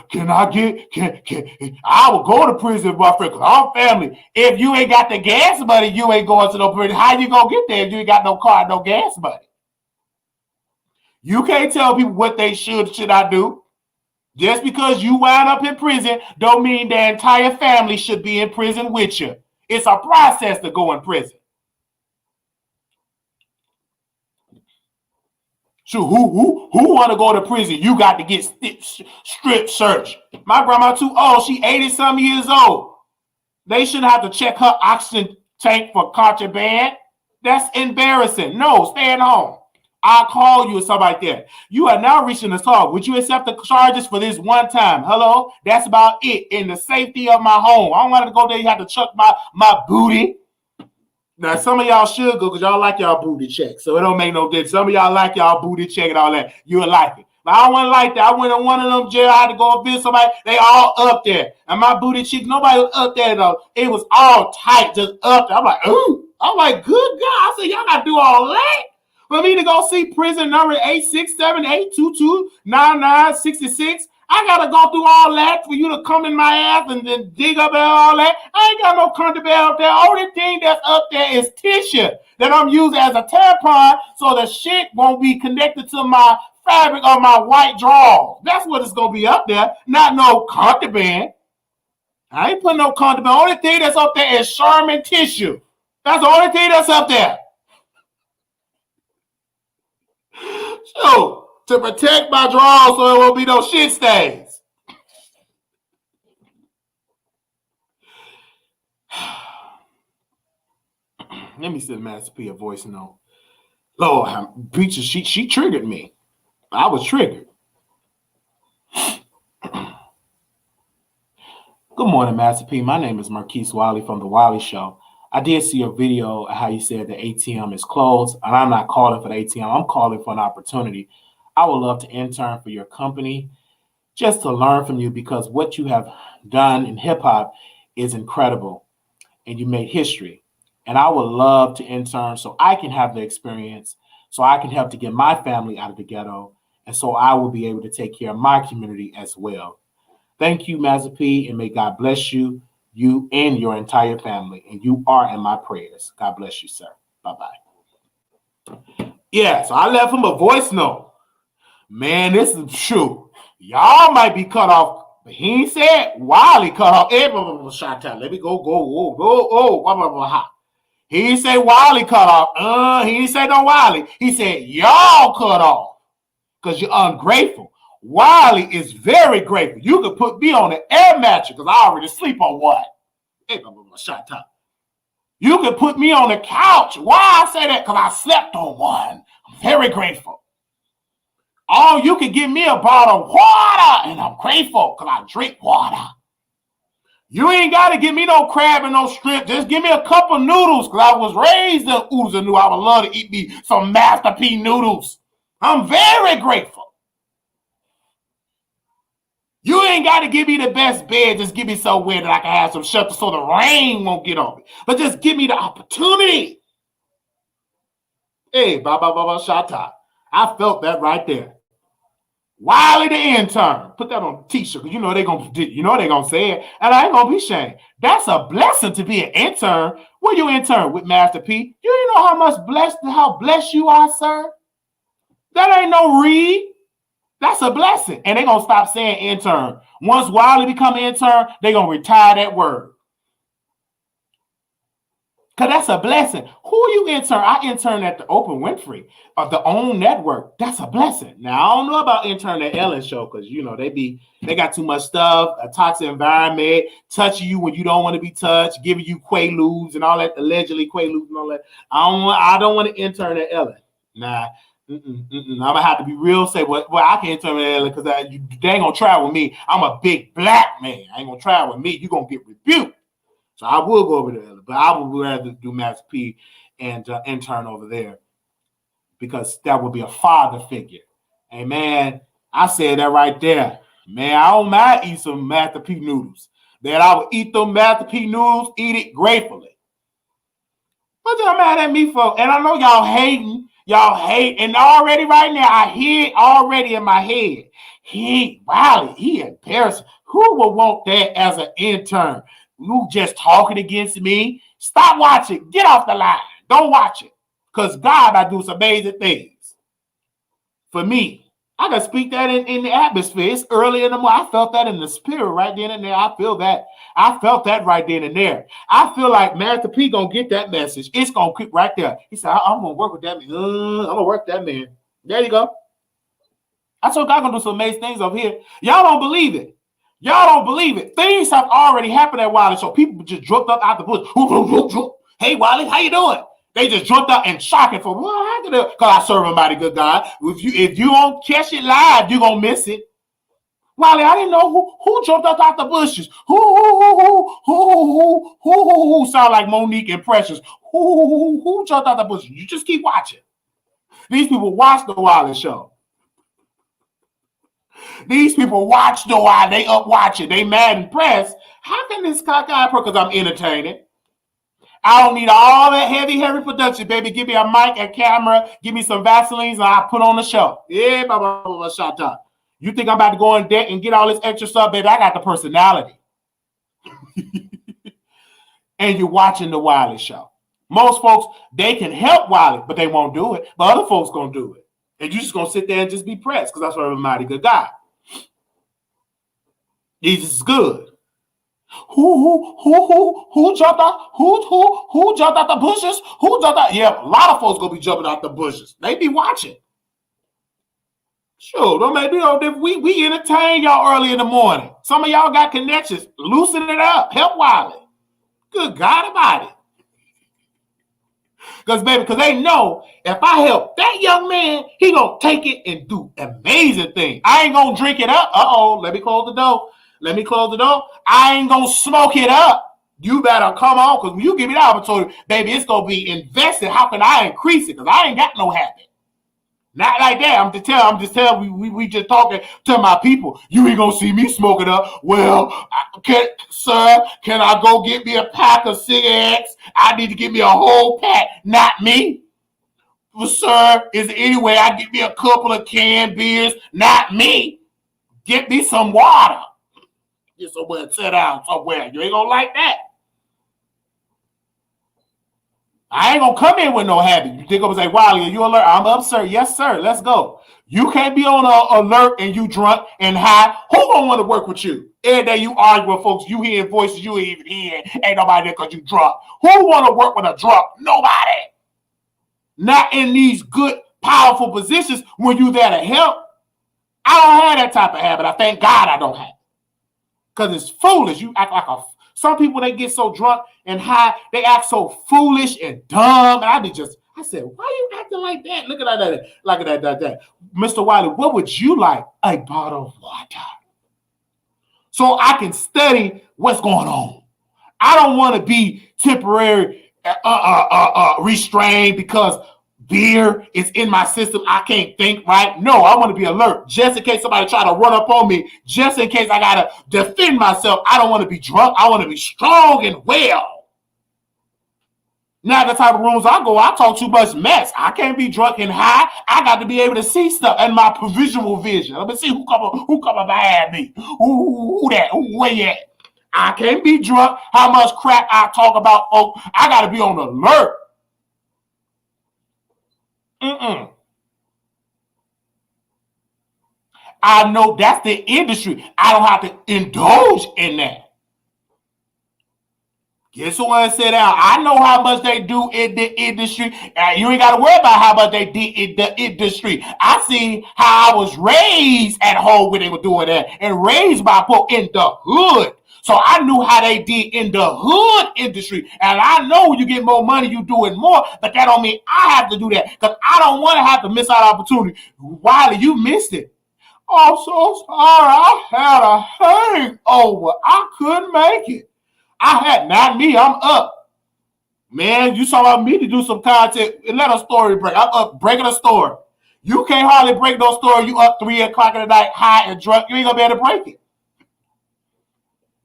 I will go to prison, my friend, because I'm family. If you ain't got the gas money, you ain't going to no prison. How you going to get there if you ain't got no car, no gas money? You can't tell people what they should not do. Just because you wind up in prison don't mean the entire family should be in prison with you. It's a process to go in prison. So who want to go to prison? You got to get strip search. My grandma too old. She 80-some years old. They shouldn't have to check her oxygen tank for contraband. That's embarrassing. No, stay at home. I'll call you or something like that. You are now reaching the top. Would you accept the charges for this one time? Hello? That's about it. In the safety of my home. I don't want to go there. You have to check my booty. Now, some of y'all should go because y'all like y'all booty check. So it don't make no difference. Some of y'all like y'all booty check and all that. You'll like it. But I don't want to like that. I went in one of them jail. I had to go visit somebody. They all up there. And my booty cheek, nobody was up there though. It was all tight, just up there. I'm like, ooh. I'm like, good God. I said, y'all got to do all that? For me to go see prison number 867-822-9966, I got to go through all that for you to come in my ass and then dig up and all that. I ain't got no contraband up there. Only thing that's up there is tissue that I'm using as a tampon so the shit won't be connected to my fabric of my white drawers. That's what it's going to be up there, not no contraband. I ain't putting no contraband. The only thing that's up there is Charmin tissue. That's the only thing that's up there. So, to protect my drawers so there won't be no shit stains. Let me send Master P a voice note. Lord, Preacher, she triggered me. I was triggered. Good morning, Master P. My name is Marquise Wiley from The Wiley Show. I did see your video how you said the ATM is closed, and I'm not calling for the ATM. I'm calling for an opportunity. I would love to intern for your company just to learn from you because what you have done in hip-hop is incredible, and you made history. And I would love to intern so I can have the experience, so I can help to get my family out of the ghetto, and so I will be able to take care of my community as well. Thank you, Master P, and may God bless you. You and your entire family, and you are in my prayers. God bless you, sir. Bye-bye. Yeah, so I left him a voice note. Man, this is true. Y'all might be cut off, but he ain't said Wiley cut off. Let me go. He didn't say Wiley cut off. He didn't say no Wiley. He said y'all cut off because you're ungrateful. Wiley is very grateful. You could put me on an air mattress because I already sleep on one. You could put me on the couch. Why I say that? Because I slept on one. I'm very grateful. Oh, you can give me a bottle of water, and I'm grateful because I drink water. You ain't got to give me no crab and no shrimp. Just give me a cup of noodles because I was raised in oodles and knew I would love to eat me some Master P noodles. I'm very grateful. You ain't got to give me the best bed. Just give me somewhere that I can have some shelter so the rain won't get on me. But just give me the opportunity. Hey, shata. I felt that right there. Wiley the intern. Put that on a t-shirt because you know they're gonna say it. And I ain't gonna be ashamed. That's a blessing to be an intern. Where you intern with Master P? You know how blessed you are, sir? That ain't no read. That's a blessing. And they're gonna stop saying intern. Once Wiley become an intern, they're gonna retire that word. Because that's a blessing. Who you intern? I intern at the Oprah Winfrey of the OWN network. That's a blessing. Now, I don't know about intern at Ellen Show because, you know, they got too much stuff, a toxic environment, touching you when you don't want to be touched, giving you Quaaludes and all that, allegedly Quaaludes and all that. I don't want to intern at Ellen. Nah. I'm going to have to be real, say, well, I can't intern at Ellen because they ain't going to try with me. I'm a big black man. I ain't going to try with me. You're going to get rebuked. So I will go over there, but I would rather do Master P and intern over there because that would be a father figure. Hey, man, I said that right there. Man, I don't mind eat some Master P noodles. That I would eat them Master P noodles, eat it gratefully. What y'all mad at me for? And I know y'all hating. Y'all hate. And already right now, I hear it already in my head. He embarrassing. Who would want that as an intern? You just talking against me. Stop watching. Get off the line. Don't watch it. Because God I do some amazing things. For me. I can speak that in the atmosphere. It's early in the morning. I felt that in the spirit right then and there. I feel that. I felt that right then and there. I feel like Master P gonna get that message. It's gonna keep right there. He said, I'm gonna work with that man. I'm gonna work that man. There you go. I told God gonna do some amazing things over here. Y'all don't believe it. Y'all don't believe it. Things have already happened at Wiley Show. People just jumped up out the bush. Hey, Wiley, how you doing? They just jumped up and shocking for what? Because I serve a mighty good God. If you don't catch it live, you're going to miss it. Wiley, I didn't know who jumped up out the bushes. Who sound like Monique and Precious. Who jumped out the bushes? You just keep watching. These people watch the Wiley Show. These people watch the while they up watching. They mad and pressed. How can this cockeye? Because I'm entertaining. I don't need all that heavy production, baby. Give me a mic, a camera, give me some Vaselines, and I'll put on the show. Yeah, shut up. You think I'm about to go on deck and get all this extra stuff, baby? I got the personality. And you're watching the Wiley Show. Most folks, they can help Wiley, but they won't do it. But other folks gonna do it. And you're just going to sit there and just be pressed because that's what a mighty good God. Jesus is good. Who jumped out? Who jumped out the bushes? Who jumped out? Yeah, a lot of folks going to be jumping out the bushes. They be watching. Sure, don't make me know if we entertain y'all early in the morning. Some of y'all got connections. Loosen it up. Help Wiley. Good God about it. Because they know if I help that young man, he gonna take it and do amazing things. I ain't gonna drink it up. Let me close the door. I ain't gonna smoke it up. You better come on, because when you give me the opportunity, baby, it's gonna be invested. How can I increase it? Because I ain't got no habit. Not like that. I'm just telling we just talking to my people. You ain't gonna see me smoking up. Well, can I go get me a pack of cigarettes? I need to get me a whole pack. Not me. Well, sir, is there any way I get me a couple of canned beers? Not me. Get me some water. Get somewhere and sit down somewhere. You ain't gonna like that. I ain't gonna come in with no habit. You think I'm gonna say, Wiley, are you alert? I'm up, sir. Yes, sir. Let's go. You can't be on alert and you drunk and high. Who gonna want to work with you? Every day you argue with folks, you hearing voices you ain't even hearing. Ain't nobody there because you drunk. Who want to work with a drunk? Nobody. Not in these good, powerful positions when you there to help. I don't have that type of habit. I thank God I don't have it. Because it's foolish. You act like some people, they get so drunk and high, they act so foolish and dumb. And I said, why are you acting like that? Look at that, like that. Mr. Wiley, what would you like? A bottle of water. So I can study what's going on. I don't want to be temporary restrained because beer is in my system. I can't think right. No, I want to be alert just in case somebody try to run up on me, just in case I got to defend myself. I don't want to be drunk. I want to be strong and well. Now, the type of rooms I go, I talk too much mess. I can't be drunk and high. I got to be able to see stuff in my visual vision. Let me see who come behind me. Who that? Where you at? I can't be drunk. How much crap I talk about, folks. I got to be on alert. I know that's the industry. I don't have to indulge in that. Guess who want to sit down? I know how much they do in the industry. You ain't got to worry about how much they did in the industry. I see how I was raised at home when they were doing that and raised by people in the hood. So I knew how they did in the hood industry. And I know when you get more money, you do it more. But that don't mean I have to do that because I don't want to have to miss out opportunity. Wiley, you missed it. I'm so sorry. I had a hangover. I couldn't make it. Not me. I'm up. Man, you saw me to do some content and let a story break. I'm up breaking a story. You can't hardly break no story. You up 3 o'clock in the night, high and drunk. You ain't gonna be able to break it.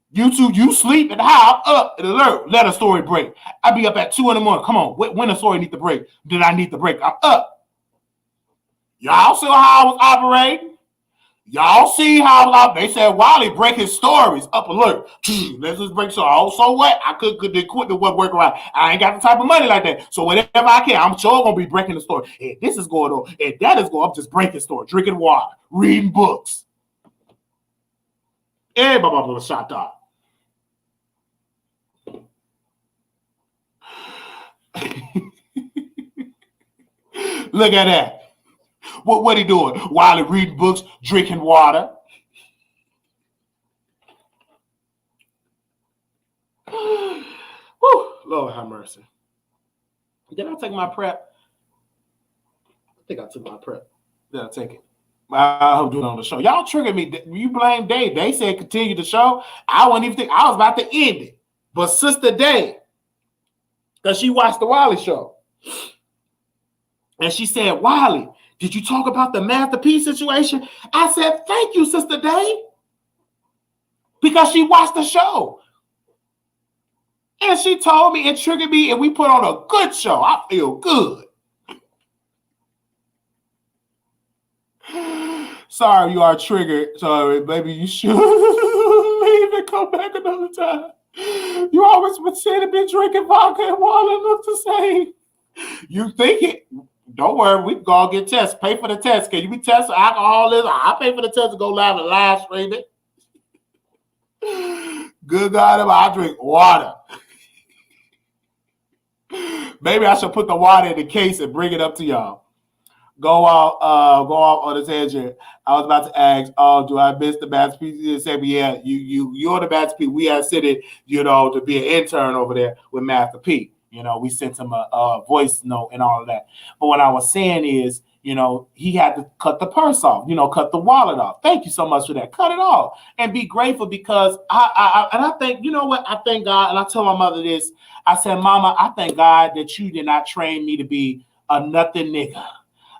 You sleep and high. I'm up and alert. Let a story break. I be up at 2 in the morning. Come on, when a story need to break? Did I need to break? I'm up. Y'all saw how I was operating. Y'all see how they said Wiley break his stories up alert. Let's just break so. Oh, so what? I could quit the work around. I ain't got the type of money like that. So whenever I can, I'm sure gonna be breaking the story. And this is going on, and that is going. I'm just breaking story, drinking water, reading books. And blah blah blah. Shot dog. Look at that. What he doing? Wiley reading books, drinking water. Whew, Lord have mercy. Did I take my prep? I think I took my prep. Did I take it? I hope doing it on the show. Y'all triggered me. You blame Dave. They said continue the show. I wasn't even think I was about to end it. But Sister Dave, because she watched the Wiley Show. And she said, Wiley, did you talk about the Master P situation? I said, thank you, Sister Dave. Because she watched the show. And she told me and triggered me, and we put on a good show. I feel good. Sorry, you are triggered. Sorry, baby, you should leave and come back another time. You always pretend to be drinking vodka and water and look the same. You think it. Don't worry, we can go get tests. Pay for the test. Can you be tested for alcoholism? I pay for the test to go live and live stream it. Good God, I drink water. Maybe I should put the water in the case and bring it up to y'all. Go off on the tangent. I was about to ask, do I miss the Master P? He said, yeah, you're the Master P. We had sent it, to be an intern over there with Master P. We sent him a voice note and all of that. But what I was saying is, he had to cut the purse off, cut the wallet off. Thank you so much for that. Cut it off and be grateful because I think, I thank God. And I tell my mother this. I said, Mama, I thank God that you did not train me to be a nothing nigga.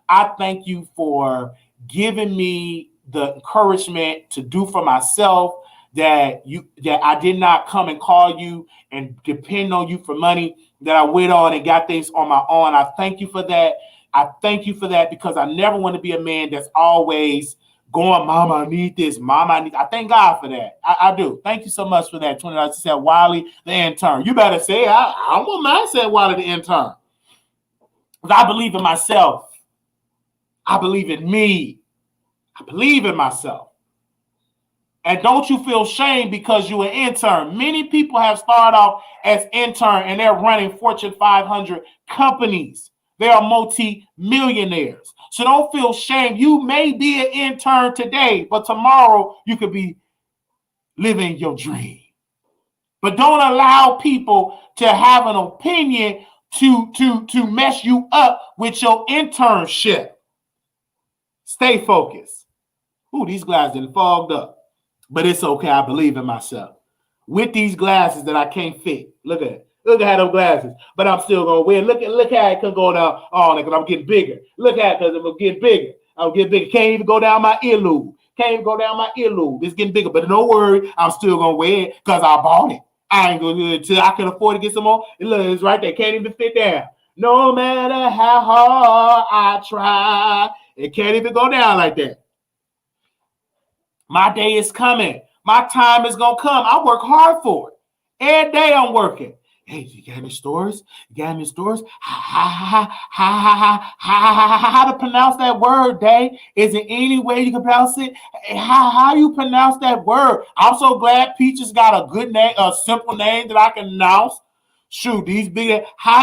I thank you for giving me the encouragement to do for myself that I did not come and call you and depend on you for money, that I went on and got things on my own. I thank you for that. I thank you for that because I never want to be a man that's always going, Mama, I need this. Mama, I thank God for that. I do. Thank you so much for that. $20 said Wiley, the intern. You better say it. I don't want mine said Wiley, the intern. Because I believe in myself. I believe in me. I believe in myself. And don't you feel shame because you're an intern. Many people have started off as intern and they're running Fortune 500 companies. They are multi-millionaires. So don't feel shame. You may be an intern today, but tomorrow you could be living your dream. But don't allow people to have an opinion to mess you up with your internship. Stay focused. Ooh, these glasses didn't fogged up. But it's okay. I believe in myself. With these glasses that I can't fit. Look at it. Look at those glasses. But I'm still gonna wear. Look how it can go down. Oh, because I'm getting bigger. Look at it, because I'm getting bigger. I'm getting bigger. Can't even go down my earlobe. Can't even go down my earlobe. It's getting bigger. But don't worry, I'm still gonna wear it because I bought it. I ain't gonna do it until I can afford to get some more. Look, it's right there. Can't even fit down. No matter how hard I try, it can't even go down like that. My day is coming. My time is going to come. I work hard for it. Every day I'm working. Hey, you got any stories? You got any stories? How to pronounce that word, Day? Is there any way you can pronounce it? How you pronounce that word? I'm so glad Peaches got a good name, a simple name that I can announce. Shoot, these big, how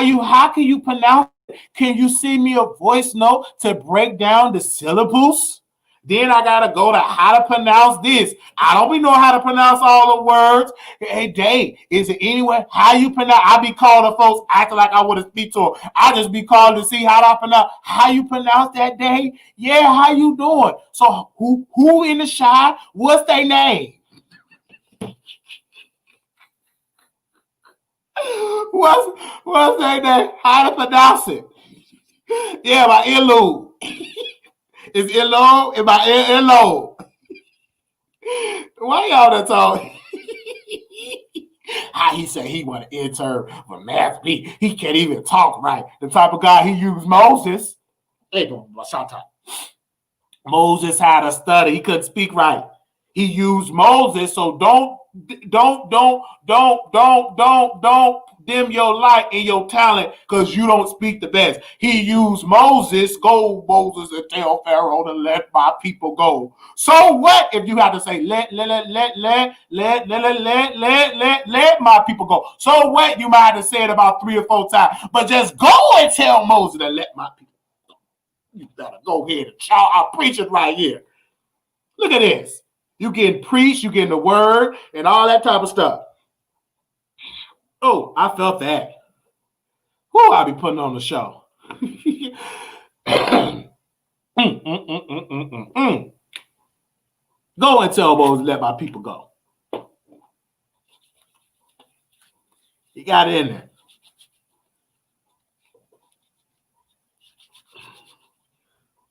can you pronounce it? Can you send me a voice note to break down the syllables? Then I gotta go to how to pronounce this. I don't be know how to pronounce all the words. Hey, Dave, is it anyway? How you pronounce? I be calling folks acting like I want to speak to them. I just be calling to see how I pronounce. How you pronounce that, Dave? Yeah, how you doing? So who in the shot? What's their name? What's their name? How to pronounce it? Yeah, my earlobe. Is earlobe? Is my earlobe? Why y'all that talk? How he said he want to intern for math B. He can't even talk right. The type of guy he used Moses. Moses had to study. He couldn't speak right. He used Moses. So don't dim your light and your talent because you don't speak the best. He used Moses. Go, Moses, and tell Pharaoh to let my people go. So what if you have to say let my people go? So what? You might have to say it about 3 or 4 times, but just go and tell Moses to let my people go. You better go ahead and shout. I'll preach it right here. Look at this. You getting preached, you getting the word, and all that type of stuff. Oh, I felt that. Who I'll be putting on the show. Go and tell Moses, let my people go. You got it in there.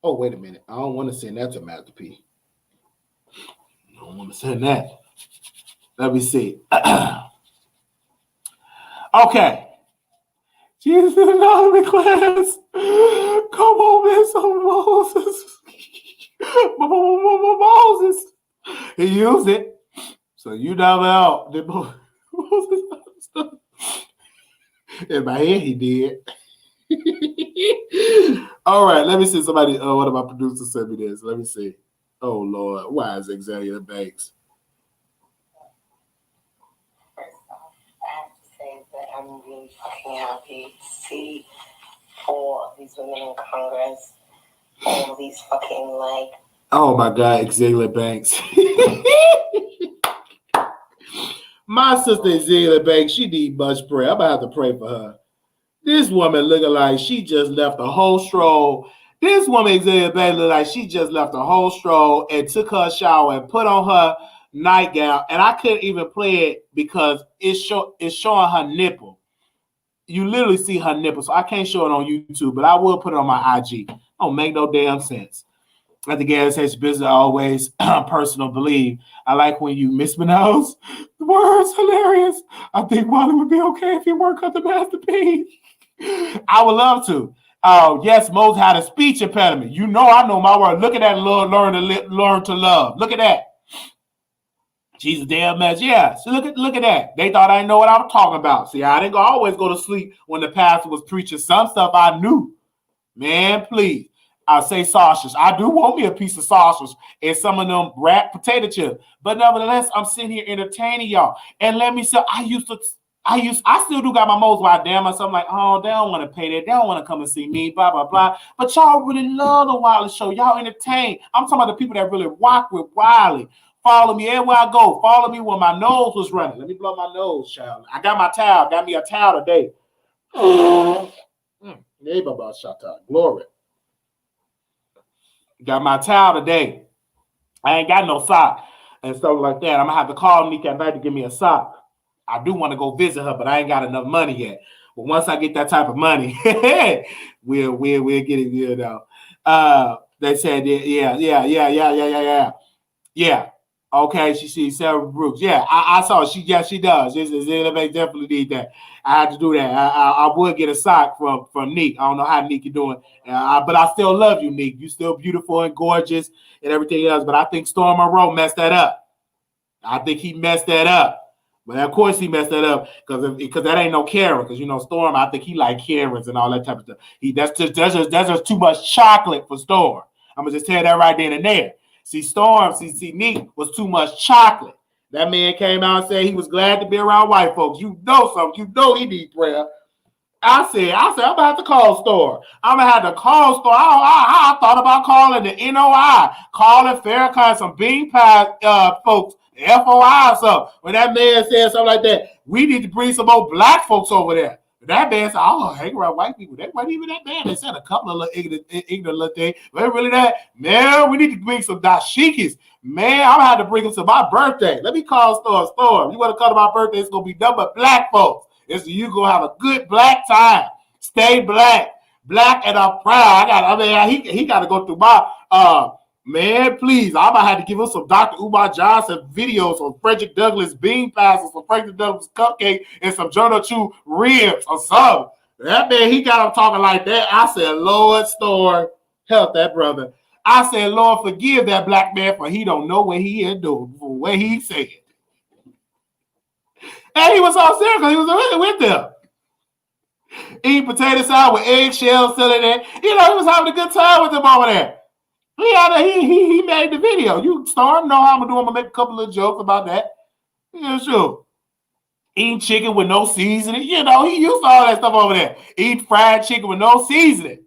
Oh, wait a minute. I don't want to send that to Master P. I don't want to send that. Let me see. Okay. Jesus is anonymous class. Come on, Miss Moses. Moses. He used it. So you never out. Moses stuff. In my head, he did. All right, let me see somebody. One of my producers sent me this. Let me see. Oh, Lord. Why is Xavier Banks? I'm really fucking happy to see all of these women in Congress, all of these fucking Oh my God, Xavier Banks. My sister Xavier Banks, she need much prayer. I'm about to pray for her. This woman looking like she just left a whole stroll. This woman Xavier Banks look like she just left a whole stroll and took her shower and put on her nightgown, and I couldn't even play it because it's showing her nipple. You literally see her nipple, so I can't show it on YouTube, but I will put it on my IG. Don't make no damn sense. At the gas station business, always personal belief. I like when you mispronounce the words. Hilarious. I think Wiley would be okay if he worked at the Master P. I would love to. Yes, Moses had a speech impediment. You know, I know my word. Look at that, Lord, learn to love. Look at that. Jesus damn mess. Yeah. So look at that. They thought I didn't know what I was talking about. See, I didn't always go to sleep when the pastor was preaching. Some stuff I knew. Man, please. I say sausage. I do want me a piece of sausage and some of them wrapped potato chips. But nevertheless, I'm sitting here entertaining y'all. And let me say, I still do got my moles wide down myself. I'm like, oh, they don't want to pay that. They don't want to come and see me, blah, blah, blah. But y'all really love the Wiley Show. Y'all entertain. I'm talking about the people that really rock with Wiley. Follow me everywhere I go. Follow me when my nose was running. Let me blow my nose, child. I got my towel. Got me a towel today. Glory. Got my towel today. I ain't got no sock and stuff like that. I'm gonna have to call Nika at night to give me a sock. I do want to go visit her, but I ain't got enough money yet. But once I get that type of money, we'll get it, you know. They said, yeah. Okay, she sees Sarah Brooks. Yeah, I saw she does. They definitely need that. I had to do that. I would get a sock from Nick. I don't know how Nick is doing, but I still love you, Nick. You still beautiful and gorgeous and everything else. But I think Storm Monroe messed that up. I think he messed that up. But of course he messed that up because that ain't no Karen. Because you know Storm, I think he like Karens and all that type of stuff. That's just too much chocolate for Storm. I'm gonna just tell that right then and there. See, Storm, Nick was too much chocolate. That man came out and said he was glad to be around white folks. You know something. You know he needs prayer. I said, I'm gonna have to call Storm. I'm gonna have to call Storm. I thought about calling the NOI, calling Farrakhan, some bean pie folks, FOI or something. When that man said something like that, we need to bring some more black folks over there. That man said, hang around white people. They weren't even that bad. They said a couple of little ignorant little things. But really that, man, we need to bring some dashikis. Man, I'm going to have to bring them to my birthday. Let me call Storm. You want to come to my birthday, it's going to be nothing but black folks. You're going to have a good black time. Stay black. Black and I'm proud. He got to go through my, man, please. I'm going to have to give him some Dr. Umar Johnson videos on Frederick Douglass bean pies or some Frederick Douglass cupcake and some Jonah Chu ribs or something. That man, he got him talking like that. I said, Lord, Storm, help that brother. I said, Lord, forgive that black man for he don't know what he is doing, for what he said. And he was all serious because he was really with them. Eating potato salad with eggshells still in there. You know, he was having a good time with them over there. He made the video. You Storm know how I'm gonna do. I'm gonna make a couple of jokes about that. Yeah, sure. Eating chicken with no seasoning. You know, he used to all that stuff over there. Eating fried chicken with no seasoning.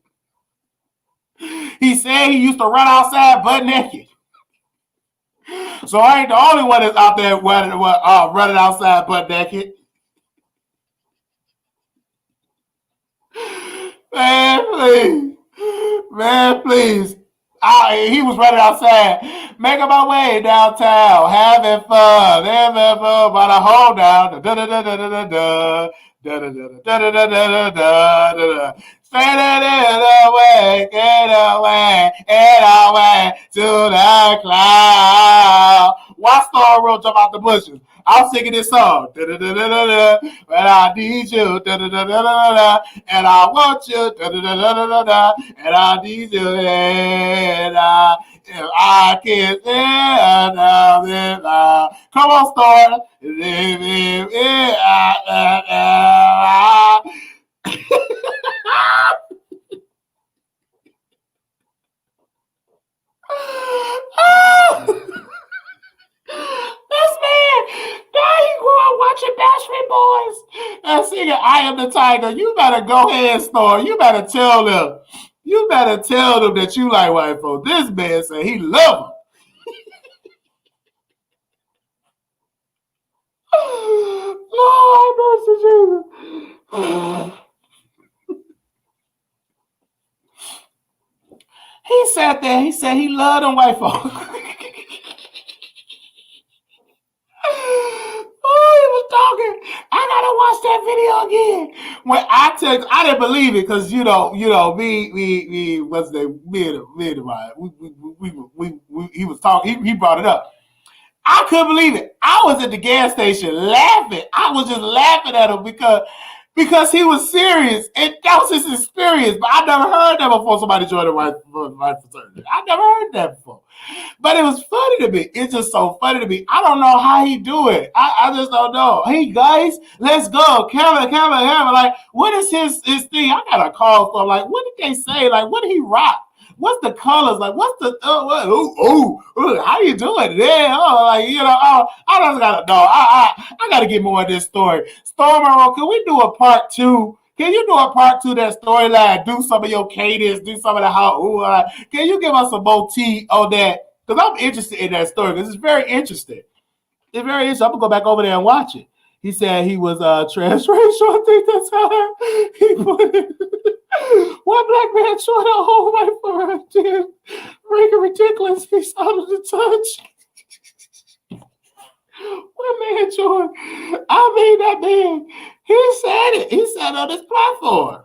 He said he used to run outside butt naked. So I ain't the only one that's out there running outside butt naked. Man, please. He was running outside, making my way downtown, having fun, but I hold down. Get away to the cloud. Why Star Road jump out the bushes? I'm singing this song. But I need you. And I want you. And I need you. And if I can stand come on, Star. This man, now he grew up watching Backstreet Boys and singing I Am the Tiger. You better go ahead, Storm. You better tell them. You better tell them that you like white folks. This man said he love them. Lord, mercy, Jesus. He sat there. He said he loved them white folks. He was talking. I gotta watch that video again. When I didn't believe it because me he was talking. He brought it up. I couldn't believe it. I was at the gas station laughing. I was just laughing at him because he was serious. And that was his experience. But I never heard that before somebody joined the white fraternity. I never heard that before. But it was funny to me. It's just so funny to me. I don't know how he do it. I just don't know. Hey, guys, let's go. Kevin. Like, what is his thing? I got a call. So I'm like, what did they say? Like, what did he rock? What's the colors? Like, what's the, how you doing? Yeah, I just gotta know. I gotta get more of this story. Storm Monroe, can we do a part 2? Can you do a part 2 of that storyline? Do some of your cadence, do some of the how, can you give us some more tea on that? Because I'm interested in that story, because it's very interesting. It's very interesting. I'm gonna go back over there and watch it. He said he was transracial. I think that's how he put it. One black man showed a whole white for then freaking ridiculous. He's out of the touch. One man showed. I mean, that man. He said it. He said on this platform.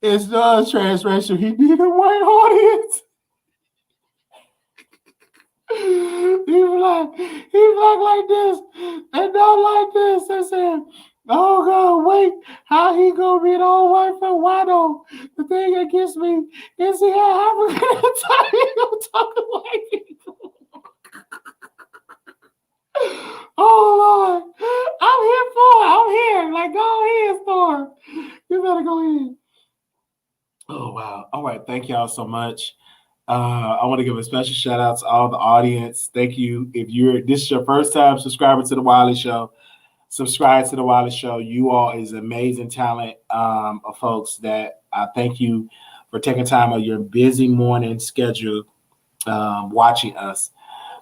It's not transracial. He needed a white audience. He was like this and not like this. I said, oh God, wait, how he gonna be an all white for why though? The thing against me is he African Italian talking white people. Oh Lord, I'm here. Like, go ahead, Storm. You better go in. Oh wow. All right, thank y'all so much. I want to give a special shout out to all the audience. Thank you. If this is your first time subscribing to the Wiley Show, subscribe to the Wiley Show. You all is amazing talent of folks that I thank you for taking time of your busy morning schedule watching us.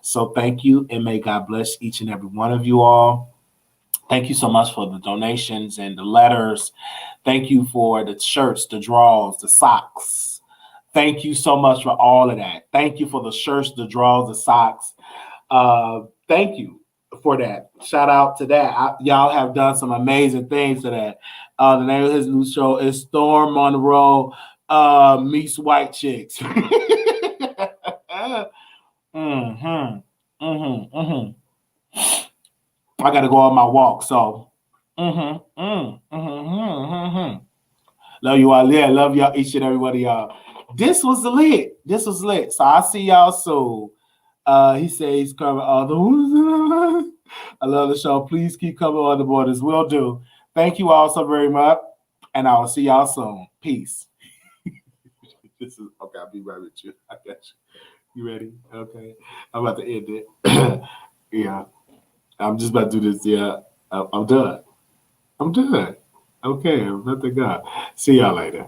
So thank you, and may God bless each and every one of you all. Thank you so much for the donations and the letters. Thank you for the shirts, the drawers, the socks. Thank you so much for all of that. Thank you for the shirts, the drawers, the socks. Thank you for that. Shout out to that. Y'all have done some amazing things to that. The name of his new show is Storm Monroe Meets White Chicks. I got to go on my walk, so. Love you all. Yeah, love y'all, each and every one of y'all. This was lit. So I'll see y'all soon. He says he's coming on the. I love the show. Please keep coming on the borders. Will do. Thank you all so very much, and I will see y'all soon. Peace. This is okay. I'll be right with you. I got you. You ready? Okay. I'm about to end it. Yeah. I'm just about to do this. Yeah. I'm done. Okay. I'm about to go. See y'all later.